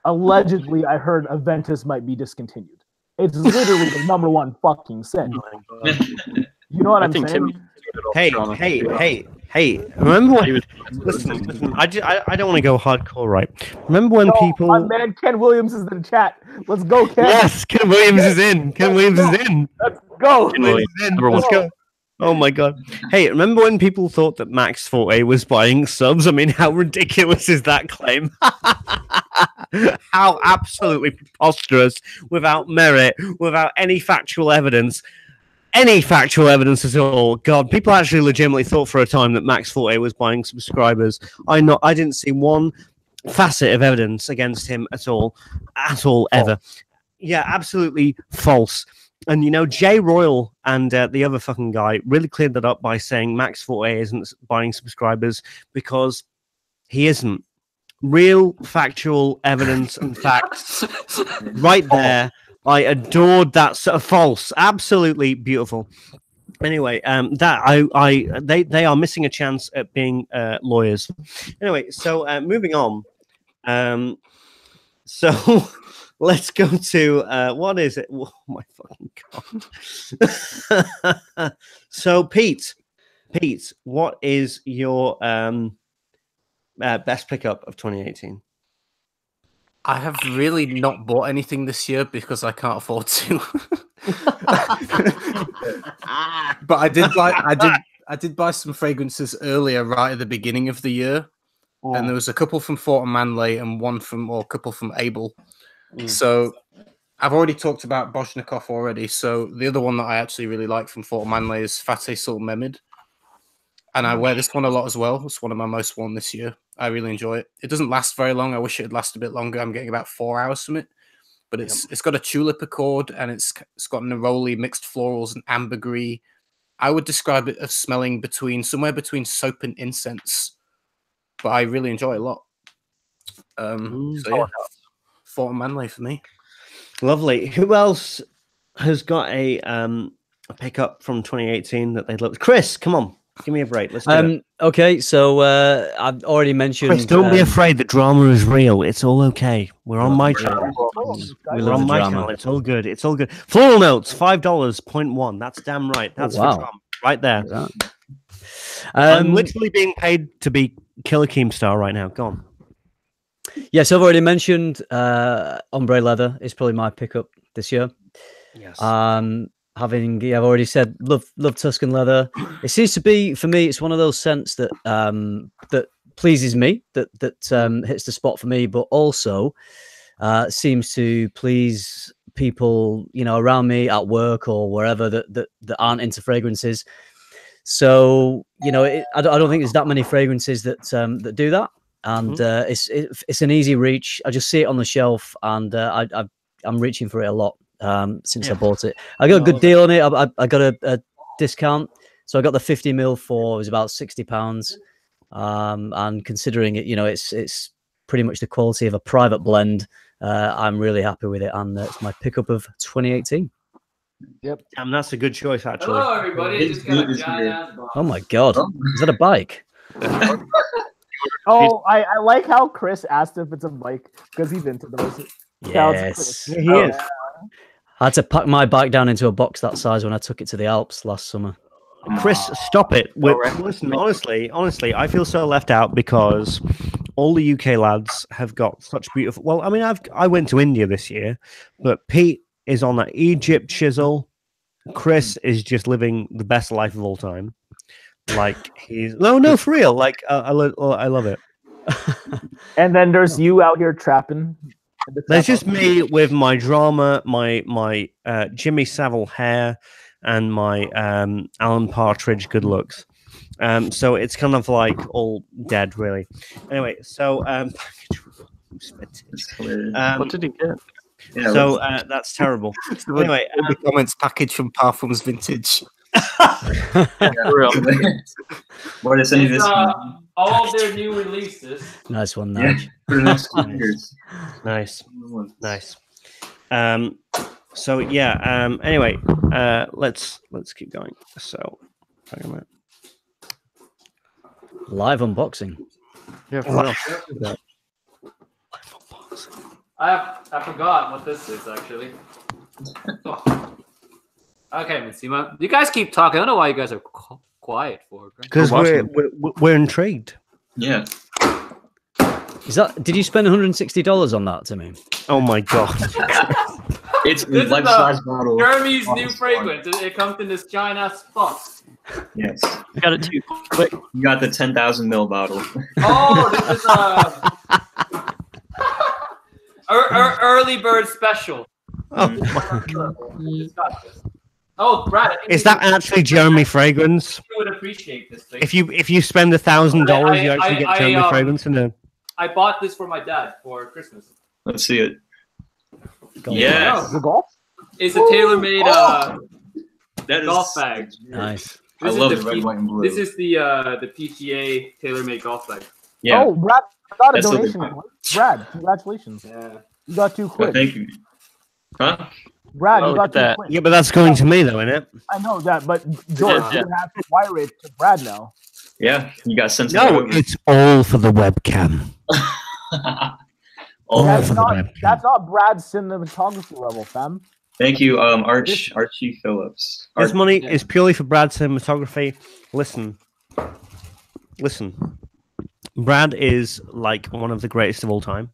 allegedly I heard Aventus might be discontinued. It's literally the number one fucking scent. You know what I'm saying? Timmy Hey! Remember when? Listen. I don't want to go hardcore, right? Remember when people? My man Ken Williams is in the chat. Let's go, Ken. Yes, Ken Williams is in. Let's go. Let's go. Oh my god! Hey, remember when people thought that Max Forte was buying subs? I mean, how ridiculous is that claim? How absolutely preposterous, without merit, without any factual evidence. Any factual evidence at all. God, people actually legitimately thought for a time that Max Forte was buying subscribers. I didn't see one facet of evidence against him at all, ever. Yeah, absolutely false. And Jay Royal and the other fucking guy really cleared that up by saying Max Forte isn't buying subscribers because he isn't. Real factual evidence and facts right there. I adored that sort of false, absolutely beautiful. Anyway, they are missing a chance at being lawyers. Anyway, so moving on. So let's go to what is it? Oh my fucking god! So Pete, what is your best pickup of 2018? I have really not bought anything this year because I can't afford to. But I did buy some fragrances earlier, right at the beginning of the year, and there was a couple from Fort Manley and a couple from Abel. So I've already talked about Boshnikov already. So the other one that I actually really like from Fort Manley is Fateh Sul Mehmed. And I wear this one a lot as well. It's one of my most worn this year. I really enjoy it. It doesn't last very long. I wish it would last a bit longer. I'm getting about 4 hours from it. But it's got a tulip accord and it's got neroli, mixed florals, and ambergris. I would describe it as smelling somewhere between soap and incense. But I really enjoy it a lot. Fort Manley for me. Lovely. Who else has got a pickup from 2018 that they'd love? Chris, come on. Give me a break. Let's do it. Okay, so I've already mentioned. Chris, don't be afraid. The drama is real. It's all okay. We're on my channel. We're on my channel. It's all good. It's all good. Floral notes, $5.1. That's damn right. That's for drama right there. I'm literally being paid to be Killer Keemstar right now. Go on. Yes, I've already mentioned ombre leather is probably my pickup this year. Yes. I've already said love Tuscan leather. It seems to be, for me, it's one of those scents that that pleases me, that hits the spot for me, but also seems to please people around me at work or wherever that aren't into fragrances. So I don't think there's that many fragrances that do that, and it's an easy reach. I just see it on the shelf, and I'm reaching for it a lot. Since I bought it, I got a good deal on it. I got a discount, so I got the 50ml for it was about £60. And considering it, it's pretty much the quality of a private blend. I'm really happy with it, and it's my pickup of 2018. Yep, that's a good choice actually. Hello, everybody. Just got a giant oh my god, is that a bike? Oh, I like how Chris asked if it's a bike because he's into those. Yes, he is. I had to pack my bike down into a box that size when I took it to the Alps last summer. Chris, stop it. Listen, honestly, I feel so left out because all the UK lads have got such beautiful. Well, I mean, I went to India this year, but Pete is on that Egypt chisel. Chris is just living the best life of all time. Like he's no for real. Like I love it. And then there's you out here trapping. There's just me with my drama, my Jimmy Savile hair, and my Alan Partridge good looks. So it's kind of like all dead, really. Anyway, so what did he get? Yeah, so that's terrible. Anyway, the comments package from Parfums Vintage. What is any of this? All of their new releases. Nice one, Nige. For the next 2 years. Nice. So yeah. Anyway, let's keep going. So, hang on a minute. Live unboxing. Yeah. I forgot what this is actually. Okay, Mitsima. You guys keep talking. I don't know why you guys are quiet for. Because we're intrigued. Yeah. Is that? Did you spend $160 on that, Timmy? Oh my god! It's life-size bottle. Jeremy's new fragrance. It comes in this giant ass box. Yes. I got it too quick. You got the 10,000 ml bottle. Oh, this is early bird special. Oh my god! Oh, Brad, Is that actually Jeremy fragrance? You would appreciate this thing. If you spend $1,000, you actually get Jeremy fragrance in there. I bought this for my dad for Christmas. Let's see it. Yeah, The golf? it's a tailor-made That is golf bag. Nice. I love the red, white, and blue. This is the PGA tailor-made golf bag. Yeah. Oh, Brad got a That's so donation. Brad, congratulations. Yeah. You got $2 quid. Thank you. Huh? Brad, Oh, you got look at $2 quid. Yeah, but that's going to me though, isn't it? I know that, but George, Yeah. you have to wire it to Brad now. Yeah. You got sent to No, it's all for the webcam. Oh, That's for the not, webcam. that's not Brad's cinematography level, fam. thank you, Archie Phillips. This money is purely for Brad's cinematography. Listen. Brad is like one of the greatest of all time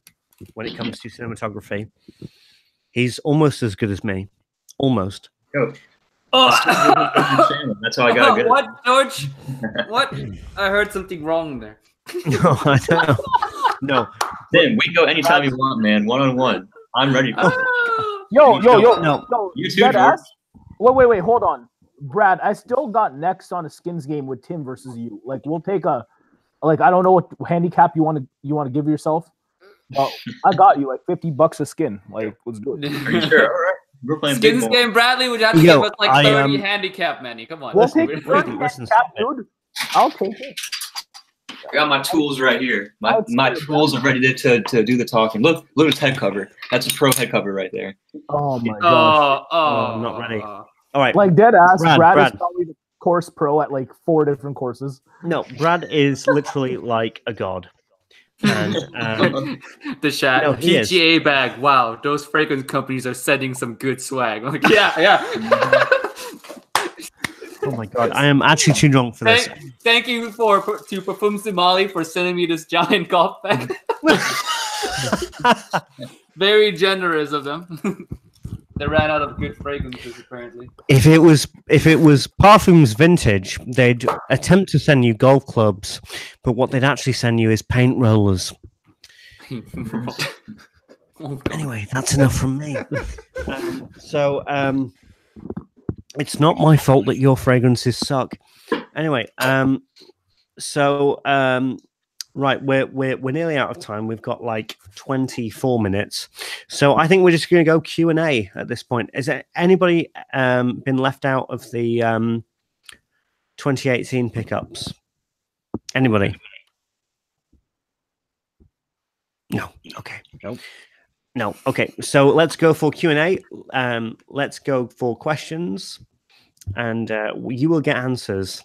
when it comes to cinematography. He's almost as good as me. Almost. Yo. Oh. That's how I got good. What, George? What? I heard something wrong there. No, I don't. No. Tim, we can go anytime you want, man. One-on-one. I'm ready for it. Yo, No. You too, dead George. ass. Wait, hold on. Brad, I still got next on a skins game with Tim versus you. Like, we'll take I don't know what handicap you want to give yourself. But I got you like $50 a skin. Like, let's do it. Are you sure? All right. We're playing Skins big ball. game, Bradley. Would you have to Yo, give us like 30 handicap, Manny? Come on. We'll Listen, take we're- 30 listen, handicap, dude. I'll take it. I got my tools right here. My tools are ready to do the talking. Look at this head cover. That's a pro head cover right there. Oh my god. I'm not ready. All right. Like dead ass, Brad Brad. is probably the course pro at like 4 different courses. No, Brad is literally like a god. And the chat No, he PGA bag. Wow, those fragrance companies are sending some good swag. Like, yeah. oh my god, I am actually too drunk for this. Thank you to Parfums de Mali for sending me this giant golf bag. Very generous of them. They ran out of good fragrances apparently. If it was Parfums Vintage, they'd attempt to send you golf clubs, but what they'd actually send you is paint rollers. Anyway, that's enough from me. It's not my fault that your fragrances suck. Anyway, right, we're nearly out of time. We've got like 24 minutes, so I think we're just going to go Q&A at this point. Is there anybody been left out of the 2018 pickups? Anybody? No. Okay. Nope. No. Okay. So let's go for Q&A. Let's go for questions, and you will get answers.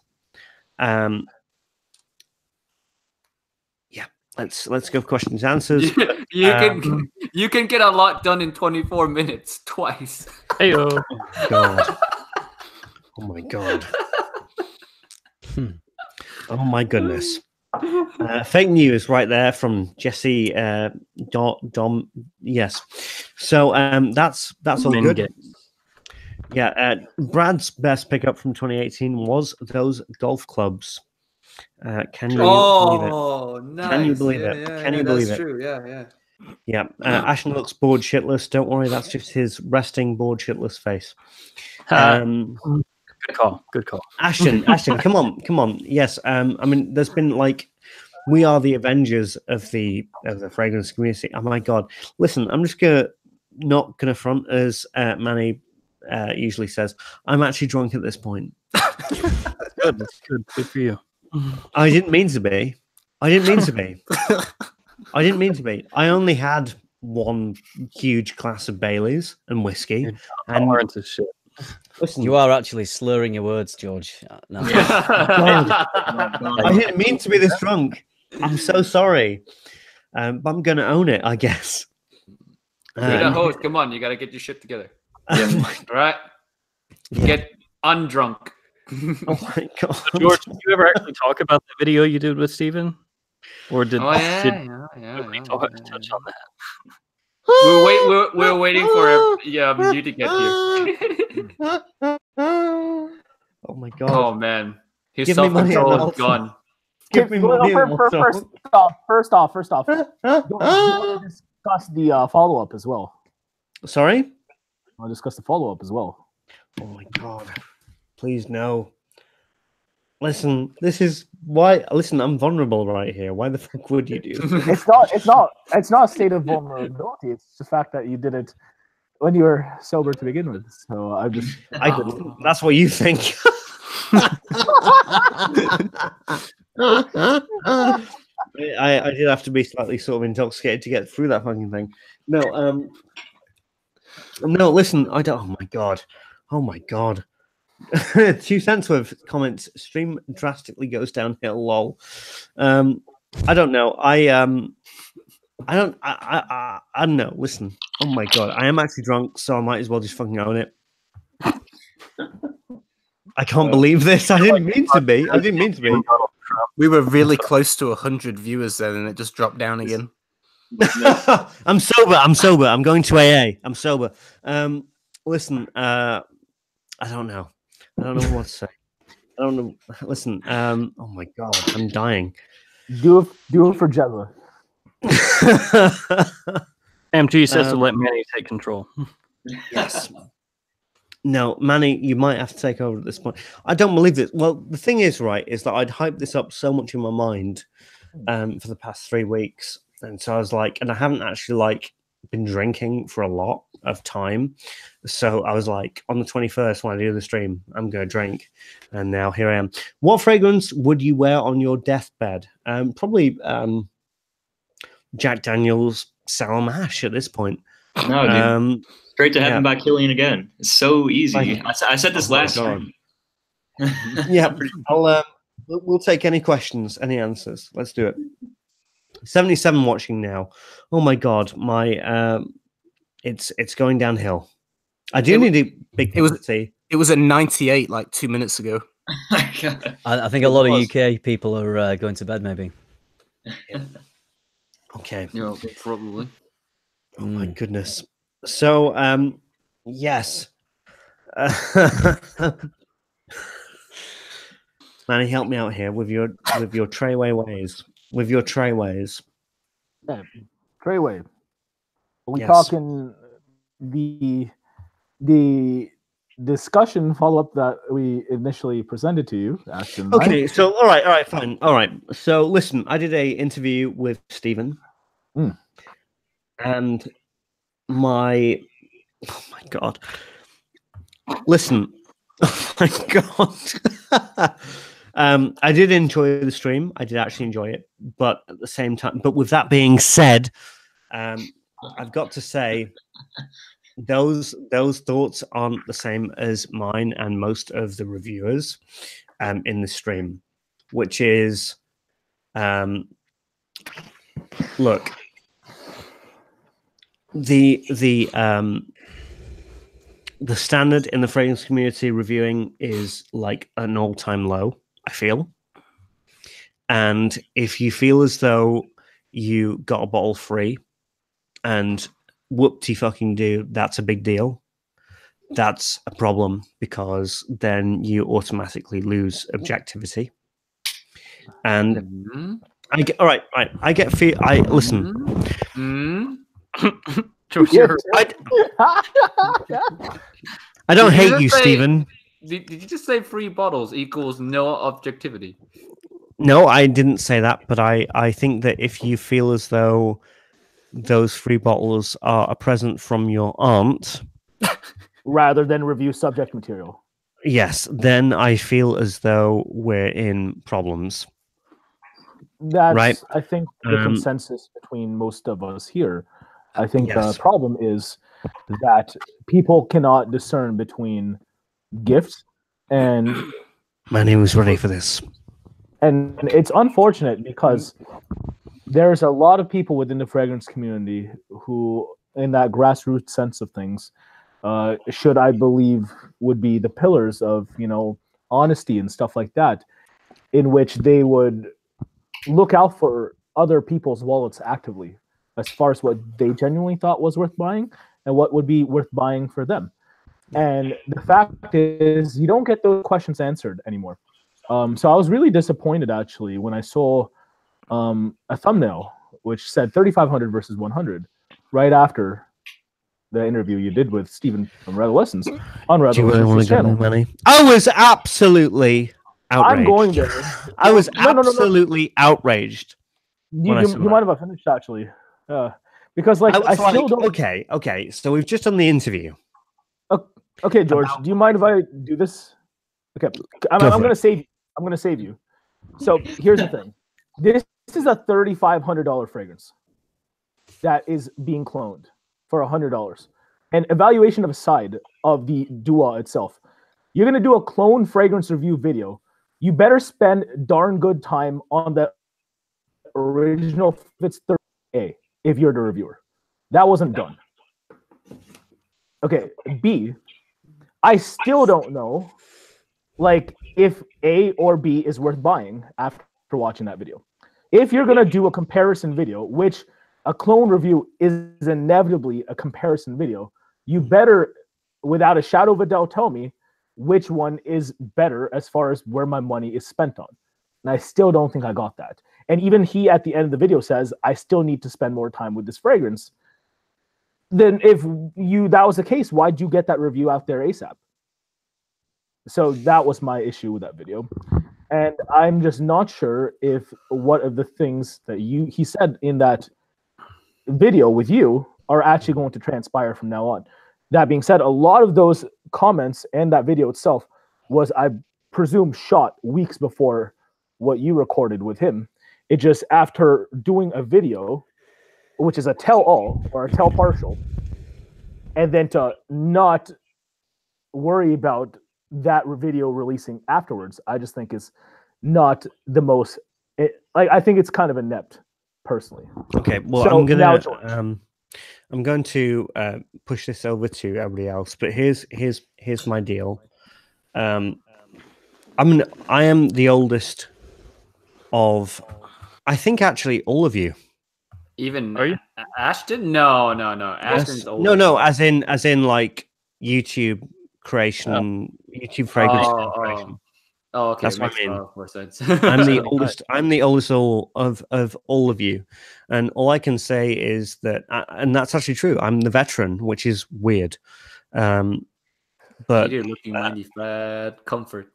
let's go questions answers. You can get a lot done in 24 minutes twice. Heyo. God. Oh my god. Oh my goodness. Fake news right there from Jesse Dom. Yes. So that's all good. Yeah, Brad's best pickup from 2018 was those golf clubs. Can you believe it? Oh, nice. Can you believe it? Can you believe it? True. Yeah. Yeah. Ashton looks bored shitless. Don't worry, that's just his resting bored shitless face. Good call. Ashton, come on. Yes. I mean, there's been like, we are the Avengers of the fragrance community. Oh my god. Listen, I'm just not gonna front, as Manny usually says. I'm actually drunk at this point. That's good for you. I didn't mean to be. I only had one huge glass of Baileys and whiskey. And shit. Listen, you are actually slurring your words, George. No. I didn't mean to be this drunk. I'm so sorry. But I'm going to own it, I guess. You're the host. Come on, you got to get your shit together. Yeah. All right? Get undrunk. Oh my god. George, did you ever actually talk about the video you did with Steven? Or did we touch on that? We're waiting for you to get here. Oh my god. Oh man. His self-control is gone. First off, you want to discuss the follow-up as well. Sorry? I'll discuss the follow-up as well. Oh my god. Please no. Listen, this is why. Listen, I'm vulnerable right here. Why the fuck would you do? It's not a state of vulnerability. It's the fact that you did it when you were sober to begin with. So that's what you think. I did have to be slightly sort of intoxicated to get through that fucking thing. No, listen, I don't. Oh my god. 2 cents worth comments. Stream drastically goes downhill. Lol. I don't know. I don't know. Listen. Oh my god. I am actually drunk, so I might as well just fucking own it. I can't believe this. I didn't mean to be. We were really close to 100 viewers then, and it just dropped down again. I'm sober. I'm going to AA. I'm sober. Listen. I don't know. I don't know what to say. I don't know. Listen. Oh my god. I'm dying. Do it for Jella. MT says to let Manny take control. Yes. No, Manny, you might have to take over at this point. I don't believe this. Well, the thing is, right, is that I'd hyped this up so much in my mind for the past 3 weeks. And so I was like, and I haven't actually been drinking for a lot of time. So I was like, on the 21st, when I do the stream, I'm going to drink. And now here I am. What fragrance would you wear on your deathbed? Probably Jack Daniel's Sour Mash at this point. No, dude. Straight to heaven by Killian again. It's so easy. I said this last time. Yeah, we'll take any questions, any answers. Let's do it. 77 watching now. Oh my god, it's going downhill. I do need a big tea. It was at 98 like 2 minutes ago. I think a lot of UK people are going to bed maybe. Yeah. Okay. Yeah, probably. Oh my goodness. So, yes. Manny, help me out here with your treyway ways. With your trayways. Yeah, treyway. Are we talking the discussion follow-up that we initially presented to you, Ashton? Okay, right? so all right, fine. All right. So listen, I did a interview with Stephen. And oh my god. Listen. Oh my god. I did enjoy the stream. I did actually enjoy it, but at the same time, but with that being said, I've got to say those thoughts aren't the same as mine and most of the reviewers in the stream, which is Look, the standard in the fragrance community reviewing is like an all-time low, I feel. And if you feel as though you got a bottle free and whoop-de-fucking-do, that's a big deal, that's a problem, because then you automatically lose objectivity. And I get all right. I get listen. I don't hate you, Stephen. Did you just say free bottles equals no objectivity? No, I didn't say that, but I think that if you feel as though those free bottles are a present from your aunt, rather than review subject material, yes, then I feel as though we're in problems. That's right. I think the consensus between most of us here. I think the problem is that people cannot discern between gifts and. Manny was ready for this. And it's unfortunate because there's a lot of people within the fragrance community who, in that grassroots sense of things, should, I believe, would be the pillars of, honesty and stuff like that, in which they would look out for other people's wallets actively as far as what they genuinely thought was worth buying and what would be worth buying for them. And the fact is, you don't get those questions answered anymore. So I was really disappointed, actually, when I saw a thumbnail which said 3,500 versus 100 right after the interview you did with Stephen from Redolessence on Redolescence's channel. Money? I was absolutely outraged. I'm going there. I was absolutely outraged. You might have finished, actually. Because, I still don't... Okay. So we've just done the interview. Okay, George, do you mind if I do this? Okay, I'm going to save you. I'm going to save you. So here's the thing. This is a $3,500 fragrance that is being cloned for $100. And evaluation of a side of the Dua itself. You're going to do a clone fragrance review video. You better spend darn good time on the original Fitz 30A if you're the reviewer. That wasn't done. Okay, B, I still don't know if A or B is worth buying after watching that video. If you're going to do a comparison video, which a clone review is inevitably a comparison video, you better, without a shadow of a doubt, tell me which one is better as far as where my money is spent on. And I still don't think I got that. And even he, at the end of the video, says, I still need to spend more time with this fragrance. Then if that was the case, why'd you get that review out there ASAP? So that was my issue with that video. And I'm just not sure if what of the things that he said in that video with you are actually going to transpire from now on. That being said, a lot of those comments and that video itself was, I presume, shot weeks before what you recorded with him. It just, after doing a video, which is a tell-all or a tell-partial, and then to not worry about that video releasing afterwards, I just think is not the most. I think it's kind of inept, personally. Okay, well, so I'm going to push this over to everybody else, but here's my deal. I am the oldest of, I think, actually all of you. Even are you? Ashton? No. Ashton's yes. old. No. As in like YouTube creation, YouTube fragrance creation. Oh, okay. That's what I mean. More sense. I'm the oldest. I'm the oldest of all of you, and all I can say is that, and that's actually true. I'm the veteran, which is weird. But you're looking mighty flat. Comfort.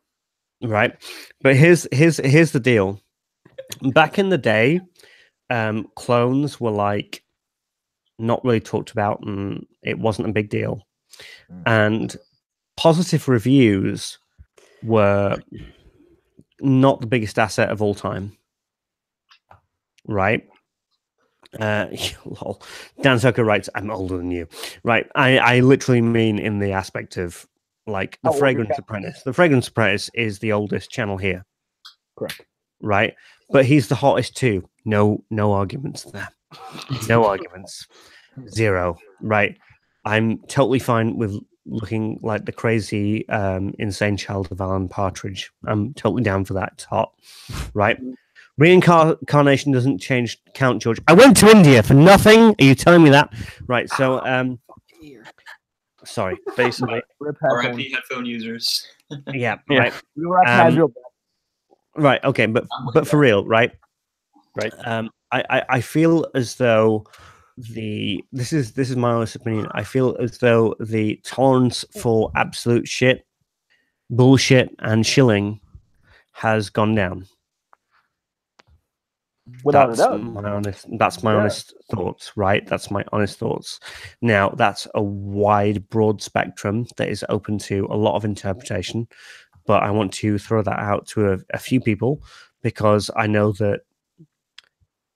Right, but here's the deal. Back in the day, clones were like not really talked about, and it wasn't a big deal. And positive reviews were not the biggest asset of all time, right? Lol. Dan Zucker writes, "I'm older than you," right? I literally mean in the aspect of like the Fragrance Apprentice. The Fragrance Apprentice is the oldest channel here, correct? Right, but he's the hottest too. No arguments there. No arguments. Zero. Right. I'm totally fine with looking like the crazy, insane child of Alan Partridge. I'm totally down for that. It's hot. Right. Reincarnation doesn't change Count George. I went to India for nothing. Are you telling me that? Right. So, sorry. Basically. RIP headphone users. Yeah. Right. We were at casual. Right. Okay. But for real. Right. Right. I feel as though this is my honest opinion. I feel as though the tolerance for absolute shit, bullshit, and shilling has gone down. Without a doubt. That's my honest thoughts, right? That's my honest thoughts. Now, that's a wide, broad spectrum that is open to a lot of interpretation, but I want to throw that out to a few people because I know that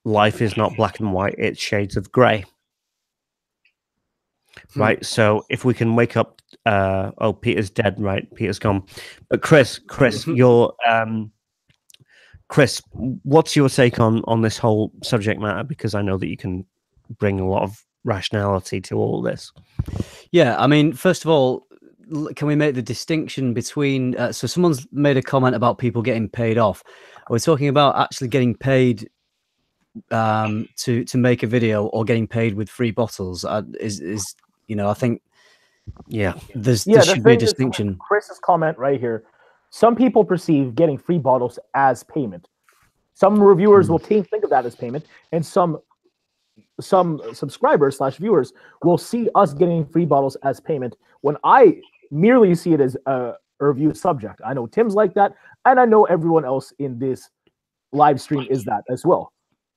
life is not black and white, it's shades of grey. Right? So if we can wake up, Peter's dead, right? Peter's gone. But Chris, you're... Chris, what's your take on this whole subject matter? Because I know that you can bring a lot of rationality to all this. Yeah, I mean, first of all, can we make the distinction between... so someone's made a comment about people getting paid off. We're talking about actually getting paid to make a video or getting paid with free bottles. Is I think... Yeah. There should be a distinction. Chris's comment right here. Some people perceive getting free bottles as payment. Some reviewers will think of that as payment, and some subscribers / viewers will see us getting free bottles as payment when I merely see it as a review subject. I know Tim's like that, and I know everyone else in this live stream is that as well.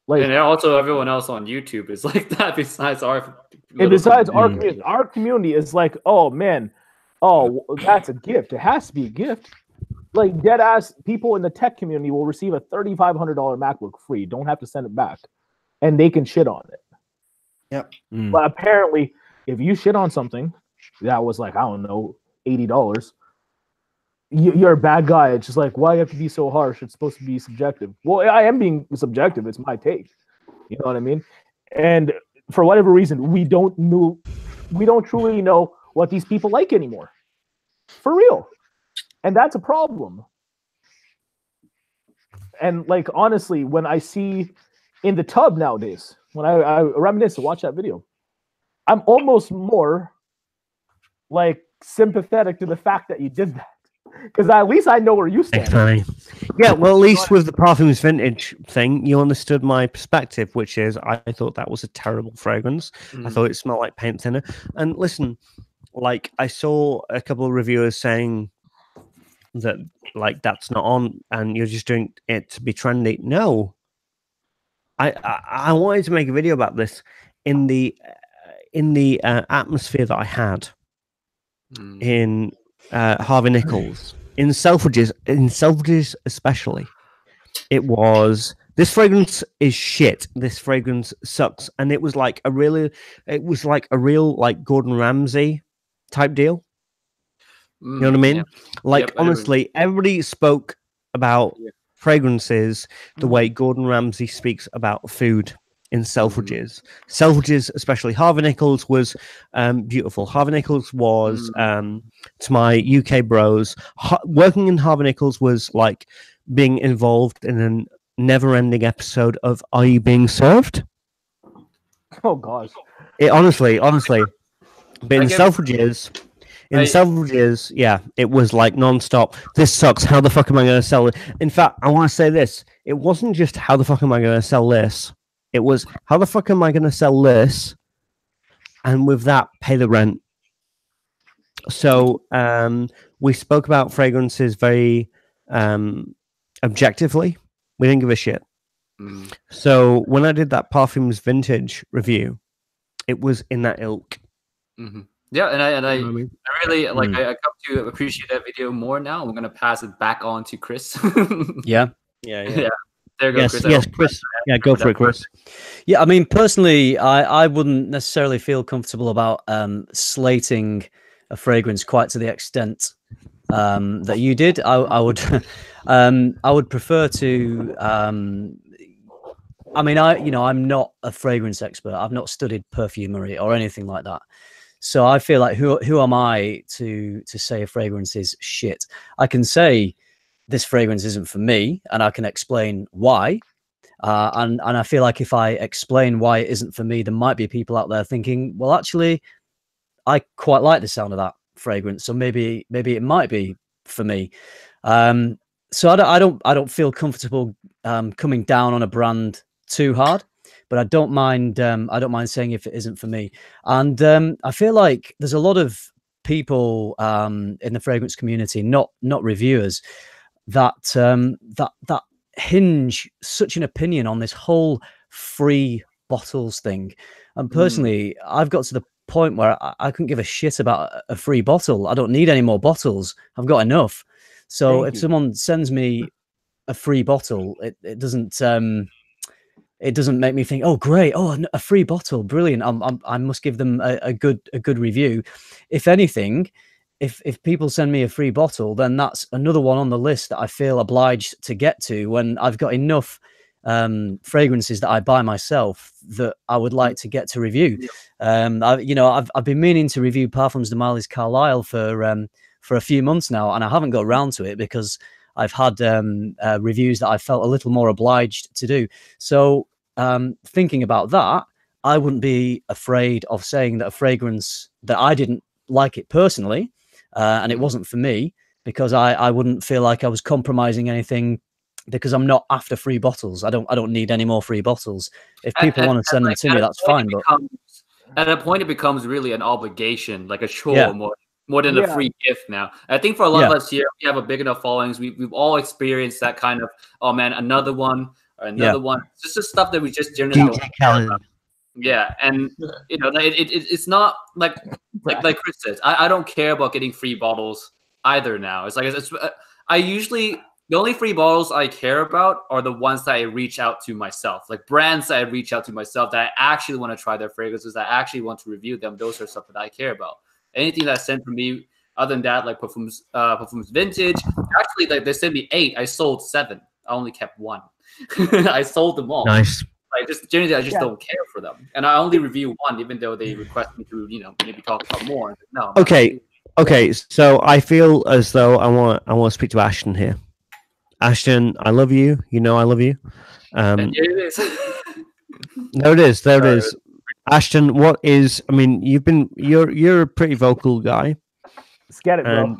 Like, and also everyone else on YouTube is like that besides our community. Our community is like, oh man, that's a gift. It has to be a gift. Like, dead ass people in the tech community will receive a $3,500 MacBook free. Don't have to send it back, and they can shit on it. Yep. But apparently, if you shit on something that was like, I don't know, $80, you're a bad guy. It's just like, why do you have to be so harsh? It's supposed to be subjective. Well, I am being subjective. It's my take. You know what I mean? And for whatever reason, we don't truly know what these people like anymore. For real. And that's a problem. And like, honestly, when I see in the tub nowadays, when I reminisce to watch that video, I'm almost more like sympathetic to the fact that you did that. Because at least I know where you stand. Funny. Yeah, well, at least with the Parfums Vintage thing, you understood my perspective, which is I thought that was a terrible fragrance. I thought it smelled like paint thinner. And listen, like, I saw a couple of reviewers saying that, like, that's not on and you're just doing it to be trendy. No. I wanted to make a video about this in the atmosphere that I had in Harvey Nichols, in Selfridges especially. It was, this fragrance is shit. This fragrance sucks. And it was like a real like Gordon Ramsay type deal. You know what I mean? Yeah. Like, honestly, everybody spoke about fragrances the way Gordon Ramsay speaks about food in Selfridges. Selfridges, especially Harvey Nichols, was beautiful. Harvey Nichols was, to my UK bros, working in Harvey Nichols was like being involved in a never-ending episode of Are You Being Served? Oh, gosh. It honestly. But in Selfridges... Selfridges, yeah, it was like non-stop. This sucks. How the fuck am I going to sell it? In fact, I want to say this. It wasn't just how the fuck am I going to sell this. It was how the fuck am I going to sell this? And with that, pay the rent. So we spoke about fragrances very objectively. We didn't give a shit. So when I did that Parfums Vintage review, it was in that ilk. Yeah, and I really like. I come to appreciate that video more now. I'm gonna pass it back on to Chris. Yeah. There you go, Chris. Yes, Chris. Yeah, go for it, Chris. Yeah, I mean, personally, I wouldn't necessarily feel comfortable about slating a fragrance quite to the extent that you did. I would prefer to I mean, I'm not a fragrance expert. I've not studied perfumery or anything like that. So I feel like who am I to say a fragrance is shit? I can say this fragrance isn't for me, and I can explain why. And I feel like if I explain why it isn't for me, there might be people out there thinking, well, actually, I quite like the sound of that fragrance, so maybe it might be for me. So I don't feel comfortable coming down on a brand too hard, but I don't mind saying if it isn't for me. And I feel like there's a lot of people in the fragrance community, not reviewers, that hinge such an opinion on this whole free bottles thing. And personally, I've got to the point where I couldn't give a shit about a free bottle. I don't need any more bottles. I've got enough. So if someone sends me a free bottle, it doesn't make me think, oh great, oh a free bottle, brilliant. I must give them a good review. If anything, if people send me a free bottle, then that's another one on the list that I feel obliged to get to when I've got enough fragrances that I buy myself that I would like to get to review. I've been meaning to review Parfums de Marly's Carlisle for a few months now, and I haven't got around to it because I've had reviews that I felt a little more obliged to do. So thinking about that, I wouldn't be afraid of saying that a fragrance that I didn't like it personally, and it wasn't for me, because I wouldn't feel like I was compromising anything, because I'm not after free bottles. I don't need any more free bottles. If people want to send them to me, that's fine. But at a point, it becomes really an obligation, like a chore, more than a free gift now. I think for a lot of us here, we have a big enough followings. We've all experienced that kind of, oh man, another one or another one. It's just the stuff that we just generally don't care about. Yeah, and it's not like Chris says. I don't care about getting free bottles either now. It's like I usually, the only free bottles I care about are the ones that I reach out to myself, like brands that I reach out to myself that I actually want to try their fragrances, that I actually want to review them. Those are stuff that I care about. Anything that's sent from me other than that, like Parfums Vintage, actually, like they sent me 8. I sold 7. I only kept 1. I sold them all. Nice. Like just generally, I just don't care for them, and I only review 1, even though they request me to, maybe talk about more. No. Okay. So I feel as though I want to speak to Ashton here. Ashton, I love you. You know I love you. And here it is. There it is. There it is. Ashton, what is? I mean, you're a pretty vocal guy. Let's get it, bro.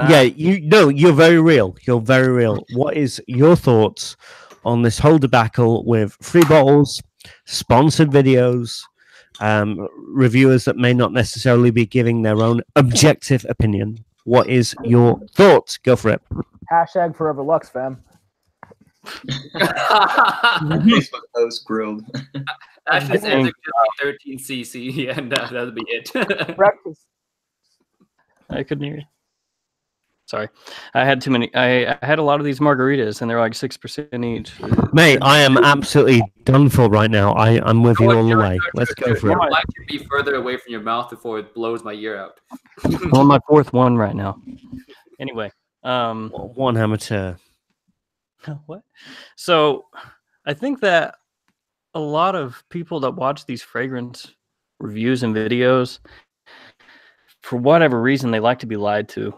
Yeah, you're very real. You're very real. What is your thoughts on this whole debacle with free bottles, sponsored videos, reviewers that may not necessarily be giving their own objective opinion? What is your thoughts? Go for it. Hashtag Forever Lux, fam. Facebook post grilled. Ashton's answer 13cc, and that'll be it. Breakfast. I couldn't hear you. Sorry, I had too many. I had a lot of these margaritas, and they're like 6% each. Mate, I am absolutely done for right now. I'm with you all the way. Let's go for it. I'd like to be further away from your mouth before it blows my ear out. I'm on my 4th one right now. Anyway, one amateur. What? So, I think that a lot of people that watch these fragrance reviews and videos, for whatever reason, they like to be lied to.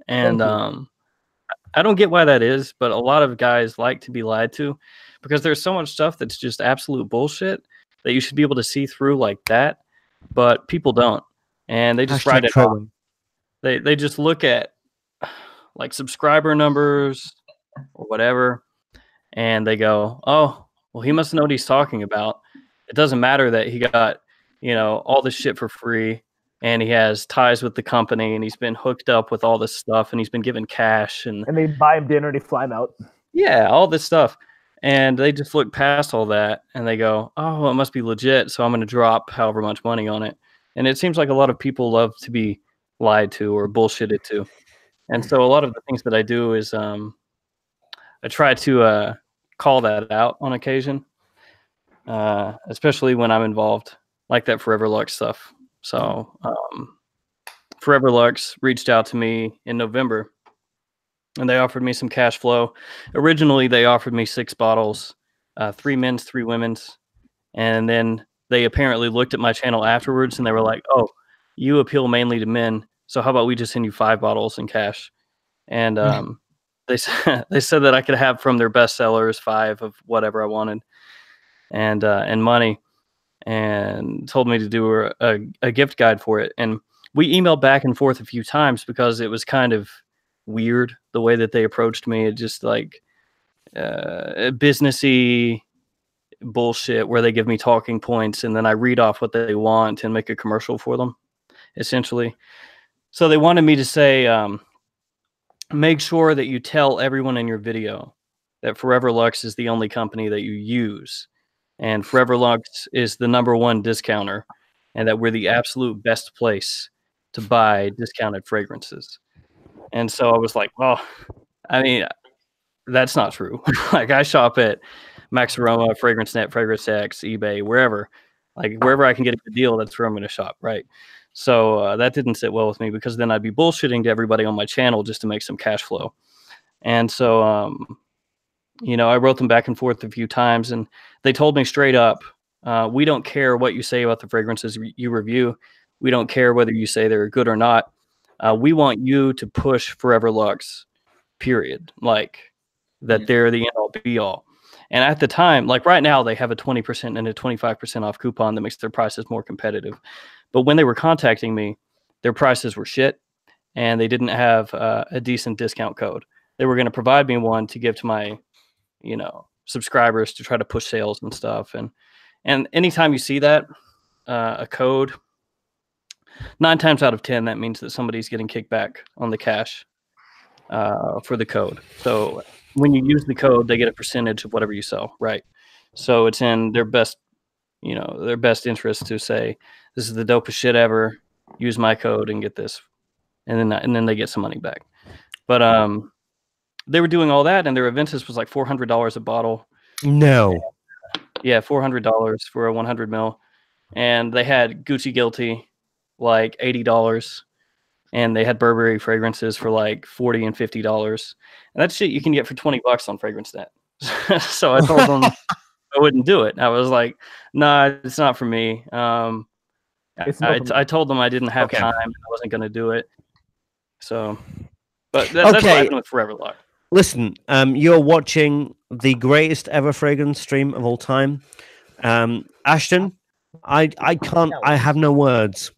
And I don't get why that is, but a lot of guys like to be lied to because there's so much stuff that's just absolute bullshit that you should be able to see through like that, but people don't. And they just write it off. They just look at like subscriber numbers or whatever, and they go, oh, well, he must know what he's talking about. It doesn't matter that he got, all this shit for free, and he has ties with the company, and he's been hooked up with all this stuff, and he's been given cash. And they buy him dinner, they fly him out. Yeah, all this stuff. And they just look past all that, and they go, oh, well, it must be legit, so I'm going to drop however much money on it. And it seems like a lot of people love to be lied to or bullshitted to. And so a lot of the things that I do is I try to call that out on occasion, especially when I'm involved, like that Forever Lux stuff. So Forever Lux reached out to me in November, and they offered me some cash flow. Originally, they offered me 6 bottles, 3 men's, 3 women's. And then they apparently looked at my channel afterwards and they were like, oh, you appeal mainly to men. So how about we just send you 5 bottles in cash? And they said that I could have from their best sellers 5 of whatever I wanted and money, and told me to do a gift guide for it. And we emailed back and forth a few times because it was kind of weird the way that they approached me. It just like businessy bullshit where they give me talking points and then I read off what they want and make a commercial for them, essentially. So they wanted me to say, make sure that you tell everyone in your video that Forever Lux is the only company that you use, and Forever Lux is the #1 discounter, and that we're the absolute best place to buy discounted fragrances. And so I was like, well, I mean, that's not true. Like, I shop at Max Aroma, Fragrance Net, Fragrance X, eBay, wherever. Like, wherever I can get a good deal, that's where I'm going to shop, right? So that didn't sit well with me, because then I'd be bullshitting to everybody on my channel just to make some cash flow. And so, you know, I wrote them back and forth a few times, and they told me straight up, we don't care what you say about the fragrances you review. We don't care whether you say they're good or not. We want you to push Forever Lux, period. Like, that they're the end-all be-all. And at the time, like right now, they have a 20% and a 25% off coupon that makes their prices more competitive. But when they were contacting me, their prices were shit, and they didn't have a decent discount code. They were going to provide me one to give to my, you know, subscribers to try to push sales and stuff. And anytime you see that, a code, 9 times out of 10, that means that somebody's getting kickback on the cash for the code. So when you use the code, they get a percentage of whatever you sell, right? So it's in their best, you know, their best interest to say, this is the dopest shit ever. Use my code and get this, and then they get some money back. But they were doing all that, and their Aventus was like $400 a bottle. No. Yeah, $400 for a 100 ml, and they had Gucci Guilty like $80, and they had Burberry fragrances for like $40 and $50, and that shit you can get for $20 on Fragrance Net. So I told them I wouldn't do it. I was like, nah, it's not for me. I told them I didn't have time, and I wasn't going to do it. So, but that's what happened with Forever Lux. Listen, you're watching the greatest ever fragrance stream of all time. Ashton, I can't, I have no words.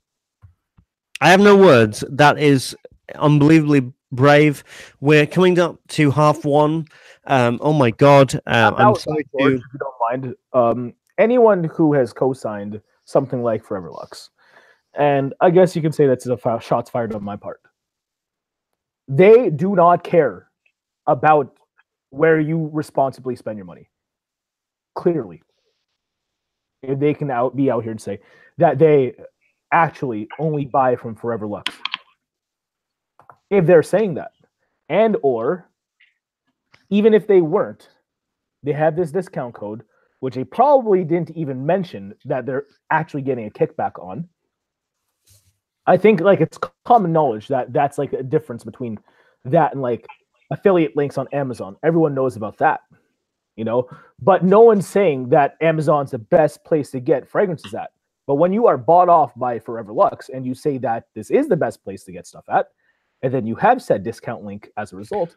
I have no words. That is unbelievably brave. We're coming up to half one. Oh my God. I'm sorry, George, if you don't mind. Anyone who has co-signed something like Forever Lux, and I guess you can say that's a shots fired on my part. They do not care about where you responsibly spend your money. Clearly, if they can be out here and say that they actually only buy from Forever Lux, if they're saying that, and or even if they weren't, they have this discount code, which they probably didn't even mention that they're actually getting a kickback on. I think like it's common knowledge that that's like a difference between that and like affiliate links on Amazon. Everyone knows about that, you know, but no one's saying that Amazon's the best place to get fragrances at. But when you are bought off by Forever Lux and you say that this is the best place to get stuff at, and then you have said discount link as a result,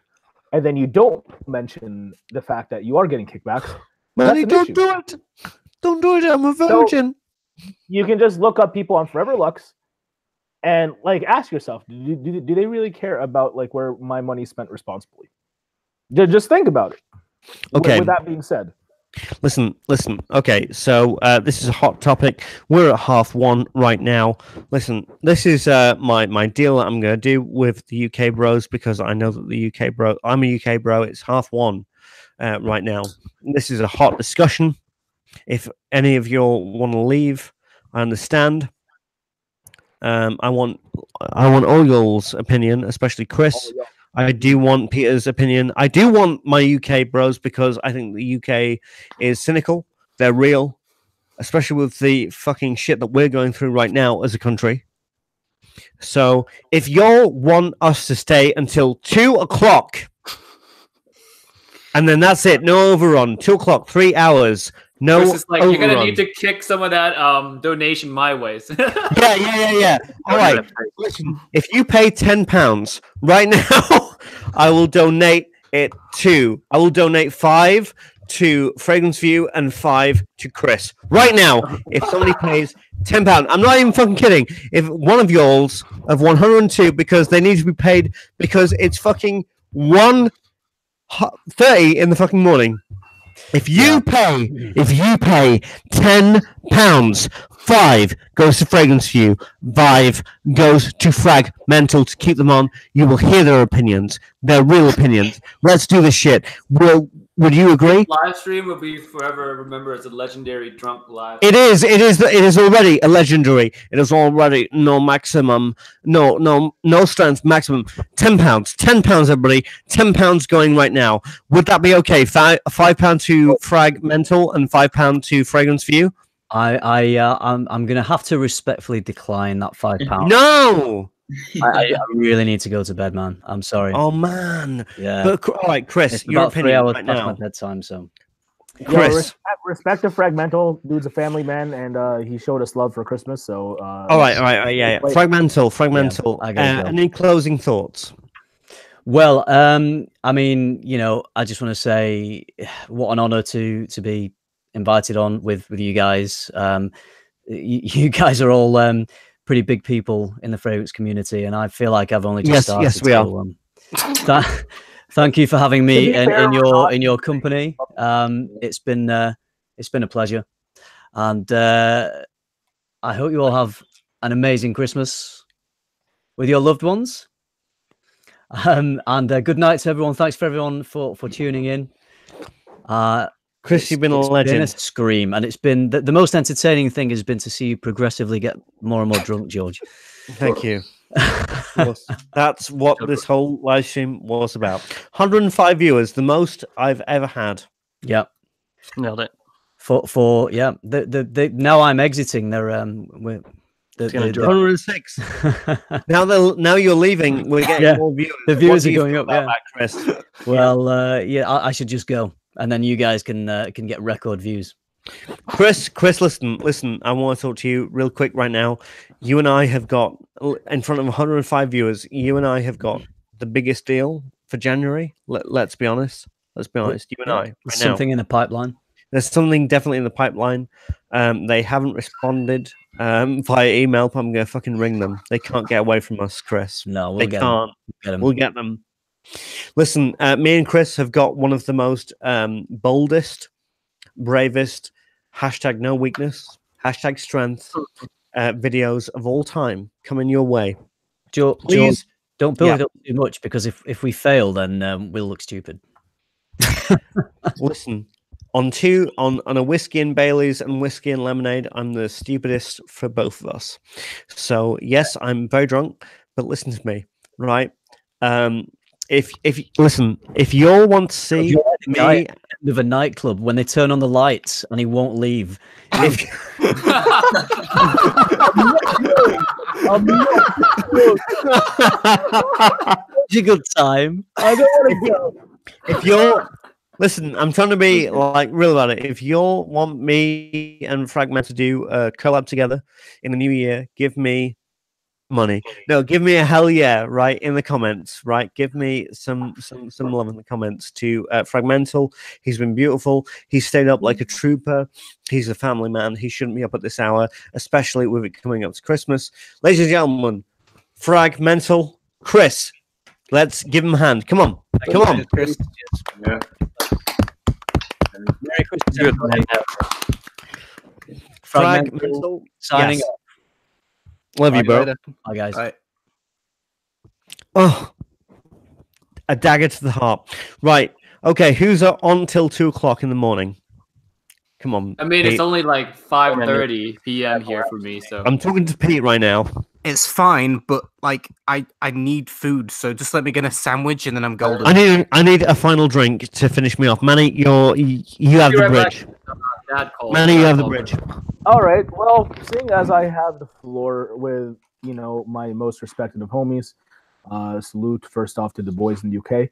and then you don't mention the fact that you are getting kickbacks, Manny, don't do it. Don't do it. I'm a virgin. So you can just look up people on Forever Lux and like ask yourself, do they really care about like where my money's spent responsibly? Just think about it. Okay. With that being said, listen. Okay, so this is a hot topic. We're at half one right now. Listen, this is my deal that I'm going to do with the UK bros, because I know that the UK bro. I'm a UK bro. It's half one right now. This is a hot discussion. If any of you want to leave, I understand. I want all y'all's opinion, especially Chris. Oh, yeah. I do want Peter's opinion. I do want my UK bros, because I think the UK is cynical. They're real, especially with the fucking shit that we're going through right now as a country. So if y'all want us to stay until 2 o'clock And then that's it. No overrun. 2 o'clock, 3 hours. No Chris is like, overrun. you're gonna need to kick some of that donation my ways. Yeah. All right. Listen, if you pay £10 right now, I will donate it to. I will donate 5 to Fragrance View and 5 to Chris. Right now, if somebody pays £10, I'm not even fucking kidding. If one of y'all's of 102, because they need to be paid, because it's fucking 1:30 in the fucking morning. If you pay £10, 5 goes to Fragrance View, 5 goes to FRAG-MENTAL to keep them on. You will hear their opinions, their real opinions. Let's do this shit. Would you agree? Live stream will be forever remembered as a legendary drunk live. It is already a legendary. It is already no strength maximum. £10, everybody. £10 going right now. Would that be okay? £5 to FRAG-MENTAL and £5 to Fragrance View. I'm gonna have to respectfully decline that £5. No. I really need to go to bed, man. I'm sorry. Oh man. Yeah. But all right, Chris, it's your about 3 opinion hours right past now. my bedtime, so. Chris. Respect to FRAG-MENTAL. Dude's a family man, and he showed us love for Christmas. So. All right, yeah. FRAG-MENTAL. Yeah, any closing thoughts? Well, I mean, you know, I just want to say, what an honor to be invited on with you guys. You guys are all pretty big people in the fragrance community, and I feel like I've only just started. Yes, we are. Thank you for having me in your company. It's been a pleasure, and I hope you all have an amazing Christmas with your loved ones. And good night to everyone. Thanks for everyone for tuning in. Chris, you've been a legend. Been a scream, and it's been the most entertaining thing has been to see you progressively get more and more drunk, George. Thank you. That's what this whole live stream was about. 105 viewers, the most I've ever had. Yeah, nailed it. For yeah, now I'm exiting. They're 106. now you're leaving. We're getting more viewers. The viewers are going up. Yeah, Chris. Well, I should just go. And then you guys can get record views. Chris, listen. I want to talk to you real quick right now. You and I have got, in front of 105 viewers, you and I have got the biggest deal for January. Let's be honest. You and I. Right something now. In the pipeline. There's something definitely in the pipeline. They haven't responded via email, but I'm going to fucking ring them. They can't get away from us, Chris. No, they can't. We'll get them. Listen, me and Chris have got one of the most boldest, bravest, #no weakness, #strength videos of all time coming your way. George, don't build it up too much, because if we fail, then we'll look stupid. Listen, on a whiskey and Baileys and whiskey and lemonade, I'm the stupidest for both of us. So yes, I'm very drunk, but listen to me, right? If you all want to see me with a nightclub when they turn on the lights and he won't leave. It's a good time. I don't want to go. If you're I'm trying to be like real about it. If you all want me and FRAG-MENTAL to do a collab together in the new year, give me money. No, give me a hell yeah, right, in the comments, right? Give me some love in the comments to FRAG-MENTAL. He's been beautiful. He's stayed up like a trooper. He's a family man. He shouldn't be up at this hour, especially with it coming up to Christmas. Ladies and gentlemen, FRAG-MENTAL, Chris, let's give him a hand. Come on. Chris. Yeah. Merry Christmas, everybody. FRAG-MENTAL signing off. Love you, bro. Bye, guys. Bye. Oh, a dagger to the heart. Right. Okay. Who's on till 2 o'clock in the morning? Come on. I mean, Pete. it's only like 5:30 p.m. here for me, so I'm talking to Pete right now. It's fine, but like I need food, so just let me get a sandwich and then I'm golden. I need a final drink to finish me off. Manny, you have the bridge. Manny, you have the bridge. All right. Well, seeing as I have the floor with my most respected of homies, salute first off to the boys in the UK.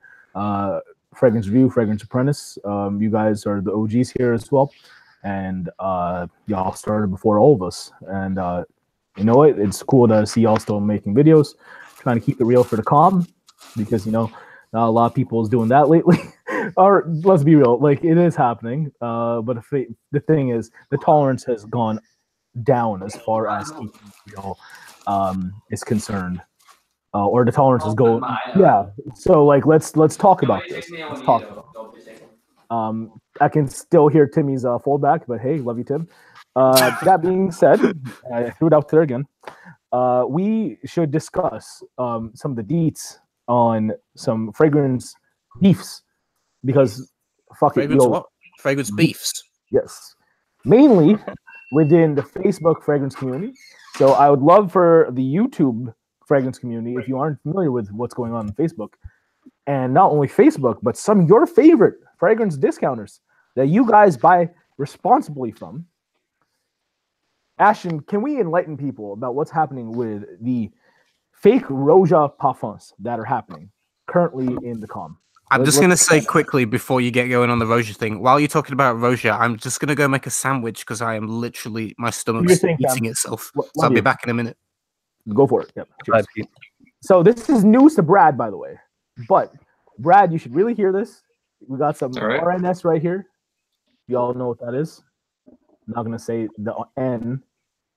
Fragrance Review, Fragrance Apprentice. You guys are the OGs here as well, and y'all started before all of us. And you know what? It's cool to see y'all still making videos, trying to keep it real for the comm, because not a lot of people is doing that lately. Or let's be real, like it is happening. But the thing is, the tolerance has gone down as far as keeping real is concerned. Or the tolerance is going. Yeah. So like let's talk about this. Let's talk about it. I can still hear Timmy's foldback, but hey, love you, Tim. That being said, I threw it out there again. We should discuss some of the deets on some fragrance beefs, because fragrance beefs. Yes, mainly within the Facebook fragrance community. So I would love for the YouTube fragrance community, if you aren't familiar with what's going on Facebook, and not only Facebook, but some of your favorite fragrance discounters that you guys buy responsibly from. Ashton, can we enlighten people about what's happening with the fake Roja parfums that are happening currently in the comm? I'm just going to say quickly before you get going on the Roja thing, while you're talking about Roja, I'm just going to go make a sandwich because I am literally, my stomach's eating itself. So I'll be back in a minute. Go for it. Yep. So this is news to Brad, by the way. But Brad, you should really hear this. We got some RNS right here. You all know what that is. I'm not gonna say the N,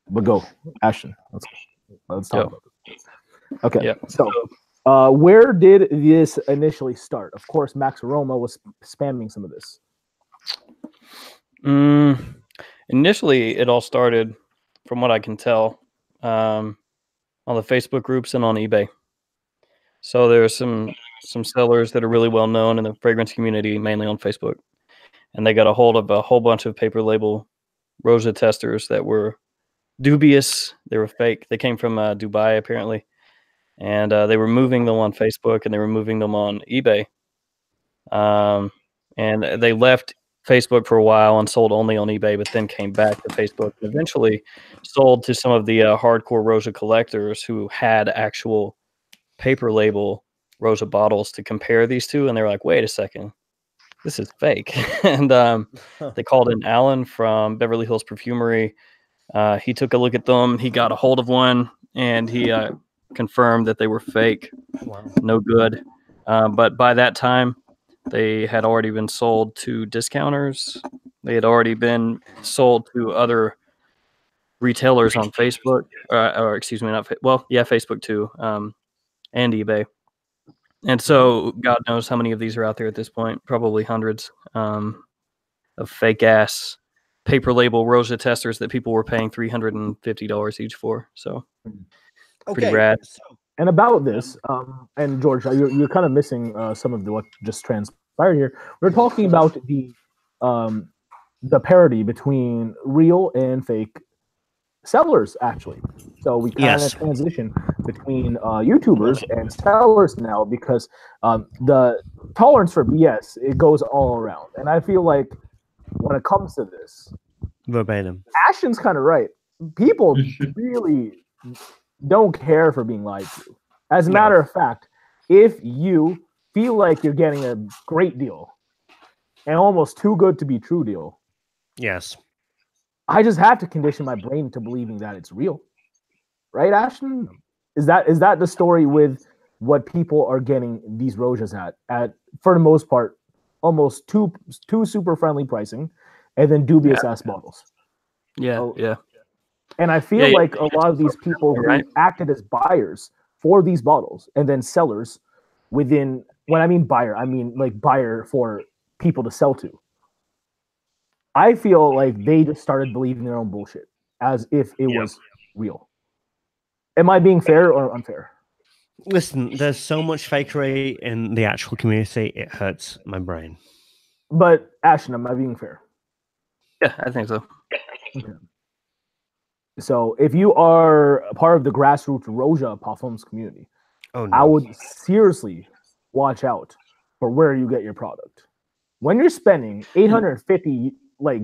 but go, Ashton. Let's talk about this. Okay. Yep. So where did this initially start? Of course, Max Aroma was spamming some of this. Initially, it all started, from what I can tell, on the Facebook groups and on eBay. So there's some sellers that are really well known in the fragrance community, mainly on Facebook, and they got a hold of a whole bunch of paper label Roja testers that were dubious. They were fake. They came from Dubai apparently, and they were moving them on Facebook and they were moving them on eBay. And they left Facebook for a while and sold only on eBay, but then came back to Facebook and eventually sold to some of the hardcore Roja collectors who had actual paper label Roja bottles to compare these two. And they're like, wait a second, this is fake. And they called in Alan from Beverly Hills Perfumery. He took a look at them. He got a hold of one and he confirmed that they were fake. Wow. No good. But by that time, they had already been sold to discounters. They had already been sold to other retailers on Facebook, or excuse me, Facebook too, and eBay. And so God knows how many of these are out there at this point, probably hundreds of fake ass paper label Roja testers that people were paying $350 each for. So pretty rad. And about this, and George, you're kind of missing some of what just transpired here. We're talking about the parity between real and fake sellers, actually. So we kind of transition between YouTubers and sellers now, because the tolerance for BS, it goes all around. And I feel like when it comes to this, verbatim, Ashton's kind of right. People really don't care for being lied to. As a matter of fact, if you feel like you're getting a great deal, and almost too good to be true deal, I just have to condition my brain to believing that it's real. Right, Ashton? Is that the story with what people are getting these Rojas at for the most part, almost too super friendly pricing, and then dubious ass bottles? Yeah. And I feel like a lot of these people who acted as buyers for these bottles and then sellers within, when I mean buyer, I mean like buyer for people to sell to. I feel like they just started believing their own bullshit as if it was real. Am I being fair or unfair? Listen, there's so much fakery in the actual community, it hurts my brain. But Ashton, am I being fair? Yeah, I think so. Okay. So if you are a part of the grassroots Roja parfums community, I would seriously watch out for where you get your product. When you're spending $850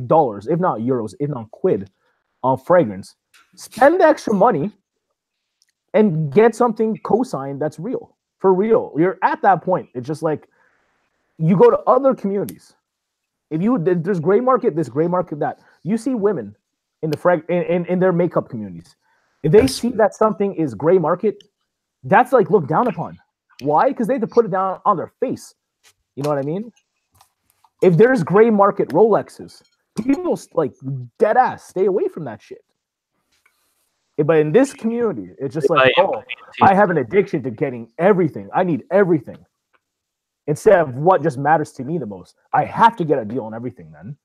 dollars, if not euros, if not quid, on fragrance, spend the extra money and get something co-signed that's real. For real. You're at that point. It's just like, You go to other communities. There's gray market, this gray market that you see women in the in their makeup communities. If they see that something is gray market, that's like looked down upon. Why? Because they have to put it down on their face. You know what I mean? If there's gray market Rolexes, people like dead ass stay away from that shit. But in this community, it's just like, oh, I have an addiction to getting everything. I need everything. Instead of what just matters to me the most. I have to get a deal on everything then.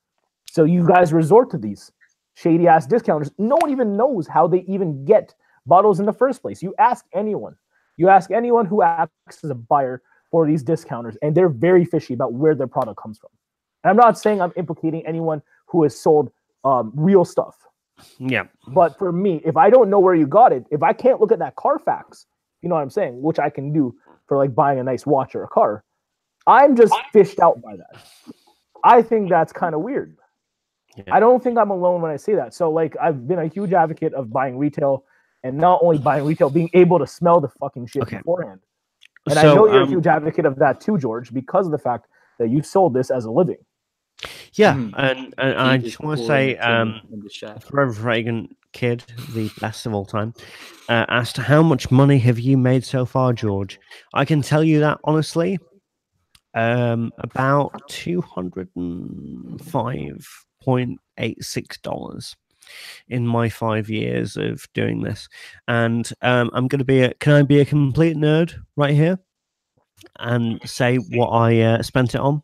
So you guys resort to these shady ass discounters. No one even knows how they even get bottles in the first place. You ask anyone. You ask anyone who acts as a buyer for these discounters, and they're very fishy about where their product comes from. And I'm not saying I'm implicating anyone who has sold real stuff. Yeah. But for me, if I don't know where you got it, if I can't look at that Carfax, you know what I'm saying, which I can do for like buying a nice watch or a car, I'm just fished out by that. I think that's kind of weird. Yeah. I don't think I'm alone when I say that. So like I've been a huge advocate of buying retail, and not only buying retail, being able to smell the fucking shit beforehand. And so, I know you're a huge advocate of that too, George, because of the fact that you sold this as a living. Yeah, and I just want to say, Forever Fragrant Kid, the best of all time, asked, how much money have you made so far, George? I can tell you that honestly, about $205.86 in my 5 years of doing this. And I'm going to be can I be a complete nerd right here and say what I spent it on?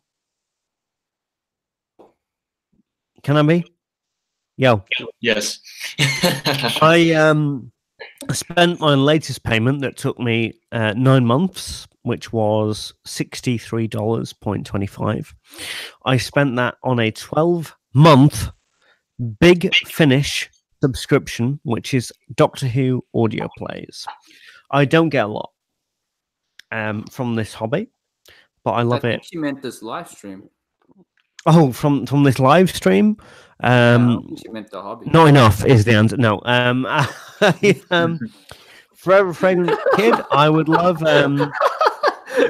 Can I be? Yo. Yes. I spent my latest payment that took me 9 months, which was $63.25. I spent that on a 12-month Big Finish subscription, which is Doctor Who audio plays. I don't get a lot from this hobby, but I love it. You meant this live stream. Oh, from this live stream? She meant the hobby. Not enough is the answer. No. Forever Fragrant Kid, I would love.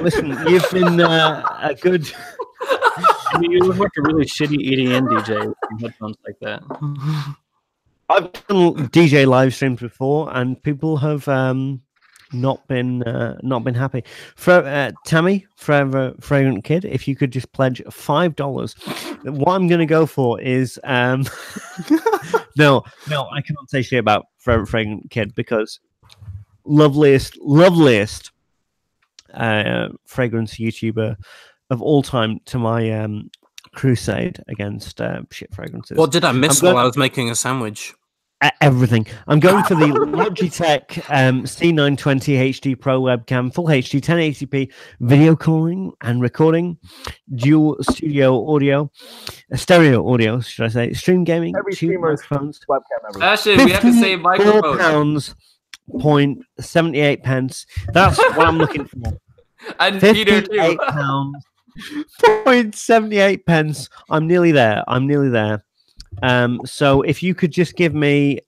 Listen, you've been a good. I mean, you look like a really shitty EDM DJ with headphones like that. I've done DJ live streams before, and people have not been happy. Tammy, Forever Fragrant Kid, if you could just pledge $5. What I'm going to go for is no, I cannot say shit about Forever Fragrant Kid because loveliest fragrance YouTuber of all time to my crusade against shit fragrances. What did I miss while I was making a sandwich? Everything. I'm going for the Logitech C920 HD Pro webcam, full HD 1080p video calling and recording, dual studio audio, stereo audio, should I say? Stream gaming, every 2 microphones. Webcam. Ashton, we have to say microphone. £54.78 pence. That's what I'm looking for. And Peter too. £58.78 pence. I'm nearly there. So if you could just give me,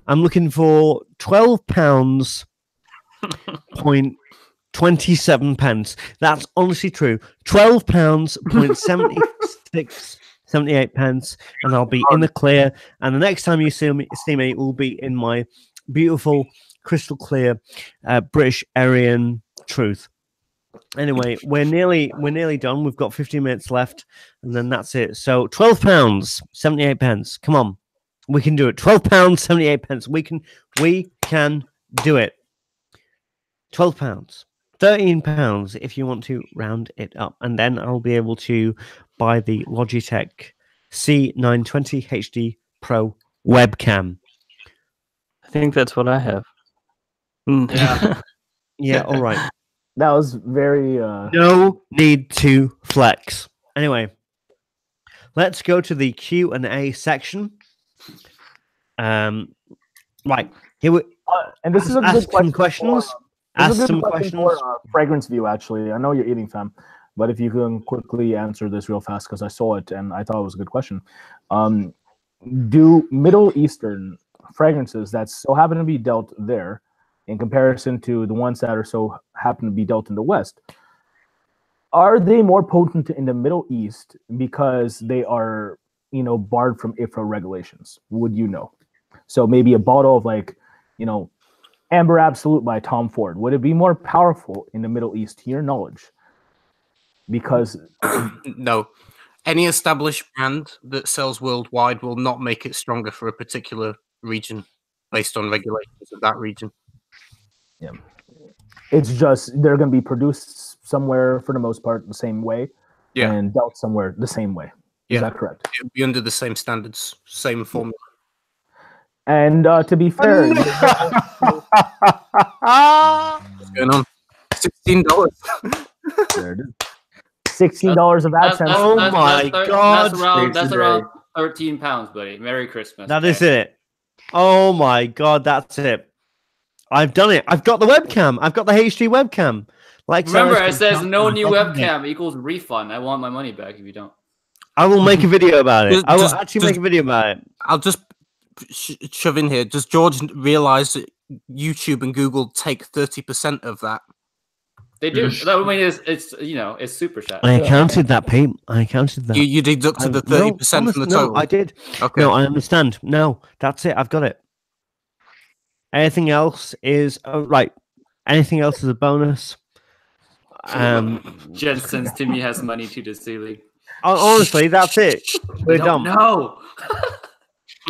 I'm looking for £12.27 pence. That's honestly true. £12.78 pence, and I'll be in the clear. And the next time you see me, it will be in my beautiful, crystal clear British Aryan truth. Anyway, we're nearly done. We've got 15 minutes left, and then that's it. So £12.78 pence. Come on, we can do it. £12.78 pence. We can do it. £12, £13 if you want to round it up, and then I'll be able to buy the Logitech C920 HD Pro webcam. I think that's what I have. Yeah. All right. That was very... No need to flex. Anyway, let's go to the Q&A section. Right. Here we... and this is a good question. Ask some questions. For Fragrance View, actually. I know you're eating, fam. But if you can quickly answer this real fast, because I saw it and I thought it was a good question. Do Middle Eastern fragrances that so happen to be dealt there, in comparison to the ones that are so happen to be dealt in the West, Are they more potent in the Middle East because they are, you know, barred from IFRA regulations? Would you know? So maybe a bottle of like, you know, Amber Absolute by Tom Ford, would it be more powerful in the Middle East, to your knowledge? Because no, any established brand that sells worldwide will not make it stronger for a particular region based on regulations of that region. Yeah, it's just they're going to be produced somewhere for the most part the same way, and dealt somewhere the same way. Is that correct? It would be under the same standards, same formula. And to be fair, what's going on? $16. There it is. $16 of AdSense. Oh my God! That's around 13 pounds, buddy. Merry Christmas. That is it. Oh my God, that's it. I've done it. I've got the webcam. I've got the HD webcam. Like, remember, it says no new webcam equals refund. I want my money back if you don't. I will make a video about it. I will actually make a video about it. I'll just shove in here. Does George realize that YouTube and Google take 30% of that? They do. I mean, it's you know, it's super chat. I counted that, Pete. I counted that. You deducted the 30% from the total. No, I did. Okay. No, I understand. No, that's it. I've got it. Anything else is right. Anything else is a bonus. Gents Scents, Timmy has money to the ceiling. Honestly, that's it. We're done. No.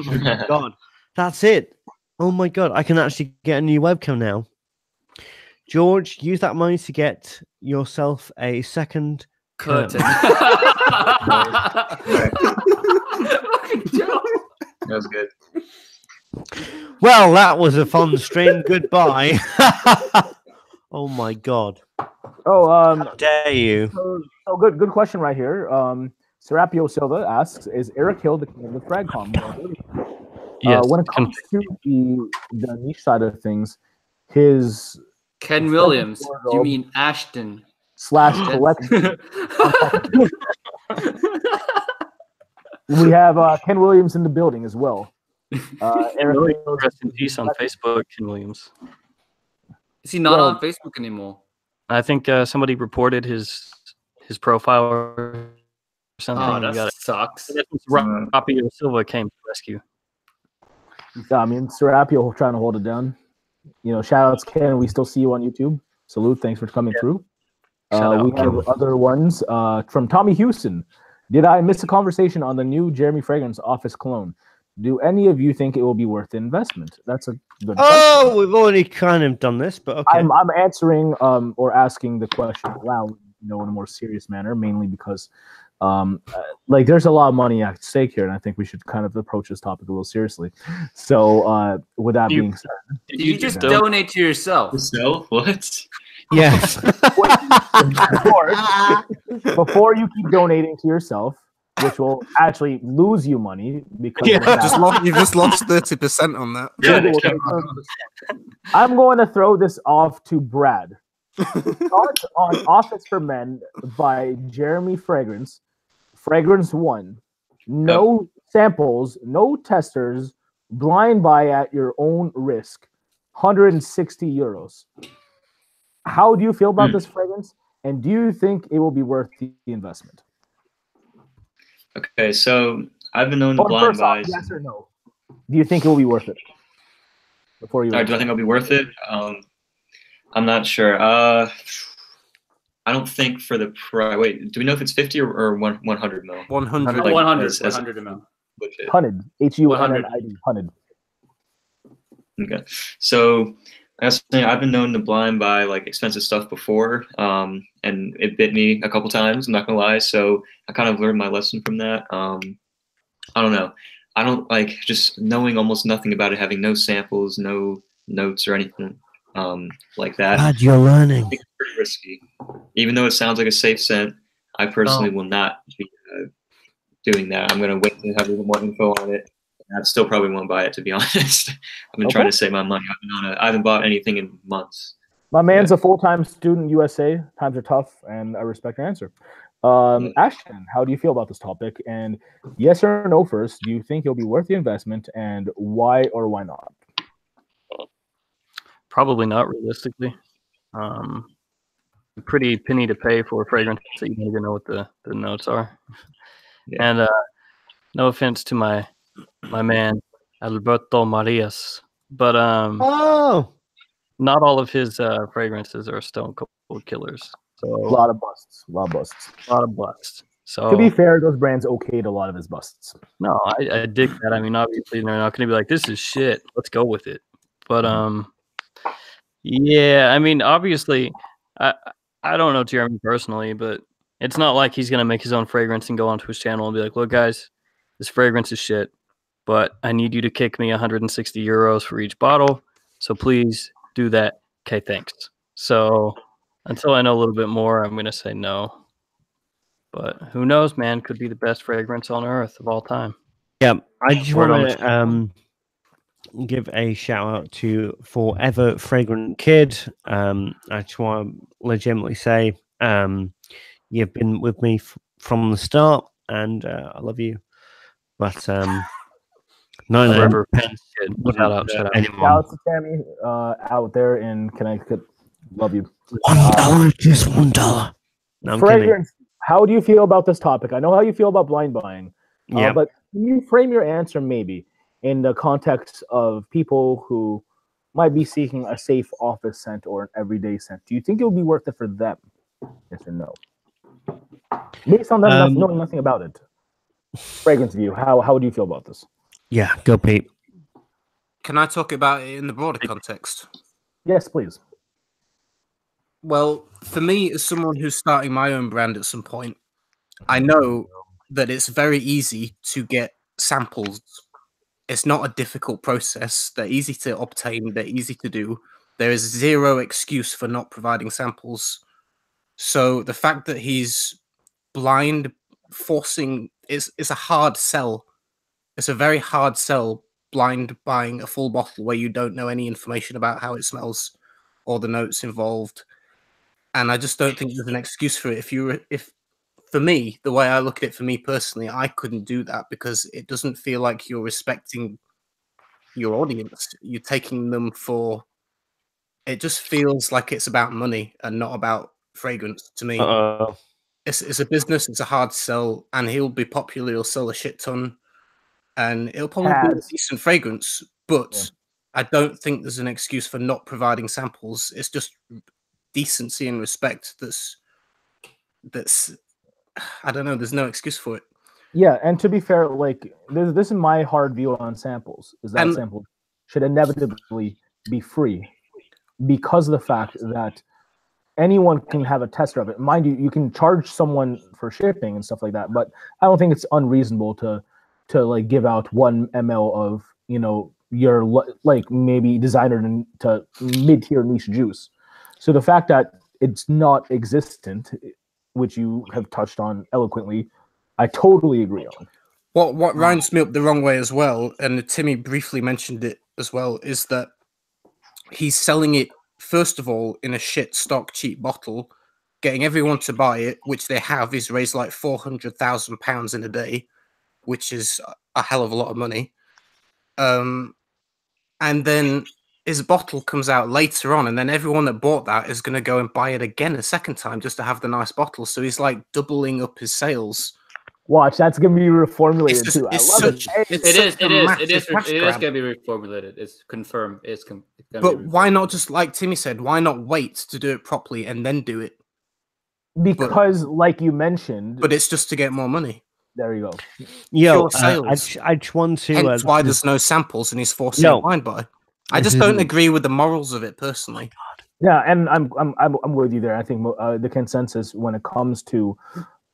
Oh my God, that's it. Oh my God, I can actually get a new webcam now. George, use that money to get yourself a second curtain. That was good. Well, that was a fun stream. Goodbye. Oh my God. Oh, how dare you? So good question right here. Serapio Silva asks, "Is Eric Hill the king of the FragCom?" Yes. When it comes to the niche side of things, his Ken Williams. Do you mean Ashton? / collection. We have Ken Williams in the building as well. Eric, rest in peace on Facebook, Ken Williams. Is he not on Facebook anymore? I think somebody reported his profile or something. Oh, that sucks. Serapio Silva came to rescue. I mean, Serapio trying to hold it down. You know, shout outs, Ken. We still see you on YouTube. Salute. Thanks for coming through. We have other ones from Tommy Houston. Did I miss a conversation on the new Jeremy Fragrance Office Cologne? Do any of you think it will be worth the investment? That's a good question. We've already kind of done this, but okay. I'm answering or asking the question aloud, you know, in a more serious manner, mainly because like there's a lot of money at stake here, and I think we should kind of approach this topic a little seriously. So with that being said, did you just donate to yourself? Yourself? What? Yes. Before you keep donating to yourself, which will actually lose you money because you just lost 30% on that. I'm going to throw this off to Brad. Thoughts on Office for Men by Jeremy Fragrance, Fragrance 1. No samples, no testers, blind buy at your own risk. 160 euros. How do you feel about this fragrance? And do you think it will be worth the investment? Okay, so I've been known to blind buy. Yes or no? Do you think it will be worth it? Before you, do I think it'll be worth it? I'm not sure. I don't think for the price. Wait, do we know if it's 50 or 100 mil? 100. Like, 100 mil. 100. HUND. Okay, so I've been known to blind buy like expensive stuff before, and it bit me a couple times. I'm not gonna lie. So I kind of learned my lesson from that. I don't know. I don't like just knowing almost nothing about it, having no samples, no notes or anything like that. God, you're learning. I think it's pretty risky. Even though it sounds like a safe scent, I personally will not be doing that. I'm gonna wait to have a little more info on it. I still probably won't buy it, to be honest. I've been trying to save my money. I haven't bought anything in months. My man's a full-time student USA. Times are tough, and I respect your answer. Ashton, how do you feel about this topic? And yes or no first, do you think it'll be worth the investment, and why or why not? Probably not, realistically. pretty penny to pay for a fragrance that you don't even know what the notes are. Yeah. And no offense to my man Alberto Marias, but not all of his fragrances are stone cold killers. So a lot of busts. So to be fair, those brands okayed a lot of his busts. No, I dig that. I mean, obviously they're not going to be like, this is shit, let's go with it. But yeah, I mean, obviously, I don't know Jeremy personally, but it's not like he's going to make his own fragrance and go onto his channel and be like, look, guys, this fragrance is shit, but I need you to kick me 160 euros for each bottle. So please do that. Okay, thanks. So until I know a little bit more, I'm going to say no. But who knows, man? Could be the best fragrance on earth of all time. Yeah, I just want to give a shout out to Forever Fragrant Kid. I just want to legitimately say you've been with me from the start, and I love you. But Forever Kid. Shout out to Tammy out there in Connecticut. Love you. $1, just $1. No, fragrance. Kidding. How do you feel about this topic? I know how you feel about blind buying. Yeah, but can you frame your answer maybe in the context of people who might be seeking a safe office scent or an everyday scent? Do you think it would be worth it for them? Yes or no? Based on them knowing nothing about it. Fragrance view. How do you feel about this? Yeah, go Pete. Can I talk about it in the broader context? Yes, please. Well, for me, as someone who's starting my own brand at some point, I know that it's very easy to get samples. It's not a difficult process. They're easy to obtain. They're easy to do. There is zero excuse for not providing samples. So the fact that he's blind forcing is a hard sell. It's a very hard sell, blind buying a full bottle where you don't know any information about how it smells or the notes involved. And I just don't think there's an excuse for it. If for me, the way I look at it, for me personally, I couldn't do that because it doesn't feel like you're respecting your audience. You're taking them for. It just feels like it's about money and not about fragrance to me. It's a business. It's a hard sell, and he'll be popular. He'll sell a shit ton, and it'll probably be a decent fragrance. But I don't think there's an excuse for not providing samples. It's just decency and respect that's I don't know, there's no excuse for it. Yeah, and to be fair, like this is my hard view on samples, is that samples should inevitably be free because of the fact that anyone can have a tester of it. Mind you, you can charge someone for shipping and stuff like that, but I don't think it's unreasonable to like give out 1 ml of, you know, your like maybe designer to mid-tier niche juice. So the fact that it's not existent, which you have touched on eloquently, I totally agree on. What rounds me up the wrong way as well, and Timmy briefly mentioned it as well, is that he's selling it, first of all, in a shit stock, cheap bottle, getting everyone to buy it, which they have. He's raised like £400,000 in a day, which is a hell of a lot of money. And then his bottle comes out later on, and then everyone that bought that is going to go and buy it again a second time just to have the nice bottle. So he's like doubling up his sales. Watch, that's going to be reformulated too. It is going to be reformulated. It's confirmed. But why not just, like Timmy said, why not wait to do it properly and then do it? Because, like you mentioned, but it's just to get more money. There you go. Yo, I just want to. Hence why there's no samples and he's forcing a blind buy. I just don't agree with the morals of it personally. Yeah, and I'm with you there. I think the consensus when it comes to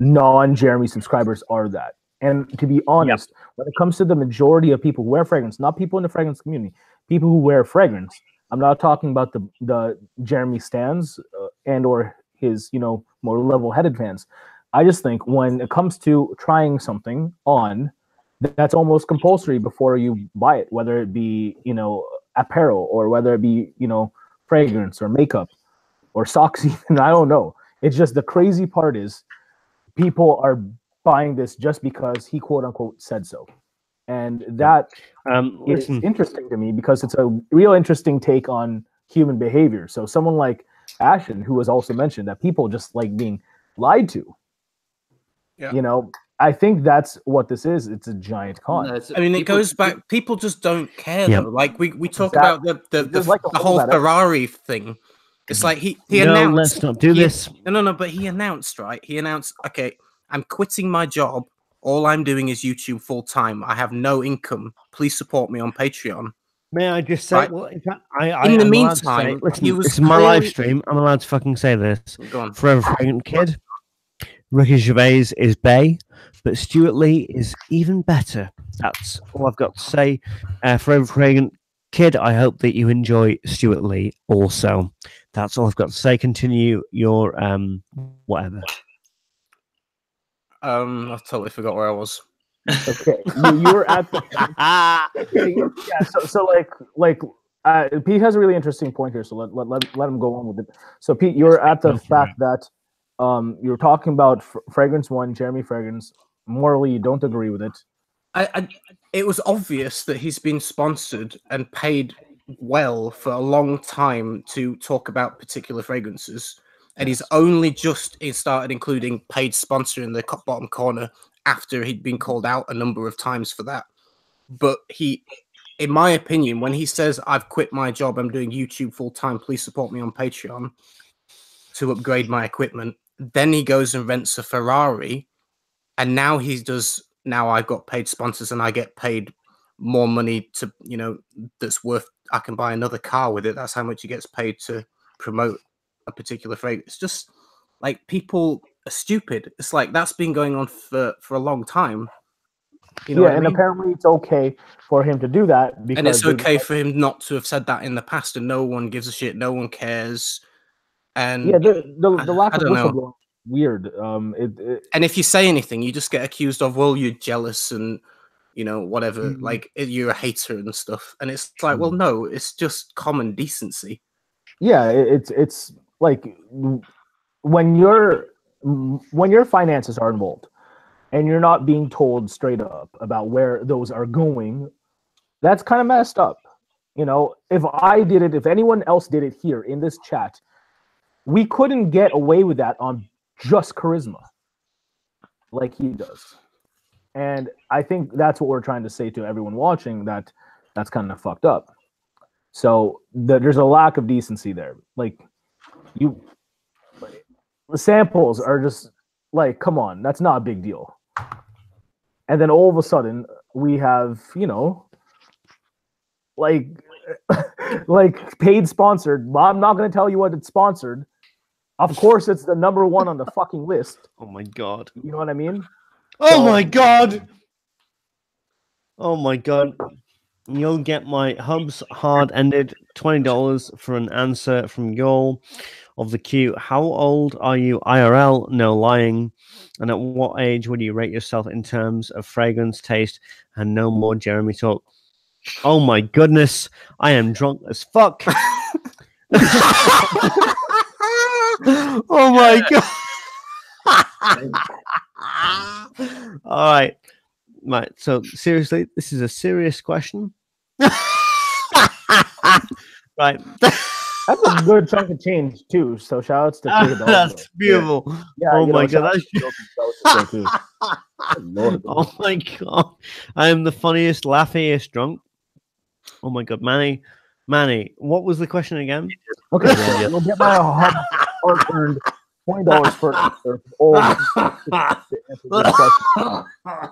non-Jeremy subscribers are that. And to be honest, when it comes to the majority of people who wear fragrance, not people in the fragrance community, people who wear fragrance, I'm not talking about the Jeremy stans and or his, you know, more level-headed fans. I just think when it comes to trying something on, that's almost compulsory before you buy it, whether it be, you know, apparel or whether it be, you know, fragrance or makeup or socks even. I don't know. It's just the crazy part is people are buying this just because he quote unquote said so. And that is interesting to me because it's a real interesting take on human behavior. So someone like Ashton, who has also mentioned that people just like being lied to. Yeah. You know, I think that's what this is. It's a giant con. I mean, it goes back. People just don't care though. Like we talk about the whole Ferrari thing. It's like he announced. Let's not do this. No. But he announced, right? He announced, okay, I'm quitting my job. All I'm doing is YouTube full time. I have no income. Please support me on Patreon. May I just say, right? well, in the meantime, listen, he was it's my live stream. I'm allowed to fucking say this. Go on. Forever Fragrant Kid, Ricky Gervais is bae, but Stuart Lee is even better. That's all I've got to say. Forever Fragrant Kid, I hope that you enjoy Stuart Lee also. That's all I've got to say. Continue your whatever. I totally forgot where I was. Okay, you were at the yeah. So like Pete has a really interesting point here. So let him go on with it. So Pete, you're at the fact that you're talking about Fragrance One, Jeremy Fragrance. Morally, you don't agree with it. It was obvious that he's been sponsored and paid well for a long time to talk about particular fragrances, and he's only just started including paid sponsor in the bottom corner after he'd been called out a number of times for that. But he, in my opinion, when he says, I've quit my job, I'm doing YouTube full time, please support me on Patreon to upgrade my equipment, then he goes and rents a Ferrari, and now now I've got paid sponsors and I get paid more money to, that's worth, I can buy another car with it. That's how much he gets paid to promote a particular fragrance. It's just like, people are stupid. It's like, that's been going on for a long time. You know what I mean? Apparently it's okay for him to do that. And it's okay for him not to have said that in the past, and no one gives a shit. No one cares. And yeah, the lack of whistleblowing. Weird. And if you say anything, you just get accused of, well, you're jealous and whatever, like you're a hater and stuff. And it's like, well, no, it's just common decency. Yeah, it's like when your finances are involved and you're not being told straight up about where those are going, that's kind of messed up. If I did it, if anyone else did it here in this chat, we couldn't get away with that on just charisma like he does. And I think that's what we're trying to say to everyone watching, that's kind of fucked up. So there's a lack of decency there. Like, the samples are just like, come on, that's not a big deal. And then all of a sudden we have, like paid sponsored. Well, I'm not going to tell you what it's sponsored. Of course, it's the number one on the fucking list. Oh my god! You know what I mean? Oh my god! Oh my god! You'll get my Hubs hard ended $20 for an answer from Yol of the queue. How old are you IRL? No lying. And at what age would you rate yourself in terms of fragrance, taste, and no more Jeremy talk? Oh my goodness! I am drunk as fuck. Oh my god! All right, so seriously, this is a serious question. Right, that's a good chunk of change too. So shout outs to that's beautiful. Yeah, oh my god! Oh my god! I am the funniest, laughiest drunk. Oh my god, Manny, what was the question again? Okay, so you'll get my hard-earned $20 for all the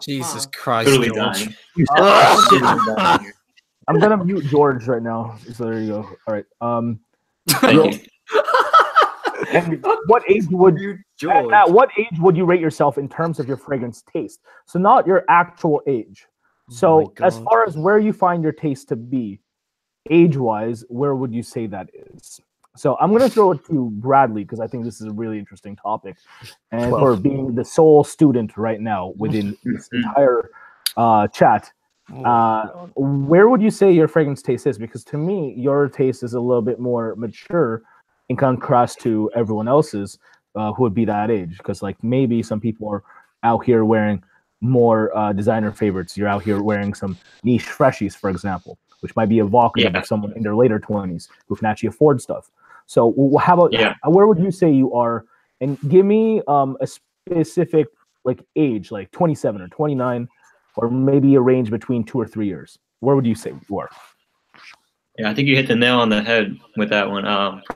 Jesus Christ. George. I'm gonna mute George right now. So there you go. All right. And what age would you at what age would you rate yourself in terms of your fragrance taste? So not your actual age. So as far as where you find your taste to be, age-wise, where would you say that is? So I'm going to throw it to Bradley because I think this is a really interesting topic. And for being the sole student right now within this entire chat, where would you say your fragrance taste is? Because to me, your taste is a little bit more mature in contrast to everyone else's who would be that age. Because like maybe some people are out here wearing more designer favorites. You're out here wearing some niche freshies, for example, which might be evocative of someone in their later 20s who can actually afford stuff. So how about where would you say you are? And give me a specific like age, like 27 or 29, or maybe a range between 2 or 3 years. Where would you say you are? Yeah, I think you hit the nail on the head with that one.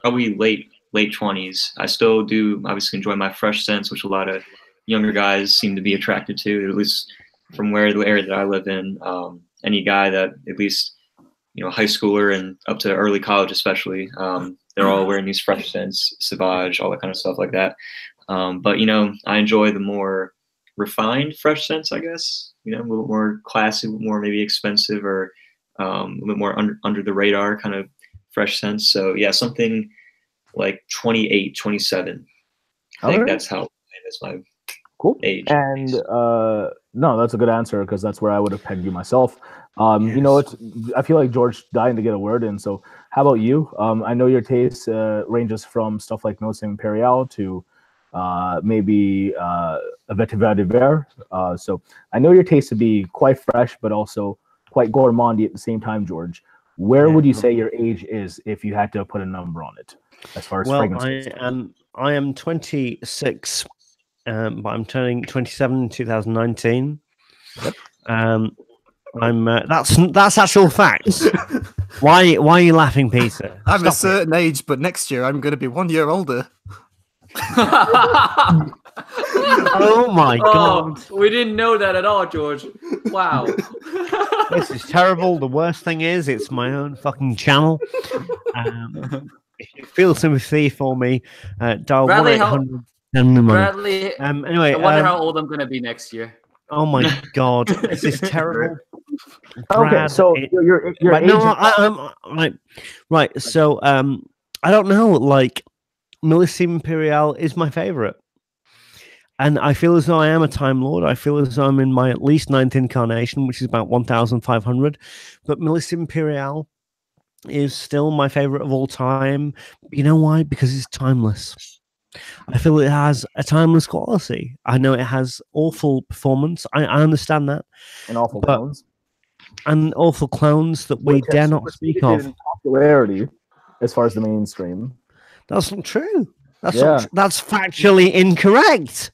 Probably late 20s. I still do obviously enjoy my fresh scents, which a lot of younger guys seem to be attracted to, at least from the area that I live in. Any guy that at least, high schooler and up to early college especially, they're all wearing these fresh scents, Sauvage, all that kind of stuff like that. But I enjoy the more refined fresh scents, I guess. A little more classy, a little more maybe expensive, or a little bit more under the radar kind of fresh scents. So yeah, something like 28, 27. I think that's my age. And no, that's a good answer, because that's where I would have pegged you myself. I feel like George dying to get a word in. So how about you? I know your taste ranges from stuff like Noce Imperial to maybe a Vetiver d'Hiver. So I know your taste to be quite fresh, but also quite gourmandy at the same time, George. Where would you say your age is if you had to put a number on it, as far as fragrance? I am 26, but I'm turning 27 in 2019. Yep. That's actual facts. Why are you laughing, Peter? I'm a certain age, but next year I'm going to be 1 year older. Oh my god! We didn't know that at all, George. Wow. This is terrible. The worst thing is, it's my own fucking channel. If you feel sympathy for me, dial Bradley, 1-800. Bradley, anyway, I wonder how old I'm going to be next year. Oh my god, this is terrible. Okay, so your age. Right. So I don't know. Like, Millésime Imperial is my favorite, and I feel as though I am a Time Lord. I feel as though I'm in my at least 9th incarnation, which is about 1,500. But Millésime Imperial is still my favorite of all time. You know why? Because it's timeless. I feel it has a timeless quality. I know it has awful performance. I understand that. And awful clones. And awful clones that we dare not speak of. In popularity, as far as the mainstream. That's not true. That's factually incorrect.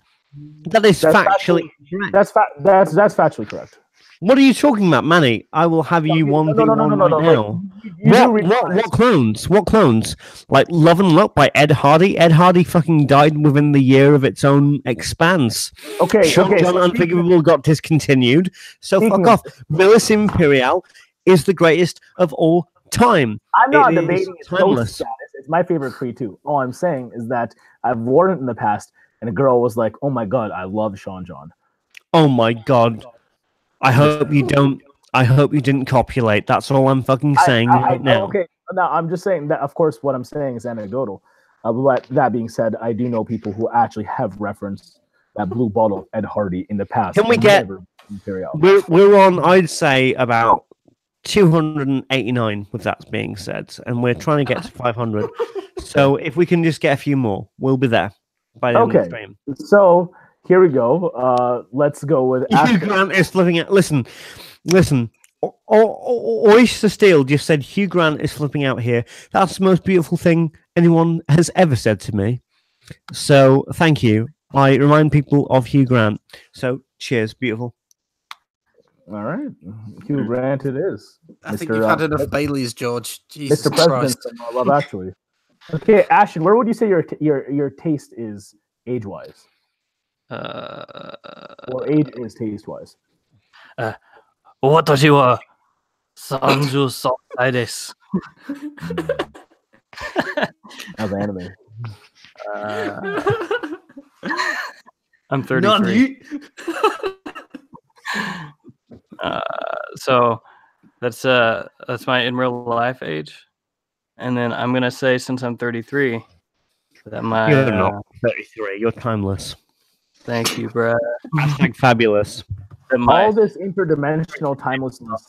That is factually correct. That's factually correct. What are you talking about, Manny? I will have you 1v1 right now. What clones? What clones? Like Love and Luck by Ed Hardy? Ed Hardy fucking died within the year of its own expanse. John Unforgivable got discontinued. So fuck off. Millésime Imperial is the greatest of all time. I'm not debating its timeless status. It's my favorite Creed too. All I'm saying is that I've worn it in the past, and a girl was like, "Oh my god, I love Sean John." Oh my god. I hope you don't. I hope you didn't copulate. That's all I'm fucking saying right now. Okay, now I'm just saying that. Of course, what I'm saying is anecdotal. But that being said, I do know people who actually have referenced that blue bottle of Ed Hardy in the past. Can we get? We're on. I'd say about 289. With that being said, and we're trying to get to 500. So if we can just get a few more, we'll be there by the end of the stream. So. Here we go. Let's go with Hugh Grant is flipping out. Listen. Oyster Steel just said Hugh Grant is flipping out here. That's the most beautiful thing anyone has ever said to me. So thank you. I remind people of Hugh Grant. So cheers, beautiful. All right, Hugh Grant it is. I think you've had enough Baileys, George. Jesus Mr. President Christ. from Love Actually. Okay, Ashton, where would you say your taste is age-wise? Or age is taste-wise. 私は33歳です。How's anime? I'm 33. So that's my in real life age, and then I'm gonna say since I'm 33 that my you're not 33. You're timeless. Thank you, Brad. Hashtag fabulous. All this interdimensional timelessness.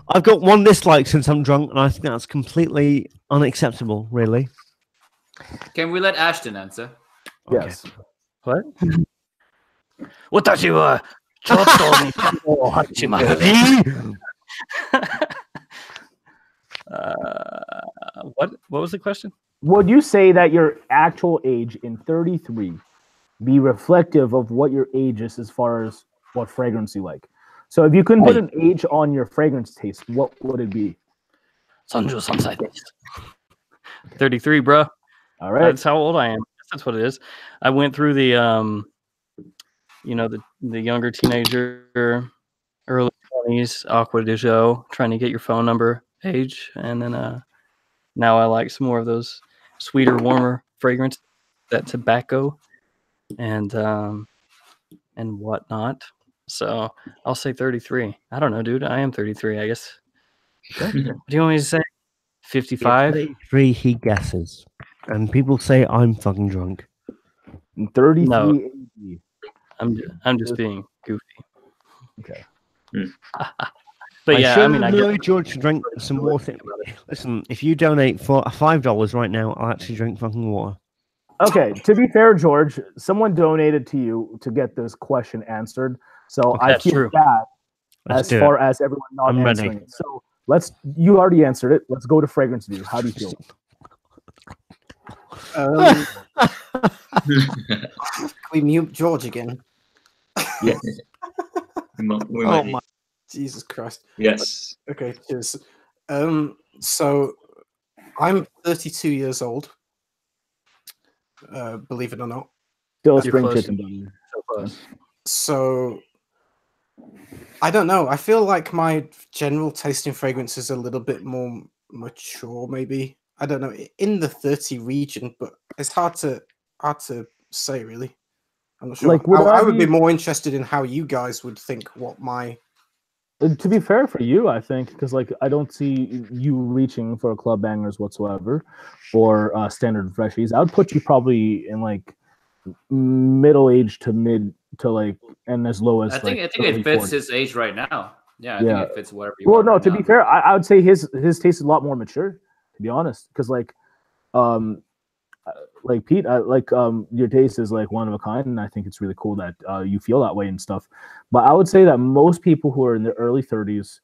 I've got one dislike since I'm drunk, and I think that's completely unacceptable, really. Can we let Ashton answer? Yes. What? 私はちょっとにタコを吐きました。What was the question? Would you say that your actual age in 33 be reflective of what your age is as far as what fragrance you like? So if you couldn't put an age on your fragrance taste, what would it be? 33, bro. All right. That's how old I am. That's what it is. I went through the the younger teenager, early 20s, Aqua de Joe, trying to get your phone number age, and then now I like some more of those sweeter, warmer fragrance, that tobacco, and whatnot. So I'll say 33. I don't know, dude. I am 33, I guess. What do you want me to say? 55? 33, he guesses. And people say I'm fucking drunk. 33 No. AD. I'm just being goofy. Okay. But yeah, I mean, I know George should drink some water. Listen, if you donate for $5 right now, I'll actually drink fucking water. Okay, to be fair, George, someone donated to you to get this question answered. So Okay, I feel bad as far as everyone not answering it. So you already answered it. Let's go to fragrance view. How do you feel? Can we mute George again? Yes. My Jesus Christ. Yes. Okay, cheers. So I'm 32 years old. Believe it or not. Still a spring chicken. So I don't know. I feel like my general taste in fragrance is a little bit more mature, maybe. I don't know, in the 30 region, but it's hard to say, really. I'm not sure. Like, I would be more interested in how you guys would think what my... To be fair for you, I think, because like I don't see you reaching for club bangers whatsoever, or standard freshies. I would put you probably in like middle age to mid to like, and as low as I think it fits 40. His age right now. Yeah, I think it fits whatever you want. Well, no, right to be fair, I would say his taste is a lot more mature, to be honest, because like Pete, your taste is like one of a kind, and I think it's really cool that you feel that way and stuff. But I would say that most people who are in their early 30s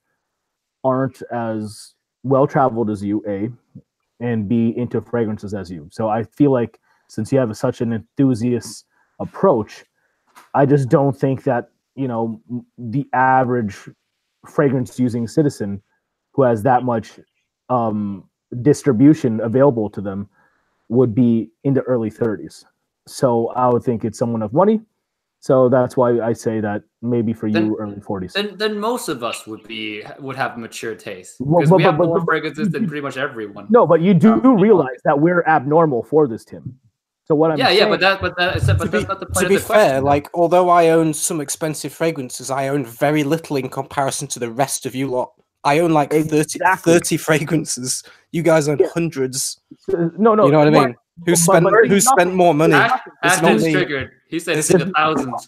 aren't as well traveled as you, A, and B, into fragrances as you. So I feel like since you have such an enthusiast approach, I just don't think that the average fragrance using citizen who has that much distribution available to them would be in the early 30s. So I would think it's someone of money. So that's why I say that maybe for you, early 40s. Then most of us would have mature taste, because we have more fragrances than pretty much everyone. No, but you do realize that we're abnormal for this, Tim. So what I'm saying, but that's not the point of the question. To be fair, like although I own some expensive fragrances, I own very little in comparison to the rest of you lot. I own like 30 fragrances. You guys own hundreds. No. You know what I mean? Who spent more money? Ashton's triggered. He said it's in the thousands.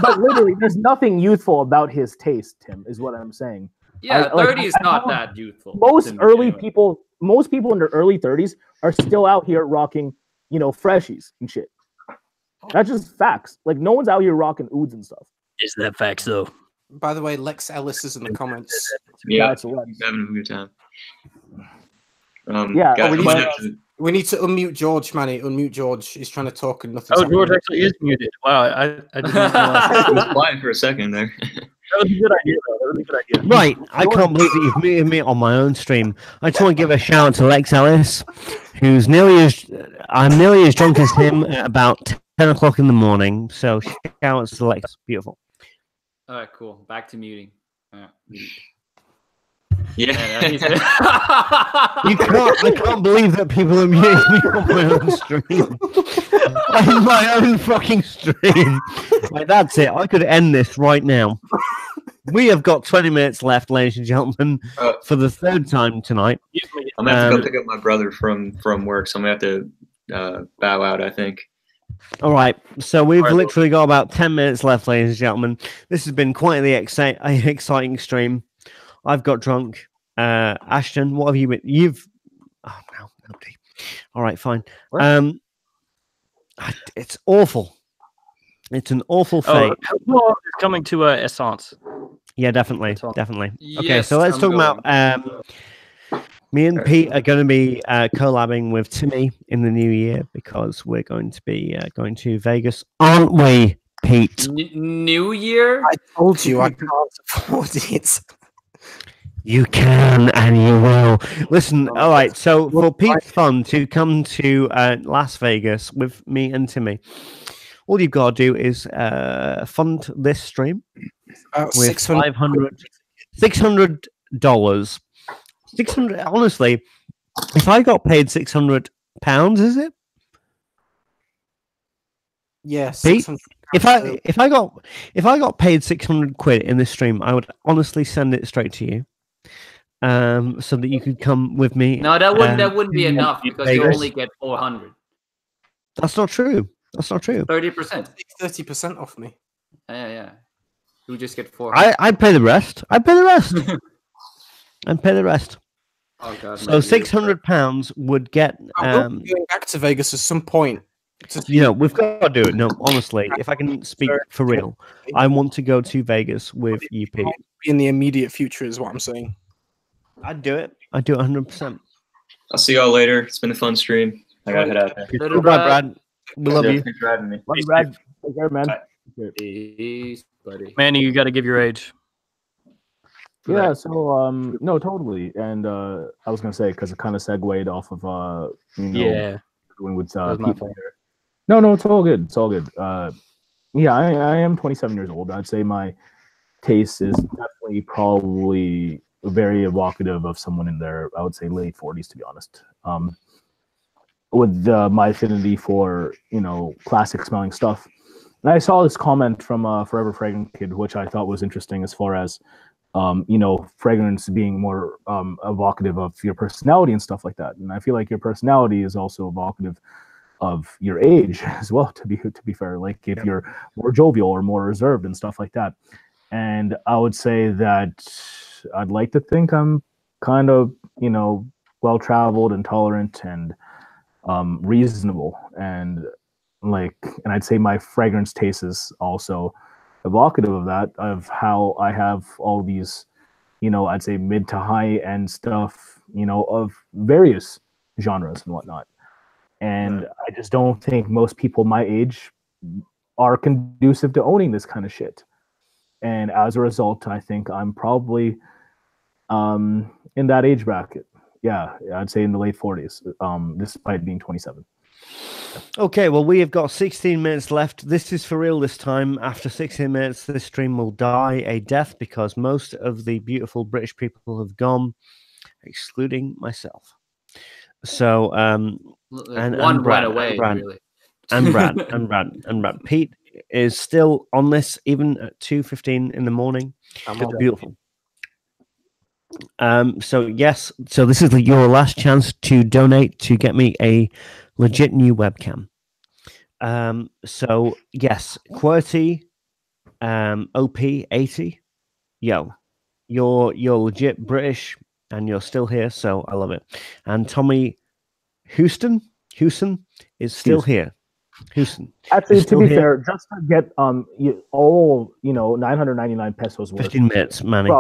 But literally, there's nothing youthful about his taste, Tim, is what I'm saying. Yeah, 30 is not that youthful. Most people in their early 30s are still out here rocking, freshies and shit. That's just facts. Like, no one's out here rocking ouds and stuff. Is that facts, though? By the way, Lex Ellis is in the comments. Yeah, he's having a good time. We need to unmute George, Manny. Unmute George. He's trying to talk and nothing. Oh, George actually is muted. Wow, I didn't know. He was quiet for a second there. That was a good idea, though. That was a good idea. Right, I can't believe that you've muted me on my own stream. I just want to give a shout out to Lex Ellis, who's I'm nearly as drunk as him at about 10 o'clock in the morning. So shout out to Lex. Beautiful. All right, cool. Back to muting. Yeah. I can't believe that people are muting me on my own stream. On my own fucking stream. Right, that's it. I could end this right now. We have got 20 minutes left, ladies and gentlemen, for the third time tonight. I'm going to have to go pick up my brother from work, so I'm going to have to bow out, I think. All right, so we've literally got about 10 minutes left, ladies and gentlemen. This has been quite the exciting stream. I've got drunk. Ashton, what have you been? Oh, no, nobody. All right, fine. It's awful. It's an awful fate. It's coming to Essence. Yeah, definitely, definitely. Yes, okay, so let's talk about. Me and Pete are going to be collabing with Timmy in the new year because we're going to be going to Vegas, aren't we, Pete? New Year? I told you I can't afford it. You can and you will. Listen, all right. So for Pete's fun to come to Las Vegas with me and Timmy, all you've got to do is fund this stream with $600. $600. Honestly, if I got paid £600, is it? Yes. Pete, if I got paid 600 quid in this stream, I would honestly send it straight to you, so that you could come with me. No, that wouldn't be enough because you only get 400. That's not true. That's not true. 30%. 30% off me. Yeah. You just get 400. I'd pay the rest. I'd pay the rest. I'd pay the rest. Oh God. So £600 would get. I'm going back to Vegas at some point. You know, we've got to do it. No, honestly, if I can speak for real, I want to go to Vegas with you, Pete. In the immediate future is what I'm saying. I'd do it. I'd do it 100%. I'll see y'all later. It's been a fun stream. I gotta head out there. Goodbye, Brad. We love you. Thanks for having me. Love you, Brad. Take care, man. Peace, buddy. Manny, you got to give your age. Yeah, so no, totally. And I was gonna say because it kind of segued off of doing with people here. No, it's all good. It's all good. Yeah, I am 27 years old. I'd say my taste is definitely probably very evocative of someone in their, I would say, late 40s, to be honest. With my affinity for, classic smelling stuff. And I saw this comment from Forever Fragrant Kid, which I thought was interesting as far as, fragrance being more evocative of your personality and stuff like that. And I feel like your personality is also evocative of your age as well, to be fair. Like if you're more jovial or more reserved and stuff like that. And I would say that I'd like to think I'm kind of, well-traveled and tolerant and reasonable. And I'd say my fragrance taste is also evocative of that, of how I have all these, I'd say mid to high end stuff, of various genres and whatnot. And I just don't think most people my age are conducive to owning this kind of shit. And as a result, I think I'm probably in that age bracket. Yeah, I'd say in the late 40s, despite being 27. Okay, well, we have got 16 minutes left. This is for real this time. After 16 minutes, this stream will die a death because most of the beautiful British people have gone, excluding myself. So, and one Brad, right away, really. And Brad. Pete is still on this, even at 2:15 in the morning. It's beautiful. So yes, so this is your last chance to donate to get me a legit new webcam. So yes, QWERTY, OP80, yo, you're legit British and you're still here, so I love it. And Tommy Houston is still here. Houston. Actually, to be fair, just to get 999 pesos worth. 15 minutes, Manny.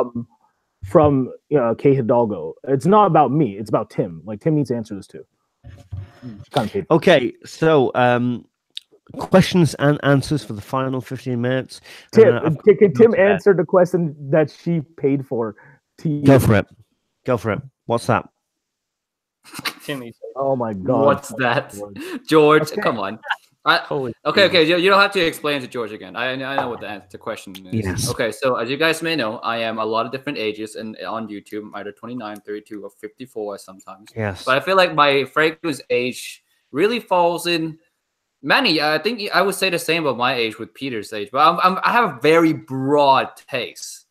From K Hidalgo. It's not about me. It's about Tim. Like Tim needs to answer this too. Okay, so questions and answers for the final 15 minutes. Tim, can Tim answer the question that she paid for? Go for it. What's that? Timmy. Oh my God. What's that? George, come on. Okay. You don't have to explain to George again. I know what the question is. Yes. Okay, so as you guys may know, I am a lot of different ages and on YouTube, either 29, 32, or 54 sometimes. Yes. But I feel like my fragrance age really falls in. Manny, I think I would say the same about my age with Peter's age, but I have a very broad taste.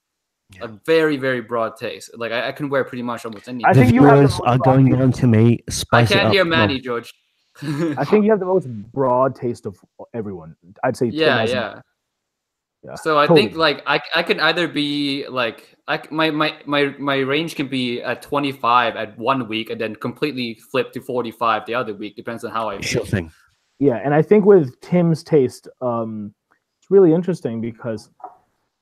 Yeah. A very, very broad taste. Like I can wear pretty much almost anything. I think you are going down to me. I can't hear Manny, George. I think you have the most broad taste of everyone. I'd say. Yeah. So I think like I can either be like my range can be at 25 at 1 week and then completely flip to 45 the other week. Depends on how I feel. Sure thing. Yeah, and I think with Tim's taste, it's really interesting because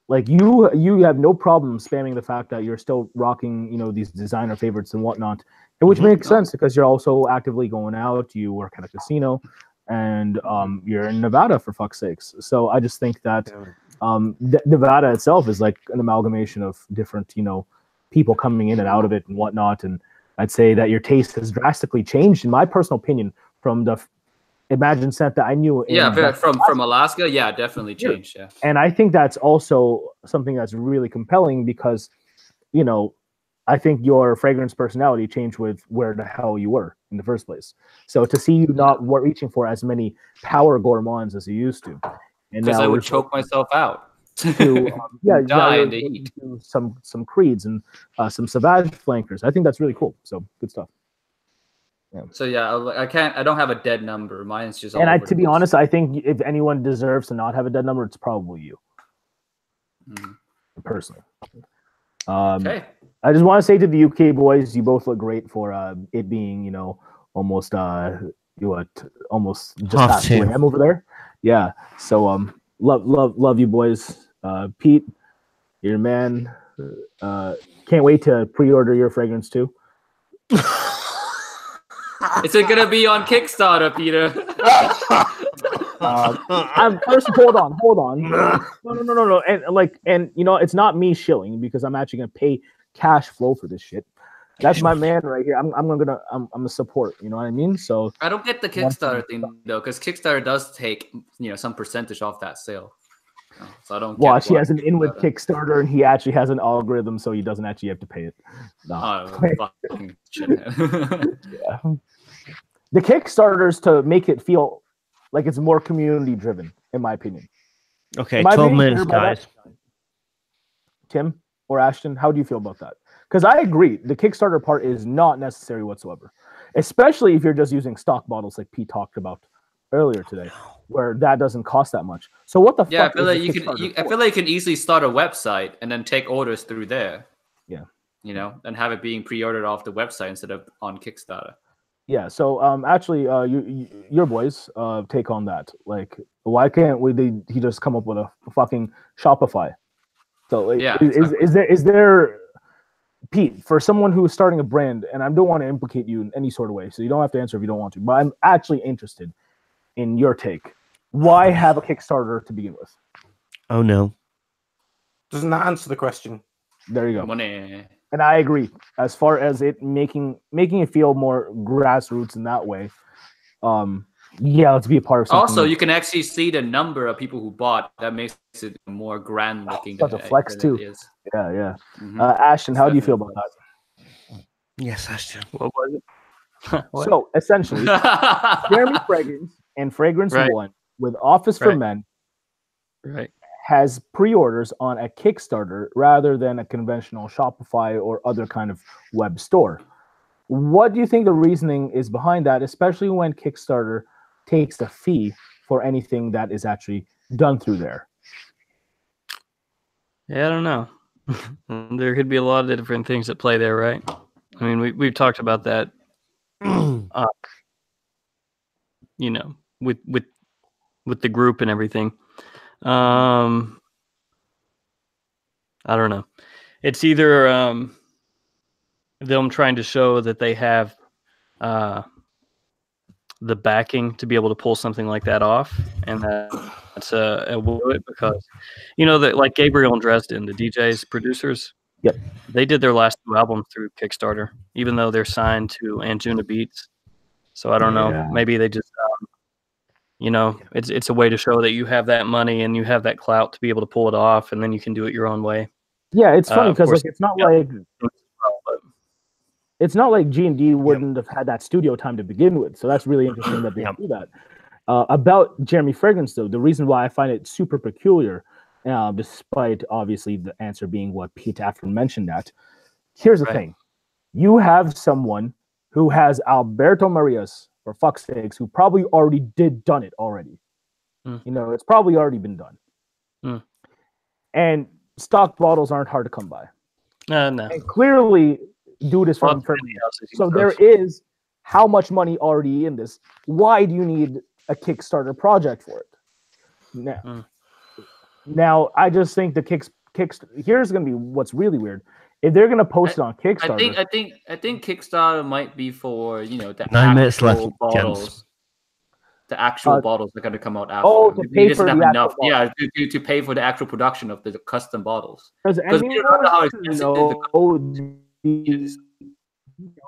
like you have no problem spamming the fact that you're still rocking, you know, these designer favorites and whatnot, which makes sense because you're also actively going out. You work at a casino, and you're in Nevada, for fuck's sakes. So I just think that Nevada itself is like an amalgamation of different, you know, people coming in and out of it and whatnot. And I'd say that your taste has drastically changed, in my personal opinion, from the Imagine scent that I knew. From Alaska, yeah, definitely changed. Yeah, and I think that's also something that's really compelling because, you know, I think your fragrance personality changed with where the hell you were in the first place. So to see you not reaching for as many power gourmands as you used to, and because I would choke myself out. To die in the heat. Some creeds and some Sauvage flankers. I think that's really cool. So good stuff. Yeah. So yeah, I don't have a dead number. Mine's just. And to be honest, I think if anyone deserves to not have a dead number, it's probably you. Personally. Okay. I just want to say to the UK boys, you both look great for it being, you know, almost almost just past 2 a.m. over there. Yeah. So love you boys. Pete, you're a man. Can't wait to pre-order your fragrance too. Is it gonna be on Kickstarter, Peter? First, hold on. No. And you know, it's not me shilling because I'm actually gonna pay cash flow for this shit. That's my man right here. I'm a support. You know what I mean? So I don't get the Kickstarter thing though, because Kickstarter does take, you know, some percentage off that sale. So I don't. Watch, he has an in with Kickstarter, and he actually has an algorithm, so he doesn't actually have to pay it. No. Fucking shithead. Yeah. The Kickstarters to make it feel like it's more community driven, in my opinion. Okay, 12 minutes, guys. Tim or Ashton, how do you feel about that? Because I agree, the Kickstarter part is not necessary whatsoever, especially if you're just using stock bottles like Pete talked about earlier today, where that doesn't cost that much. So what the fuck? I feel like you can easily start a website and then take orders through there. Yeah, you know, and have it being pre-ordered off the website instead of on Kickstarter. Yeah. So actually, your boys take on that. Like, why can't he just come up with a fucking Shopify? So is there Pete, for someone who is starting a brand, and I don't want to implicate you in any sort of way, so you don't have to answer if you don't want to, but I'm actually interested in your take. Why have a Kickstarter to begin with? Oh no. Doesn't that answer the question? There you go. Money. And I agree. As far as it making it feel more grassroots in that way, let's be a part of something. Also, you can actually see the number of people who bought. That makes it more grand looking. Such a flex too. Yeah. Mm-hmm. Ashton, how do you feel about that? Yes, Ashton. What was it? So essentially, Jeremy Fragrance and Fragrance One with Office for Men has pre-orders on a Kickstarter rather than a conventional Shopify or other kind of web store. What do you think the reasoning is behind that, especially when Kickstarter takes a fee for anything that is actually done through there? Yeah, I don't know. There could be a lot of different things that play there, right? I mean, we've talked about that. You know, with the group and everything. I don't know. It's either them trying to show that they have the backing to be able to pull something like that off, and that's a wood because, you know, that like Gabriel and Dresden, the DJs, producers, they did their last 2 albums through Kickstarter, even though they're signed to Anjuna Beats. So I don't know. Maybe they just, you know, it's a way to show that you have that money and you have that clout to be able to pull it off, and then you can do it your own way. Yeah, it's funny because like it's not like G&D wouldn't have had that studio time to begin with. So that's really interesting that they do that. About Jeremy Fragrance, though, the reason why I find it super peculiar, despite obviously the answer being what Pete Afton mentioned that, here's the thing. You have someone who has Alberto Marias, for fuck's sakes, who probably already done it already. You know, it's probably already been done. And stock bottles aren't hard to come by. No. And clearly, dude is from so there is how much money already in this. Why do you need a Kickstarter project for it? Now, Now, I just think the kicks. Here's going to be what's really weird. If they're going to post it on Kickstarter, I think Kickstarter might be for the 9 minutes left, bottles. gents. The actual bottles are going to come out after. Oh, to pay for the enough, actual yeah, to pay for the actual production of the custom bottles. Does anyone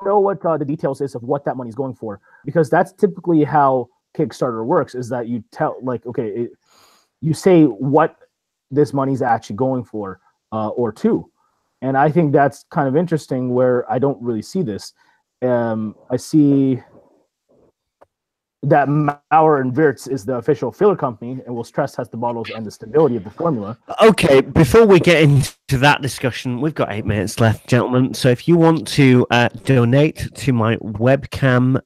know what the details is of what that money's going for? Because that's typically how Kickstarter works. Is that you tell you say what this money's actually going for or to. And I think that's kind of interesting where I don't really see this. I see that Maurer and Wirtz is the official filler company and will stress test the bottles and the stability of the formula. Okay, before we get into that discussion, we've got 8 minutes left, gentlemen. So if you want to donate to my webcam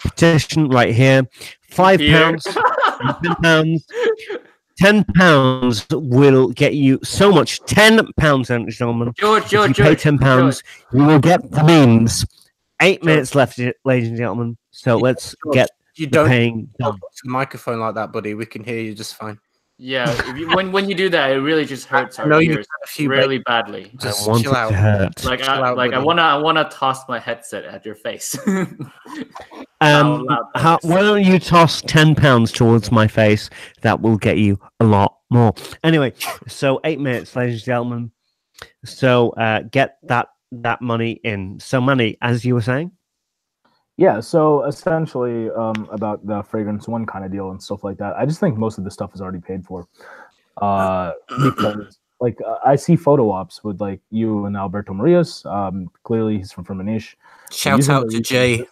petition right here, £5, £10, £10 will get you so much. £10, gentlemen. George, if you pay £10, you will get the memes. 8 minutes left, ladies and gentlemen. So let's get paying done. The microphone like that, buddy. We can hear you just fine. Yeah, when you do that, it really just hurts our ears really badly. Just I want chill it out. to hurt. Like I wanna toss my headset at your face. Why don't you toss £10 towards my face? That will get you a lot more. Anyway, so 8 minutes, ladies and gentlemen. So get that money in. So Manny, as you were saying. Yeah, so essentially about the Fragrance One kind of deal and stuff like that, I just think most of the stuff is already paid for. Because I see photo ops with you and Alberto Marias. Clearly he's from Manish. Shout out to Jay.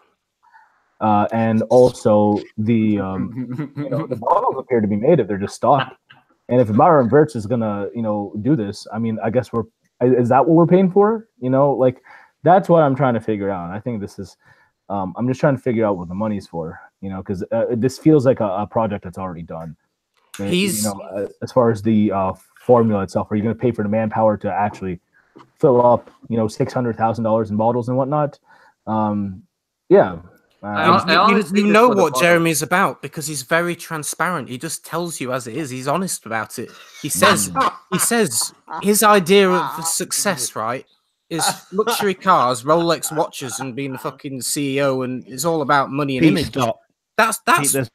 And also the the bottles appear to be native, they're just stock. And if Maurer and Wirtz is gonna, do this, I mean, I guess is that what we're paying for? That's what I'm trying to figure out. And I think this is I'm just trying to figure out what the money's for, because this feels like a project that's already done. As far as the formula itself, are you going to pay for the manpower to actually fill up, $600,000 in bottles and whatnot? Yeah. You know what Jeremy's about because he's very transparent. He just tells you as it is. He's honest about it. He says his idea of success, right, is luxury cars, Rolex watches, and being the fucking CEO, and it's all about money and image.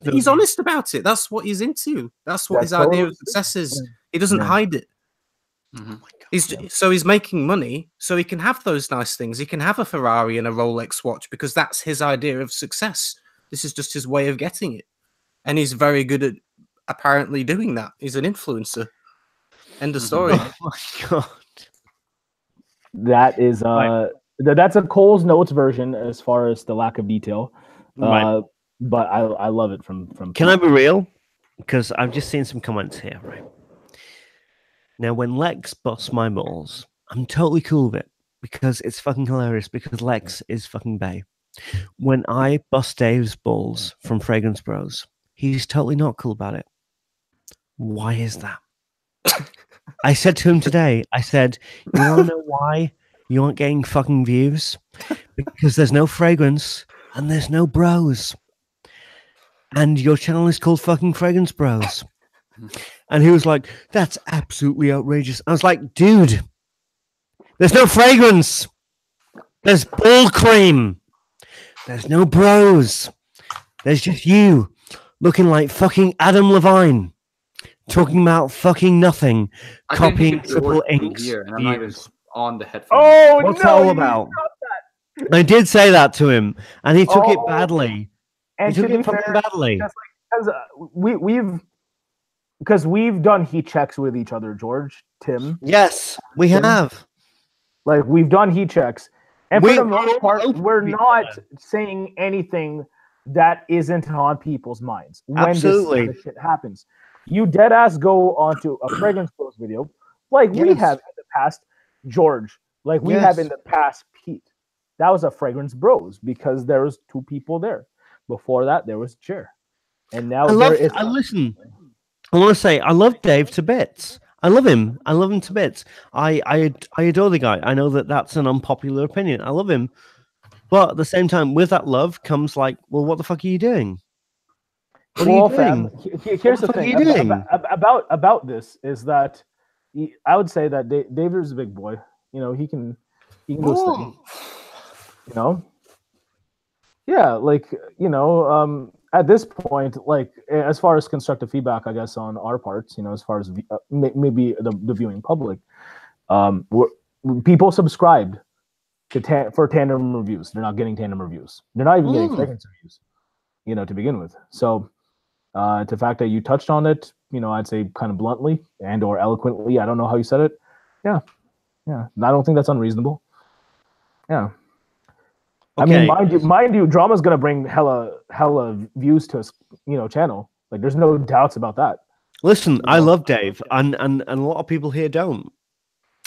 He's honest about it. That's what he's into. That's what his idea of success is. He doesn't hide it. Mm-hmm. He's making money, so he can have those nice things. He can have a Ferrari and a Rolex watch because that's his idea of success. This is just his way of getting it, and he's very good at apparently doing that. He's an influencer. End of story. Oh my god. That is that's a Cole's Notes version as far as the lack of detail. Right. But I love it from Can I be real? Because I've just seen some comments here, right? Now when Lex busts my balls, I'm totally cool with it because it's fucking hilarious because Lex is fucking bae. When I bust Dave's balls from Fragrance Bros, he's totally not cool about it. Why is that? I said to him today, I said, you want to know why you aren't getting fucking views? Because there's no fragrance and there's no bros. And your channel is called fucking Fragrance Bros. And he was like, that's absolutely outrageous. I was like, dude, there's no fragrance. There's ball cream. There's no bros. There's just you looking like fucking Adam Levine. Talking about fucking nothing, copying Triple Inks. And I'm not even on the headphones. Oh, what's that all about? I did say that to him, and he took it badly. And he took it fucking badly. Because we've done heat checks with each other, George, Tim. Yes, we have. We've done heat checks, and for the most part, we're not saying anything that isn't on people's minds when this kind of shit happens. You dead ass go onto a Fragrance Bros video, we have in the past, George, we have in the past, Pete. That was a Fragrance Bros because there was 2 people there. Before that, there was Jer, and now listen. I want to say I love Dave to bits. I love him. I love him to bits. I adore the guy. I know that that's an unpopular opinion. I love him, but at the same time, with that love comes well, what the fuck are you doing? What are you doing? Here's the thing about this is that I would say that David is a big boy. You know, he can do his thing. You know, yeah, like at this point, like as far as constructive feedback, I guess on our parts, you know, as far as maybe the viewing public, people subscribed for tandem reviews. They're not getting tandem reviews. They're not even getting fragrance reviews, you know, to begin with. So the fact that you touched on it, you know, I'd say kind of bluntly and or eloquently, I don't know how you said it. Yeah. I don't think that's unreasonable. Yeah. Okay. I mean, mind you, drama's gonna bring hella views to his, you know, channel. Like, there's no doubts about that. Listen, I love Dave, and a lot of people here don't.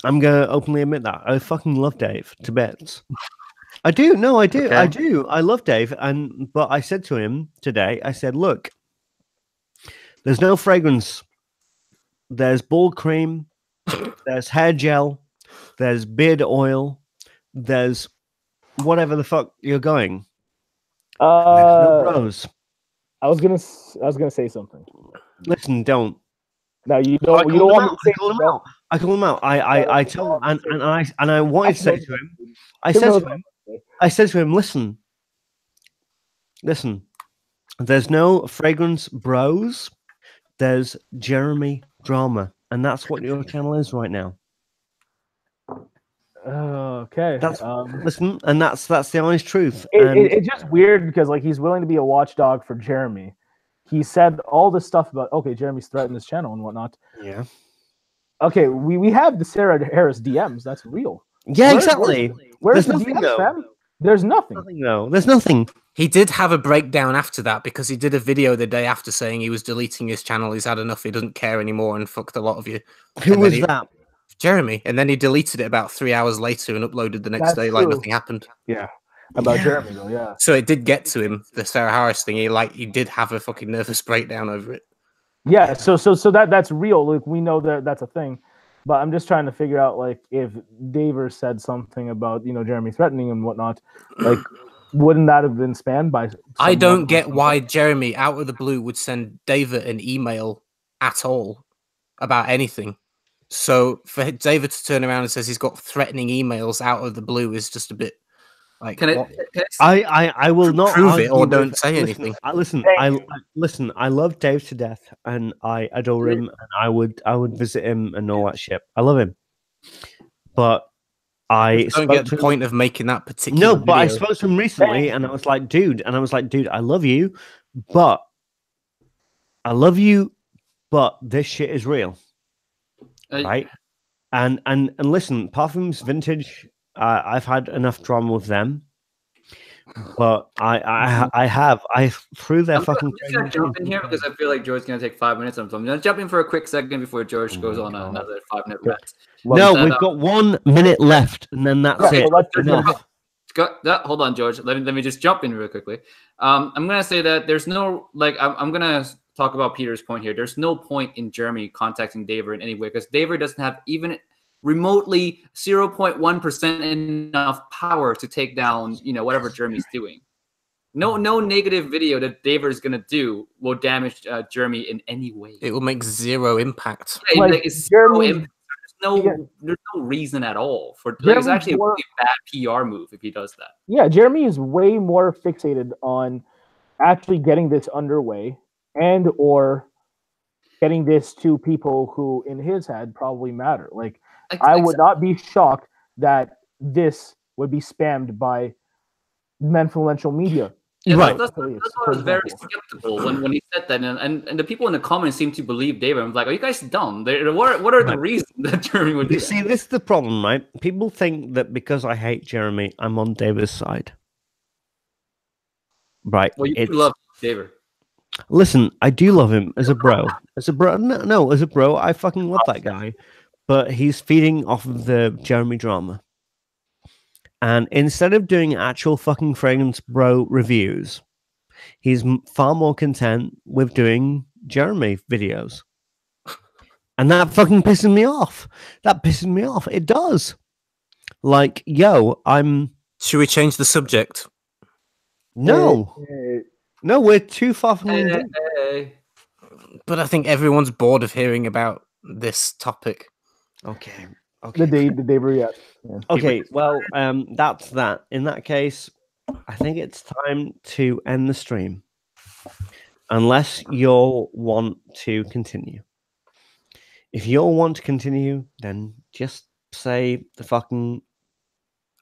I'm gonna openly admit that. I fucking love Dave to bits. I do. No, I do. Okay. I do. I love Dave, but I said to him today, I said, look, there's no fragrance. There's ball cream. There's hair gel. There's beard oil. There's whatever the fuck you're going. No bros. I was gonna say something. Listen, don't. No, you don't. You don't want to say them out. I call him out. I tell him, and I wanted to say to him. I said to him, listen. There's no fragrance bros. There's Jeremy drama, and that's what your channel is right now. Okay. Listen, and that's the honest truth. It's just weird because like he's willing to be a watchdog for Jeremy. He said all this stuff about Jeremy's threatened this channel and whatnot. Yeah. Okay, we have the Sarah Harris DMs. That's real. Yeah, exactly. Where's the DMs, fam? There's nothing. There's nothing. He did have a breakdown after that because he did a video the day after saying he was deleting his channel. He's had enough. He doesn't care anymore and fucked a lot of you. Who was that? Jeremy. And then he deleted it about 3 hours later and uploaded the next day like nothing happened. Yeah. About Jeremy though, yeah. So it did get to him, the Sarah Harris thing. He did have a fucking nervous breakdown over it. Yeah, so that's real. Like we know that that's a thing. But I'm just trying to figure out like if Daver said something about, you know, Jeremy threatening and whatnot, like wouldn't that have been spammed by I don't get why Jeremy out of the blue would send Daver an email at all about anything. So for David to turn around and says he's got threatening emails out of the blue is just a bit like. I will not prove it or don't say anything. Listen, I love Dave to death, and I adore him, and I would visit him and all that shit. I love him, but I don't get the point of making that particular. No, but I spoke to him recently, and I was like, dude, I love you, but this shit is real. Right, and listen, Parfums Vintage. I've had enough drama with them, but I threw their fucking. I'm just gonna jump in here because I feel like George's gonna take 5 minutes. So I'm gonna jump in for a quick second before George goes on another 5-minute rant. No, we've got 1 minute left, and then that's it. Hold on, George. Let me just jump in real quickly. I'm gonna say that there's no I'm gonna talk about Peter's point here. There's no point in Jeremy contacting Daver in any way because Daver doesn't have even remotely 0.1% enough power to take down, you know, whatever Jeremy's doing. No negative video that Daver is gonna do will damage Jeremy in any way. It will make zero impact. Yeah, it's zero impact. There's no reason at all for. It's actually a really bad PR move if he does that. Yeah, Jeremy is way more fixated on actually getting this underway and or getting this to people who, in his head, probably matter. Like, I would not be shocked that this would be spammed by influential media. Yeah, right. That's why I was very skeptical when he said that, and the people in the comments seem to believe David. I'm like, are you guys dumb? What are the reasons that Jeremy would do that? See, this is the problem, right? People think that because I hate Jeremy, I'm on David's side. Right. Well, you love David. Listen, I do love him as a bro. As a bro, no, as a bro, I fucking love that guy. But he's feeding off of the Jeremy drama. And instead of doing actual fucking fragrance bro reviews, he's far more content with doing Jeremy videos. And that fucking pisses me off. That pisses me off. It does. Like, yo, Should we change the subject? No. No, we're too far from Hey, the hey. But I think everyone's bored of hearing about this topic. Okay. Okay. The day yes. Yeah. Okay. Well, that's that. In that case, I think it's time to end the stream. Unless you'll want to continue. If you'll want to continue, then just say the fucking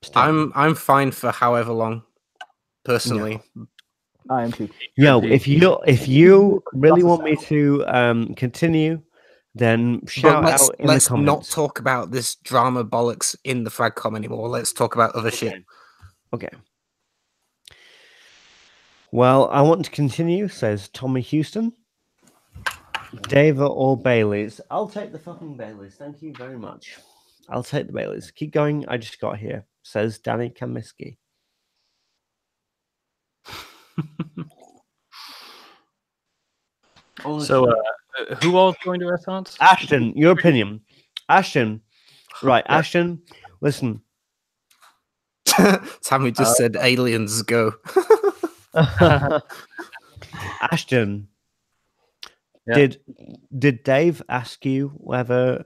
statement. I'm fine for however long, personally. No. I am too. Yo, if you really want me to continue, then shout out in the comments. Let's not talk about this drama bollocks in the FragCom anymore. Let's talk about other shit. Okay. Well, I want to continue, says Tommy Houston. Dave or Baileys? I'll take the fucking Baileys. Thank you very much. I'll take the Baileys. Keep going. I just got here, says Danny Kamiski. So, who all is going to restaurants? Ashton, your opinion. Ashton. Right, yeah. Ashton, listen. Tammy just said aliens go. Ashton, yeah. Did Dave ask you whether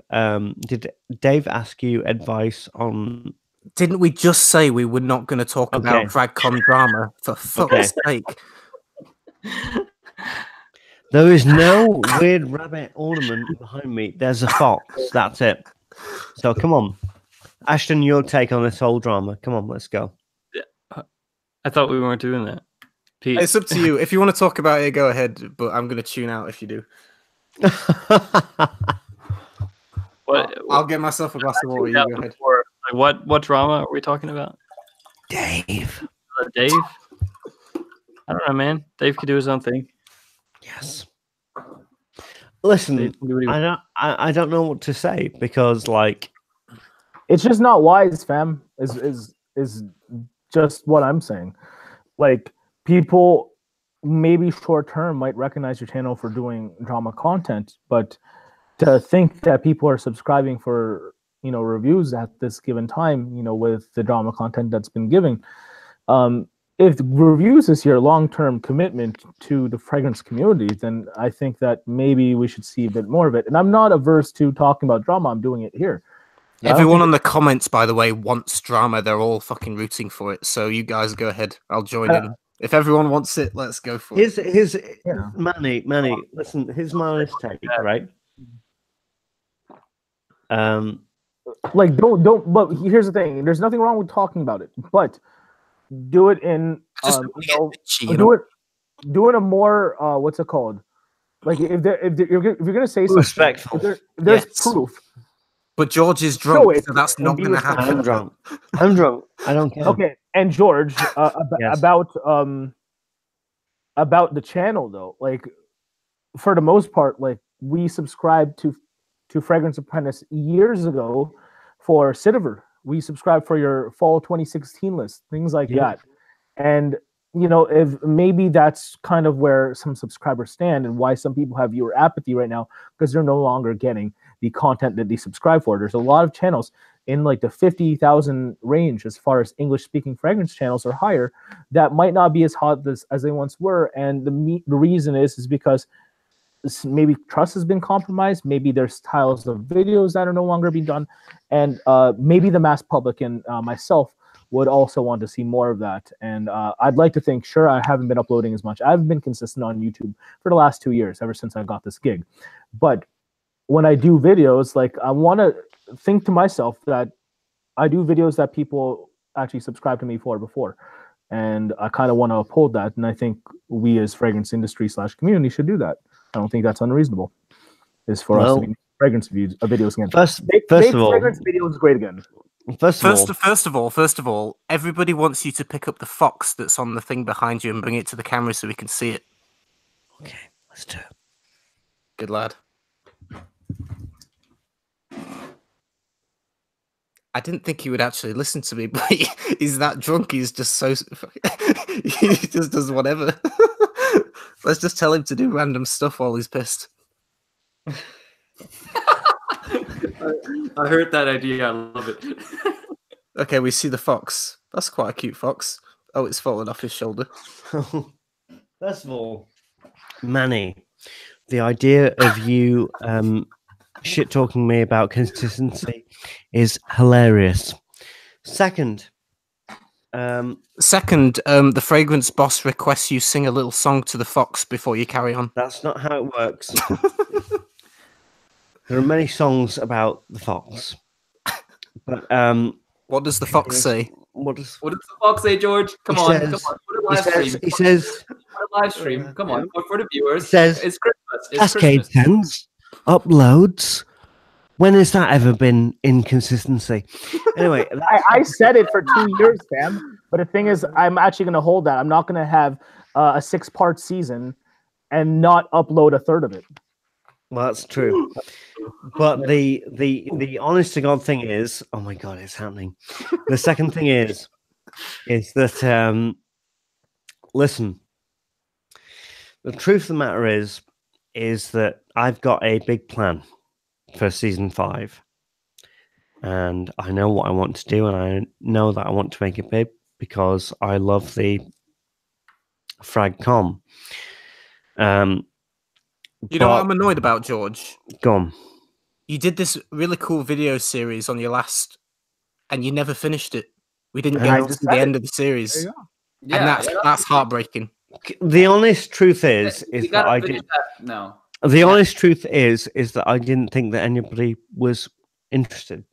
did Dave ask you advice on? Didn't we just say we were not going to talk about FragCom drama? For fuck's sake! There is no weird rabbit ornament behind me. There's a fox. That's it. So come on, Ashton, your take on this whole drama. Come on, let's go. Yeah. I thought we weren't doing that. Pete. It's up to you. If you want to talk about it, go ahead. But I'm going to tune out if you do. I'll get myself a glass of water. You go ahead. Like what drama are we talking about? Dave. Dave? I don't know, man. Dave could do his own thing. Yes. Listen, I don't know what to say because like it's just not wise, fam. Is just what I'm saying. Like people maybe short term might recognize your channel for doing drama content, but to think that people are subscribing for reviews at this given time, with the drama content that's been given, if reviews is your long-term commitment to the fragrance community, then I think that maybe we should see a bit more of it. And I'm not averse to talking about drama. I'm doing it here. Everyone on the comments, by the way, wants drama. They're all fucking rooting for it. So you guys go ahead. I'll join in. If everyone wants it, let's go for it. Manny, listen, here's my honest take, right? Like don't. But here's the thing: there's nothing wrong with talking about it, but do it in do it a more what's it called? Like if you're gonna say something, respectful. If there's proof. But George is drunk, so that's not going to happen. I'm drunk. I don't care. Okay, and George, about the channel though, like for the most part, like we subscribed to Fragrance Apprentice years ago for Citiver. We subscribed for your fall 2016 list, things like that. And if maybe that's kind of where some subscribers stand and why some people have viewer apathy right now, because they're no longer getting the content that they subscribe for. There's a lot of channels in like the 50,000 range as far as English speaking fragrance channels or higher that might not be as hot as they once were. And the reason is because maybe trust has been compromised. Maybe there's styles of videos that are no longer being done. And maybe the mass public and myself would also want to see more of that. And I'd like to think, sure, I haven't been uploading as much. I've been consistent on YouTube for the last 2 years, ever since I got this gig. But when I do videos, like I want to think to myself that I do videos that people actually subscribe to me for before. And I kind of want to uphold that. And I think we as fragrance industry / community should do that. I don't think that's unreasonable. Is for us to make fragrance videos again. First of all, fragrance videos great again. First of all, everybody wants you to pick up the fox that's on the thing behind you and bring it to the camera so we can see it. Okay, let's do it. Good lad. I didn't think he would actually listen to me, but he's that drunk. He's just so he just does whatever. Let's just tell him to do random stuff while he's pissed. I heard that idea. I love it. Okay, we see the fox. That's quite a cute fox. Oh, it's fallen off his shoulder. First of all, Manny, the idea of you shit talking me about consistency is hilarious. Second, the fragrance boss requests you sing a little song to the fox before you carry on. That's not how it works. There are many songs about the fox, but what does the fox say? What does the fox say, George? Come on. Put a live stream. He says, put a live stream. Come on, for the viewers. He says, it's Christmas. It's Cascade Scents uploads. When has that ever been inconsistency? Anyway, I said it for 2 years, Sam. But the thing is, I'm actually going to hold that. I'm not going to have a 6-part season and not upload a third of it. Well, that's true. But the honest to God thing is, oh my God, it's happening. The second thing is that listen, the truth of the matter is that I've got a big plan for season 5, and I know what I want to do, and I know that I want to make it big because I love the FRAG-MENTAL. You know what I'm annoyed about, George? Go on. You did this really cool video series on your last, and you never finished it. We didn't get to the end of the series, and that's heartbreaking. The honest truth is that I did. No. The honest truth is that I didn't think that anybody was interested.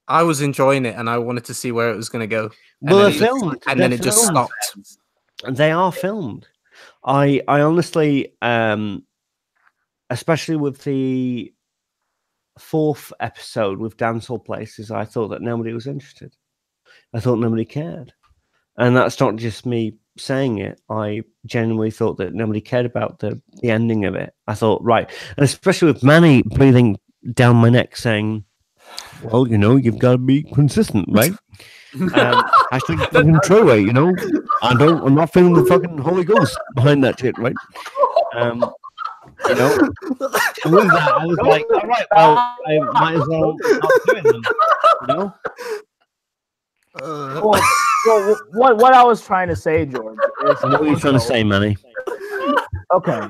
I was enjoying it, and I wanted to see where it was going to go. Well, they're filmed, and then it just stopped. They are filmed. I honestly, especially with the 4th episode with Dancehall Places, I thought that nobody was interested. I thought nobody cared, and that's not just me saying it. I genuinely thought that nobody cared about the ending of it. I thought, right, and especially with Manny breathing down my neck saying, well, you know, you've got to be consistent, right? I think fucking Troy, you know, I'm not feeling the fucking Holy Ghost behind that shit, right? You know, with that, I was like, all right, well, I might as well not do it then, you know? Well, what I was trying to say, George, is what are you trying to say, Manny? Okay,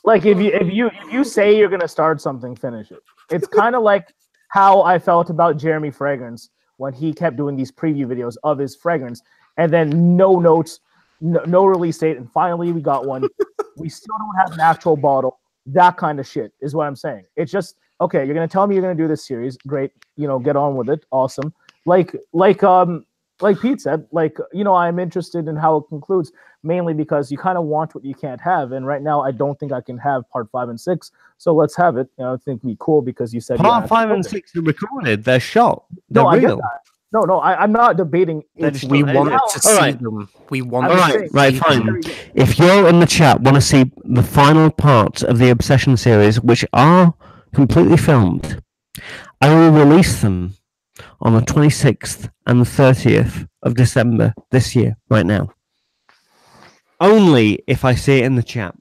like if you say you're gonna start something, finish it. It's kind of like how I felt about Jeremy Fragrance when he kept doing these preview videos of his fragrance, and then no notes, no release date, and finally we got one. We still don't have an actual bottle. That kind of shit is what I'm saying. It's just, okay, you're gonna tell me you're gonna do this series, great, you know, get on with it, awesome. Like Pete said, you know, I'm interested in how it concludes, mainly because you kind of want what you can't have, and right now I don't think I can have part 5 and 6. So let's have it. You know, I think it'd be cool because you said part 5 and 6 are recorded. They're shot. They're real. I get that. No, I'm not debating. We wanted to see them. We want. All right, fine. If you're in the chat, want to see the final parts of the Obsession series, which are completely filmed, I will release them on the 26th and the 30th of December this year, right now. Only if I see it in the chat.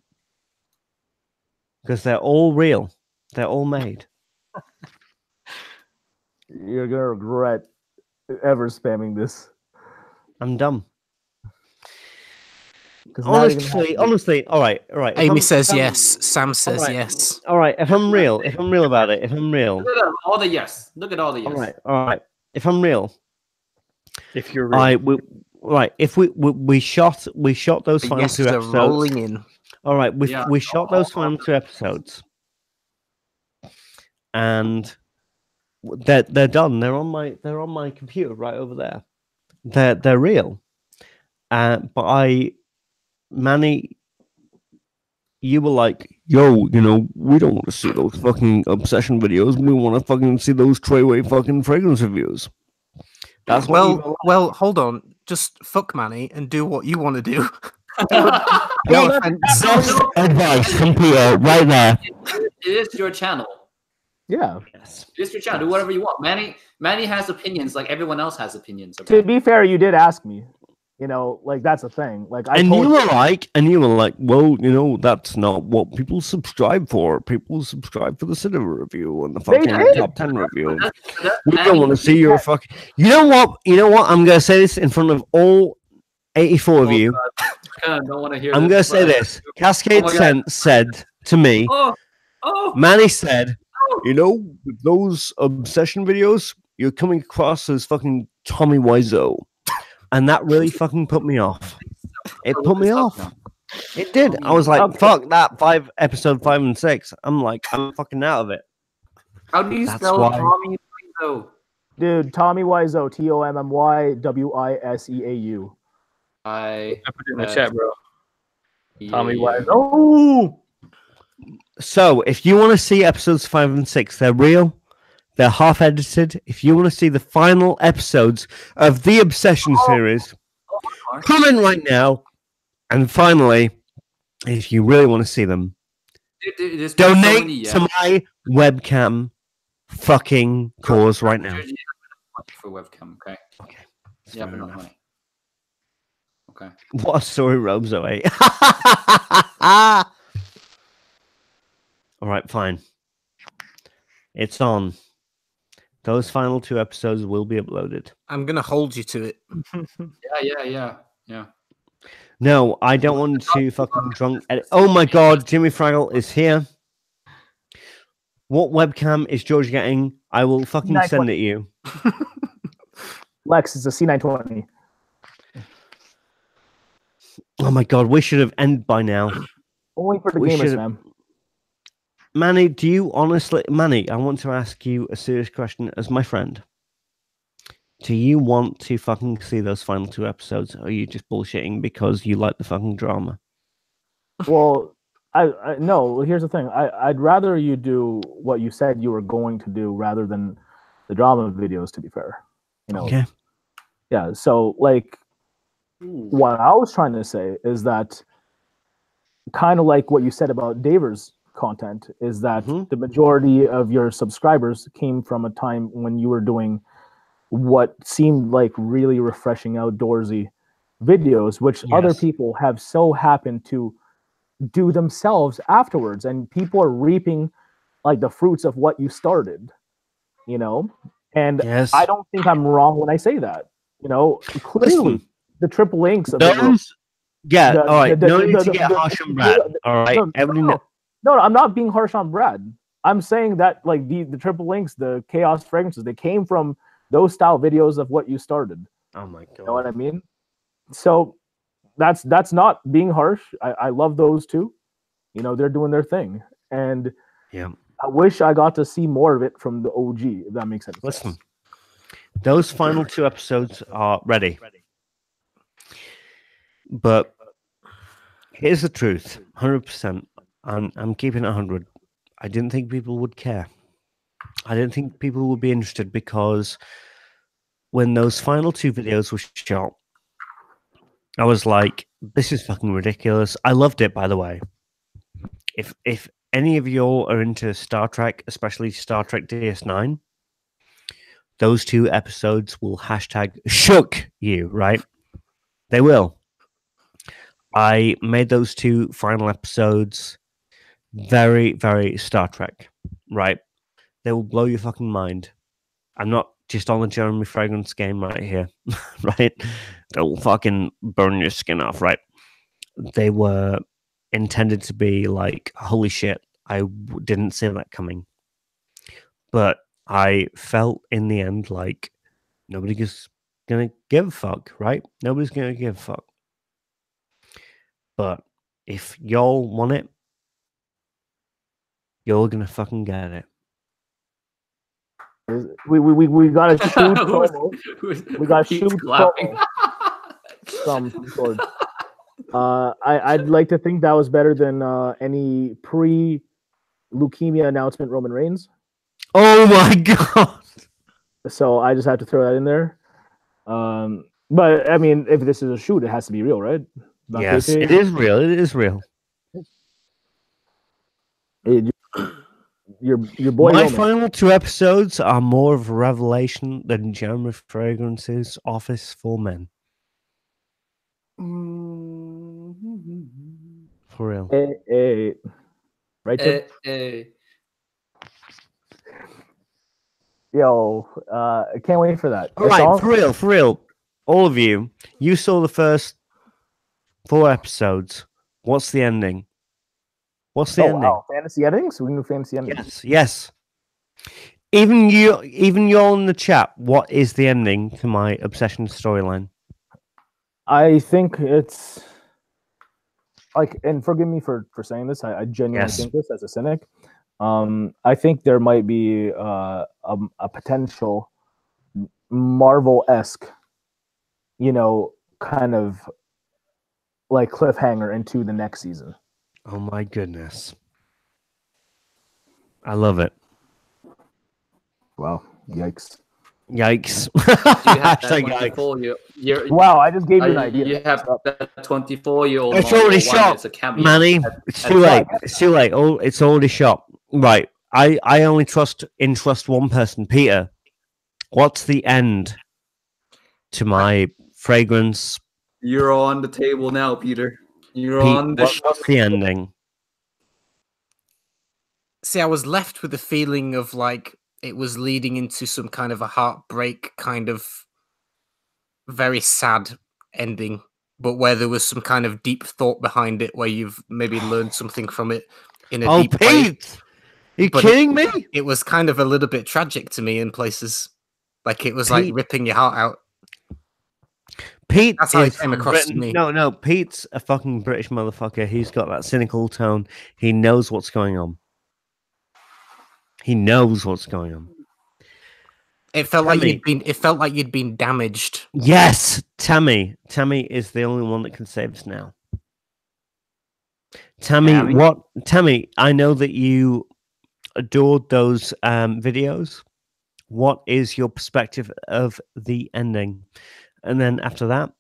Because they're all real. They're all made. You're going to regret ever spamming this. I'm dumb. Honestly, all right. Amy says yes. Sam says yes. All right, if I'm real about it, Look at all the yes. Look at all the yes. All right. If I'm real, if you're real, if we shot those final 2 episodes. Rolling in. All right, we shot those final 2 episodes, and they're done. They're on my computer right over there. They're real. But Manny, you were like, yo, you know, we don't want to see those fucking Obsession videos. We want to fucking see those Treyway fucking fragrance reviews. That's well, hold on. Just fuck Manny and do what you want to do. Best advice from Peter right there. It is your channel. Yeah. Yes. It's your channel. Do whatever you want. Manny has opinions like everyone else has opinions. To be fair, you did ask me. You know, like that's a thing. Like you were like, well, you know, that's not what people subscribe for. People subscribe for the cinema review and the fucking top 10 review. We don't want to see your fucking. You know what? I'm gonna say this in front of all 84 of you. kind of don't want to hear. I'm going to say this. Cascade Scents said to me, Manny said, you know, with those obsession videos, you're coming across as fucking Tommy Wiseau. And that really fucking put me off. It put me off. It did. I was like, fuck that episode 5 and 6. I'm like, I'm fucking out of it. How do you spell Tommy Wiseau? Dude, Tommy Wiseau, TOMMYWISEAU. I put it in the chat, bro. Tommy Wiseau. Oh! So, if you want to see episodes 5 and 6, they're real. They're half edited. If you want to see the final episodes of the Obsession series, comment right now. And finally, if you really want to see them, donate to my webcam fucking cause right now. For webcam, okay. Okay. Yeah, but not money. Okay. What a story, Robezo, eh? All right, fine. It's on. Those final 2 episodes will be uploaded. I'm gonna hold you to it. Yeah. No, I don't want to fucking drunk edit. Oh my god, Jimmy Fraggle is here. What webcam is George getting? I will fucking send it you. Lex, it's a C920. Oh my god, we should have ended by now. Only for the gamers, man. Manny, do you honestly... Manny, I want to ask you a serious question as my friend. Do you want to fucking see those final 2 episodes? Or are you just bullshitting because you like the fucking drama? Well, I no, here's the thing. I'd rather you do what you said you were going to do rather than the drama videos, to be fair. You know? Okay. Yeah, so, like, what I was trying to say is that kind of like what you said about Daver's content is that the majority of your subscribers came from a time when you were doing what seemed like really refreshing outdoorsy videos, which other people have so happened to do themselves afterwards, and people are reaping like the fruits of what you started, you know. And I don't think I'm wrong when I say that, you know. Clearly the triple links of those, all right, no need to get harsh on Brad. All right, no, I'm not being harsh on Brad. I'm saying that like the triple links, the chaos fragrances, they came from those style videos of what you started. Oh my god. You know what I mean? So that's not being harsh. I love those too. You know, they're doing their thing. And I wish I got to see more of it from the OG, if that makes sense. Listen, those final 2 episodes are ready. But here's the truth, 100%. I'm keeping it 100. I didn't think people would care. I didn't think people would be interested because when those final 2 videos were shot, I was like, this is fucking ridiculous. I loved it, by the way. If any of y'all are into Star Trek, especially Star Trek DS9, those 2 episodes will hashtag shook you, right? They will. I made those 2 final episodes very, very Star Trek, right? They will blow your fucking mind. I'm not just on the Jeremy Fragrance game right here, right? They'll fucking burn your skin off, right? They were intended to be like, holy shit, I didn't see that coming. But I felt in the end like nobody's gonna give a fuck, right? Nobody's gonna give a fuck. But if y'all want it, you're gonna fucking get it. We gotta shoot promo. We gotta shoot promo. Some sort. I'd like to think that was better than any pre-leukemia announcement Roman Reigns. Oh my god! So I just have to throw that in there. But I mean, if this is a shoot, it has to be real, right? Yes, it is real. It is real. Your boy. My final 2 episodes are more of a revelation than Jeremy Fragrance's Office for Men. For real. Hey. Right there. Hey. Yo, I can't wait for that. All right, for real. All of you, you saw the first 4 episodes. What's the ending? What's the ending? Wow. Fantasy endings? We can do fantasy endings. Yes. Even you in the chat, what is the ending to my obsession storyline? I think it's like, and forgive me for saying this, I genuinely think this as a cynic. I think there might be a potential Marvel-esque, kind of like cliffhanger into the next season. Oh my goodness. I love it. Wow. Yikes. Yikes. You have that 24-year. Wow, I just gave you an idea. You have that 24-year-old. It's already shot, Manny. It's too late. It's too late. Oh, it's already shot. Right. I only trust one person, Peter. What's the end to my fragrance? You're on the table now, Peter. You're Pete, on the what's the ending? See, I was left with the feeling of like it was leading into some kind of a heartbreak, kind of very sad ending, but where there was some kind of deep thought behind it, where you've maybe learned something from it in a deep way. Are you kidding me? It was kind of a little bit tragic to me in places. Like it was like ripping your heart out. Pete, that's how it came across to me. No, Pete's a fucking British motherfucker. He's got that cynical tone. He knows what's going on. He knows what's going on. It felt like you'd been damaged. Yes, Tammy. Tammy is the only one that can save us now. Tammy, I know that you adored those videos. What is your perspective of the ending? And then after that,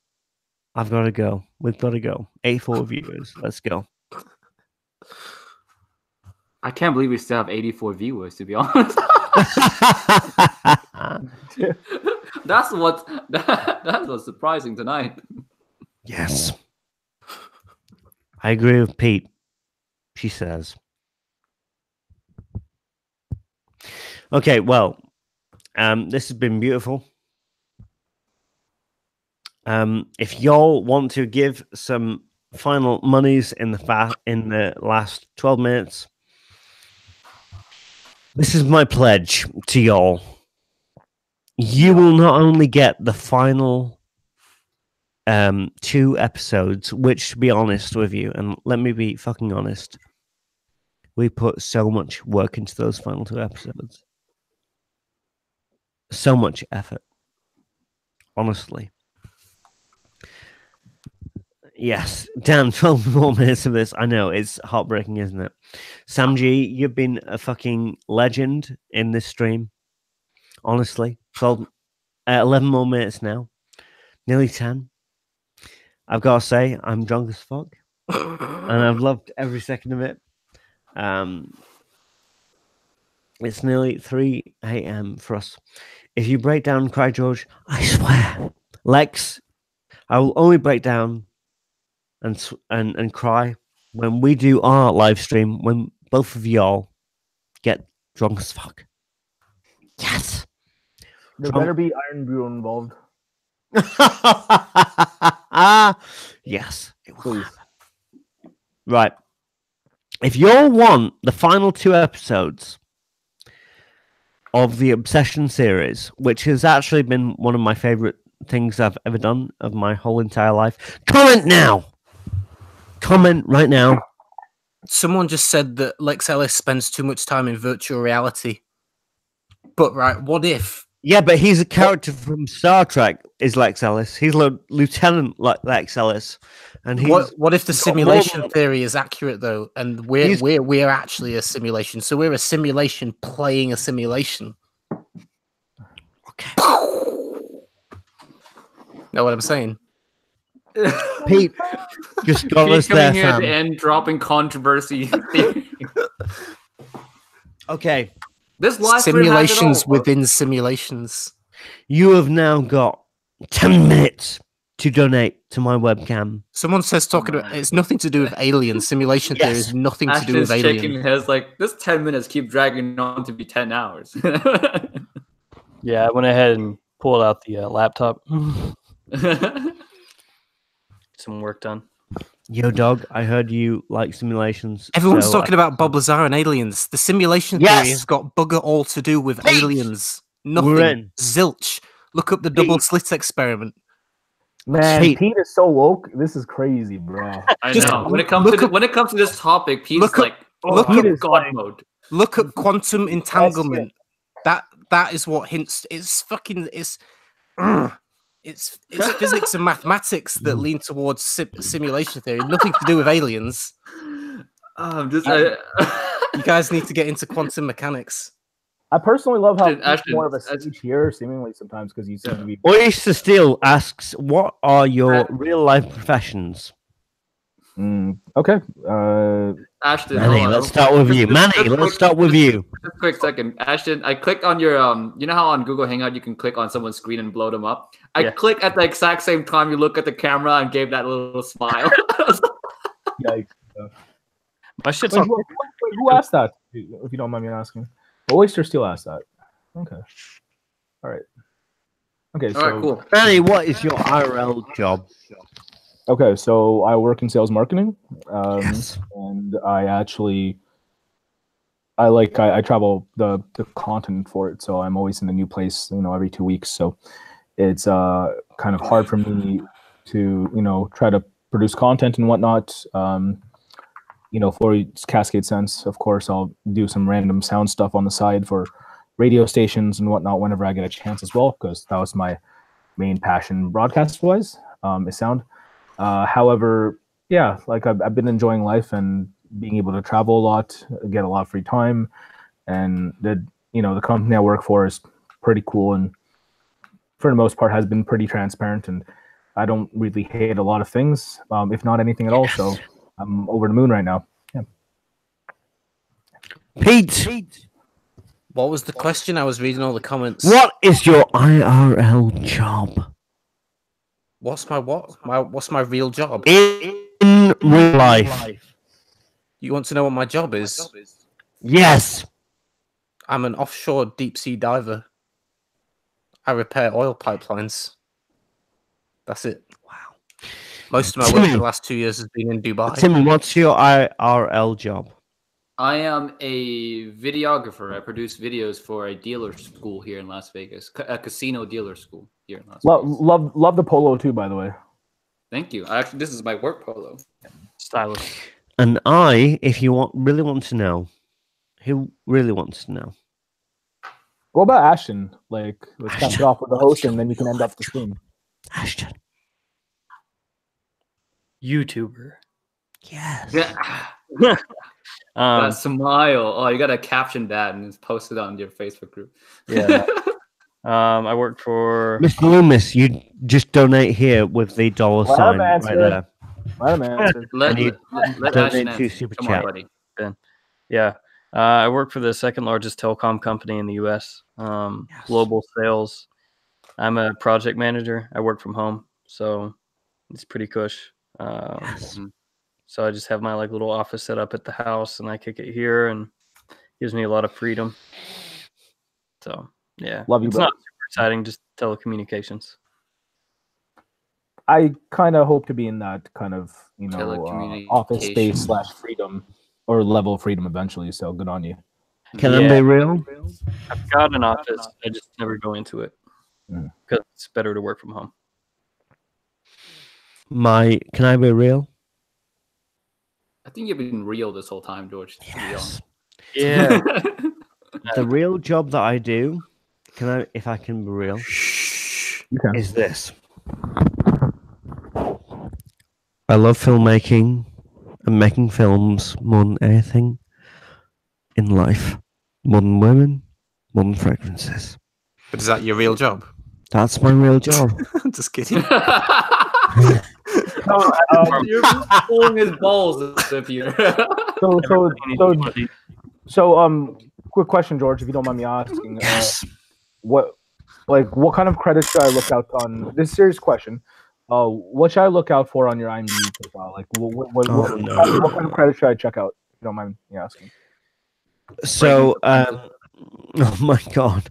I've got to go. We've got to go. 84 viewers. Let's go. I can't believe we still have 84 viewers, to be honest. That's what's surprising tonight. Yes. I agree with Pete. She says. Okay, well, this has been beautiful. If y'all want to give some final monies in the last 12 minutes, this is my pledge to y'all. You will not only get the final 2 episodes, which, to be honest with you, and let me be fucking honest, we put so much work into those final 2 episodes. So much effort. Honestly. Yes. Damn, 12 more minutes of this. I know, it's heartbreaking, isn't it? Sam G, you've been a fucking legend in this stream. Honestly. 11 more minutes now. Nearly 10. I've got to say, I'm drunk as fuck. And I've loved every second of it. It's nearly 3 a.m. for us. If you break down and cry, George, I swear, Lex, I will only break down and cry when we do our live stream, when both of y'all get drunk as fuck. Yes. There better be Iron Brew involved. Yes. Please. Right. If y'all want the final 2 episodes of the Obsession series, which has actually been one of my favorite things I've ever done of my whole entire life, comment now. Comment right now. Someone just said that Lex Ellis spends too much time in virtual reality. But right, what if? Yeah, but he's a character from Star Trek, is Lex Ellis. He's Lieutenant Lex Ellis. And what if the simulation theory is accurate though, and we're actually a simulation? So we're a simulation playing a simulation. Okay. Know what I'm saying? Pete just got us there, here at the end, dropping controversy. Okay. This live simulations within simulations. You have now got 10 minutes to donate to my webcam. Someone says it's nothing to do with aliens. Simulation theory is nothing to do with aliens. Shaking his like this 10 minutes keep dragging on to be 10 hours. Yeah, I went ahead and pulled out the laptop. Some work done. Yo, dog, I heard you like simulations. Everyone's talking about Bob Lazar and aliens. The simulation theory has got bugger all to do with aliens. Nothing. Zilch. Look up the double slit experiment. Man, Pete is so woke. This is crazy, bro. I know. When it comes to this topic, Pete's like, God mode. Look at quantum entanglement. That is what hints. It's physics and mathematics that lean towards simulation theory. Nothing to do with aliens. You guys need to get into quantum mechanics. I personally love how Ashton, more of a speech here, seemingly sometimes, because you seem to be. Oyster Steel asks, "What are your real life professions?" Okay. Ashton, Manny, let's start with you. Manny, let's start with you. Just a quick second, Ashton. I clicked on your you know how on Google Hangout you can click on someone's screen and blow them up. I clicked at the exact same time you look at the camera and gave that little smile. Yikes! My shit's wait, who asked that? If you don't mind me asking. Oyster Steel asked that. Okay. All right. Okay. All right, cool. Manny, what is your IRL job? Okay, so I work in sales marketing, and I travel the continent for it, so I'm always in a new place, every 2 weeks. So it's kind of hard for me to try to produce content and whatnot. For Cascade Scents, of course, I'll do some random sound stuff on the side for radio stations and whatnot whenever I get a chance as well, because that was my main passion broadcast-wise, is sound. However, I've been enjoying life and being able to travel a lot, get a lot of free time, and the company I work for is pretty cool and for the most part has been pretty transparent, and I don't really hate a lot of things, if not anything at all. So I'm over the moon right now. Yeah. Pete, what was the question? I was reading all the comments. What is your IRL job? What's my what's my real job? In real life. You want to know what my job is? Yes. I'm an offshore deep sea diver. I repair oil pipelines. That's it. Wow. Most of my work for the last 2 years has been in Dubai. Timmy, what's your IRL job? I am a videographer. I produce videos for a dealer school here in Las Vegas, a casino dealer school here in Las Vegas. Love the polo too, by the way. Thank you. Actually, this is my work polo. Stylish. And if you really want to know, who really wants to know? What about Ashton? Let's cap it off with the host, and then you can end up the stream. Ashton. YouTuber. Yes. Yeah. That smile. Oh, you gotta caption that and post it on your Facebook group. Yeah. I work for Mr. Loomis. You just donate here with the dollar sign right there. Let Ashton answer. Super Come chat. on, buddy. Ben. Yeah. I work for the second largest telecom company in the U.S. Global sales. I'm a project manager. I work from home, so it's pretty cush. So I just have my little office set up at the house, and I kick it here, and gives me a lot of freedom. So yeah, love you. It's not super exciting, just telecommunications. I kind of hope to be in that kind of office space / freedom or level of freedom eventually. So good on you. Can I be real? I've got an office. I just never go into it because it's better to work from home. Can I be real? I think you've been real this whole time, George. Yes. Yeah. The real job that I do, if I can be real, is this. I love filmmaking and making films more than anything in life. More than women, more than fragrances. But is that your real job? That's my real job. I'm just kidding. You're pulling his balls, Peter. So, quick question, George, if you don't mind me asking. Yes. What kind of credits should I look out on? This is a serious question. What should I look out for on your IMDb profile? What kind of credits should I check out? If you don't mind me asking. So, oh my God,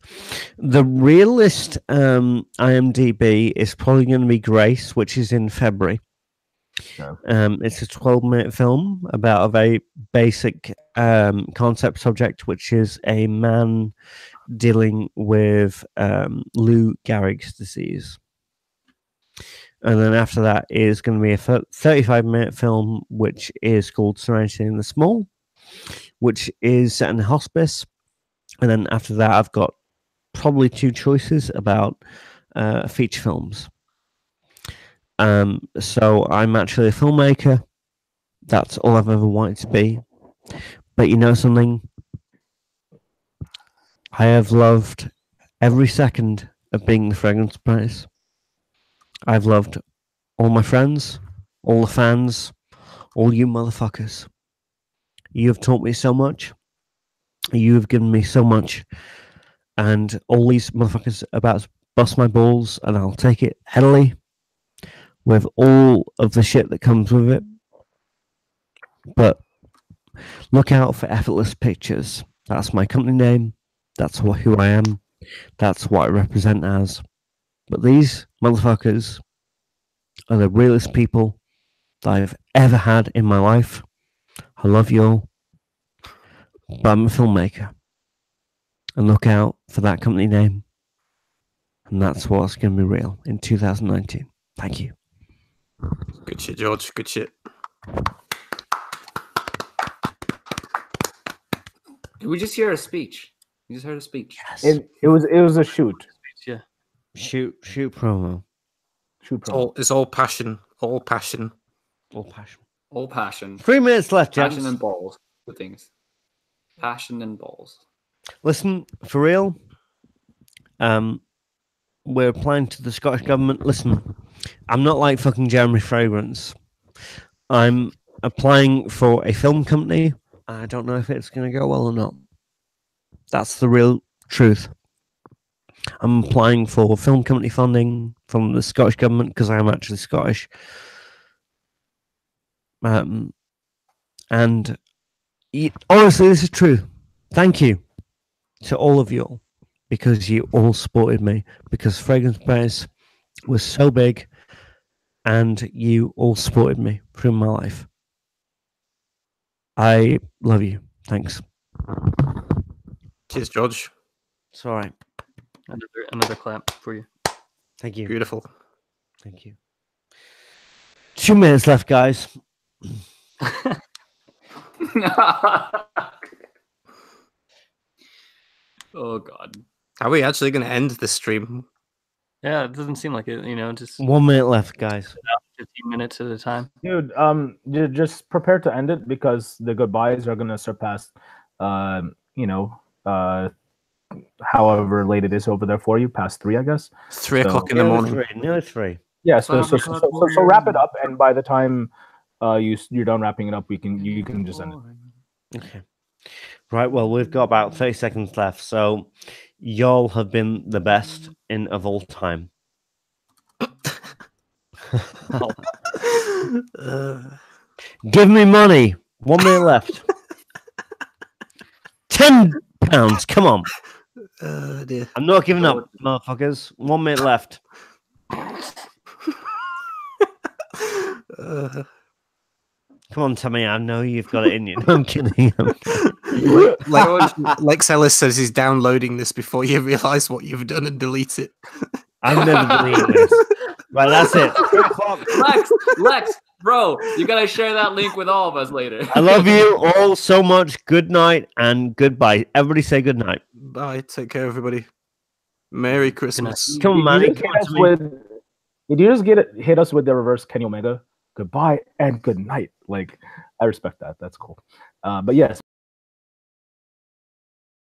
the realist IMDb is probably going to be Grace, which is in February. It's a 12-minute film about a very basic concept subject, which is a man dealing with Lou Gehrig's disease. And then after that is going to be a 35-minute film, which is called Serenity in the Small, which is set in a hospice. And then after that, I've got probably 2 choices about feature films. So I'm actually a filmmaker. That's all I've ever wanted to be. But you know something? I have loved every second of being the Fragrance Apprentice. I've loved all my friends, all the fans, all you motherfuckers. You have taught me so much. You have given me so much. And all these motherfuckers are about to bust my balls, and I'll take it heavily with all of the shit that comes with it. But look out for Effortless Pictures. That's my company name. That's who I am. That's what I represent as. But these motherfuckers are the realest people that I've ever had in my life. I love you all. But I'm a filmmaker. And look out for that company name. And that's what's going to be real in 2019. Thank you. Good shit, George. Good shit. Did we just hear a speech? We just heard a speech. Yes. It was a shoot. Yeah. Shoot promo. Shoot promo. It's all passion. All passion. All passion. All passion. 3 minutes left, Passion gents. and balls. Good things. Passion and balls. Listen, for real, we're applying to the Scottish government. Listen, I'm not like fucking Jeremy Fragrance. I'm applying for a film company. I don't know if it's going to go well or not. That's the real truth. I'm applying for film company funding from the Scottish government because I am actually Scottish. And honestly, this is true. Thank you to all of you all, because you all supported me, because Fragrance Apprentice was so big and you all supported me through my life. I love you. Thanks. Cheers, George. It's all right. Another clap for you. Thank you. Beautiful. Thank you. 2 minutes left, guys. Oh God. Are we actually going to end the stream? Yeah, it doesn't seem like it. Just 1 minute left, guys. 15 minutes at a time. Dude, just prepare to end it because the goodbyes are gonna surpass, however late it is over there for you, past 3, I guess. 3 o'clock in the morning. Nearly 3. Yeah, so wrap it up, and by the time you're done wrapping it up, you can just end it. Okay. Right, well, we've got about 30 seconds left, so y'all have been the best of all time. Give me money. 1 minute left. £10. Come on. Dear. I'm not giving up, motherfuckers. 1 minute left. Come on, Timmy. I know you've got it in you. No, I'm kidding. Lex Ellis says he's downloading this before you realise what you've done and delete it. I've never deleted this. Right, that's it. Lex, bro, you gotta share that link with all of us later. I love you all so much. Good night and goodbye. Everybody say good night. Bye. Take care, everybody. Merry Christmas. Come on, Manny. Did you just hit us with the reverse Kenny Omega? Goodbye and good night. Like, I respect that. That's cool. But yes.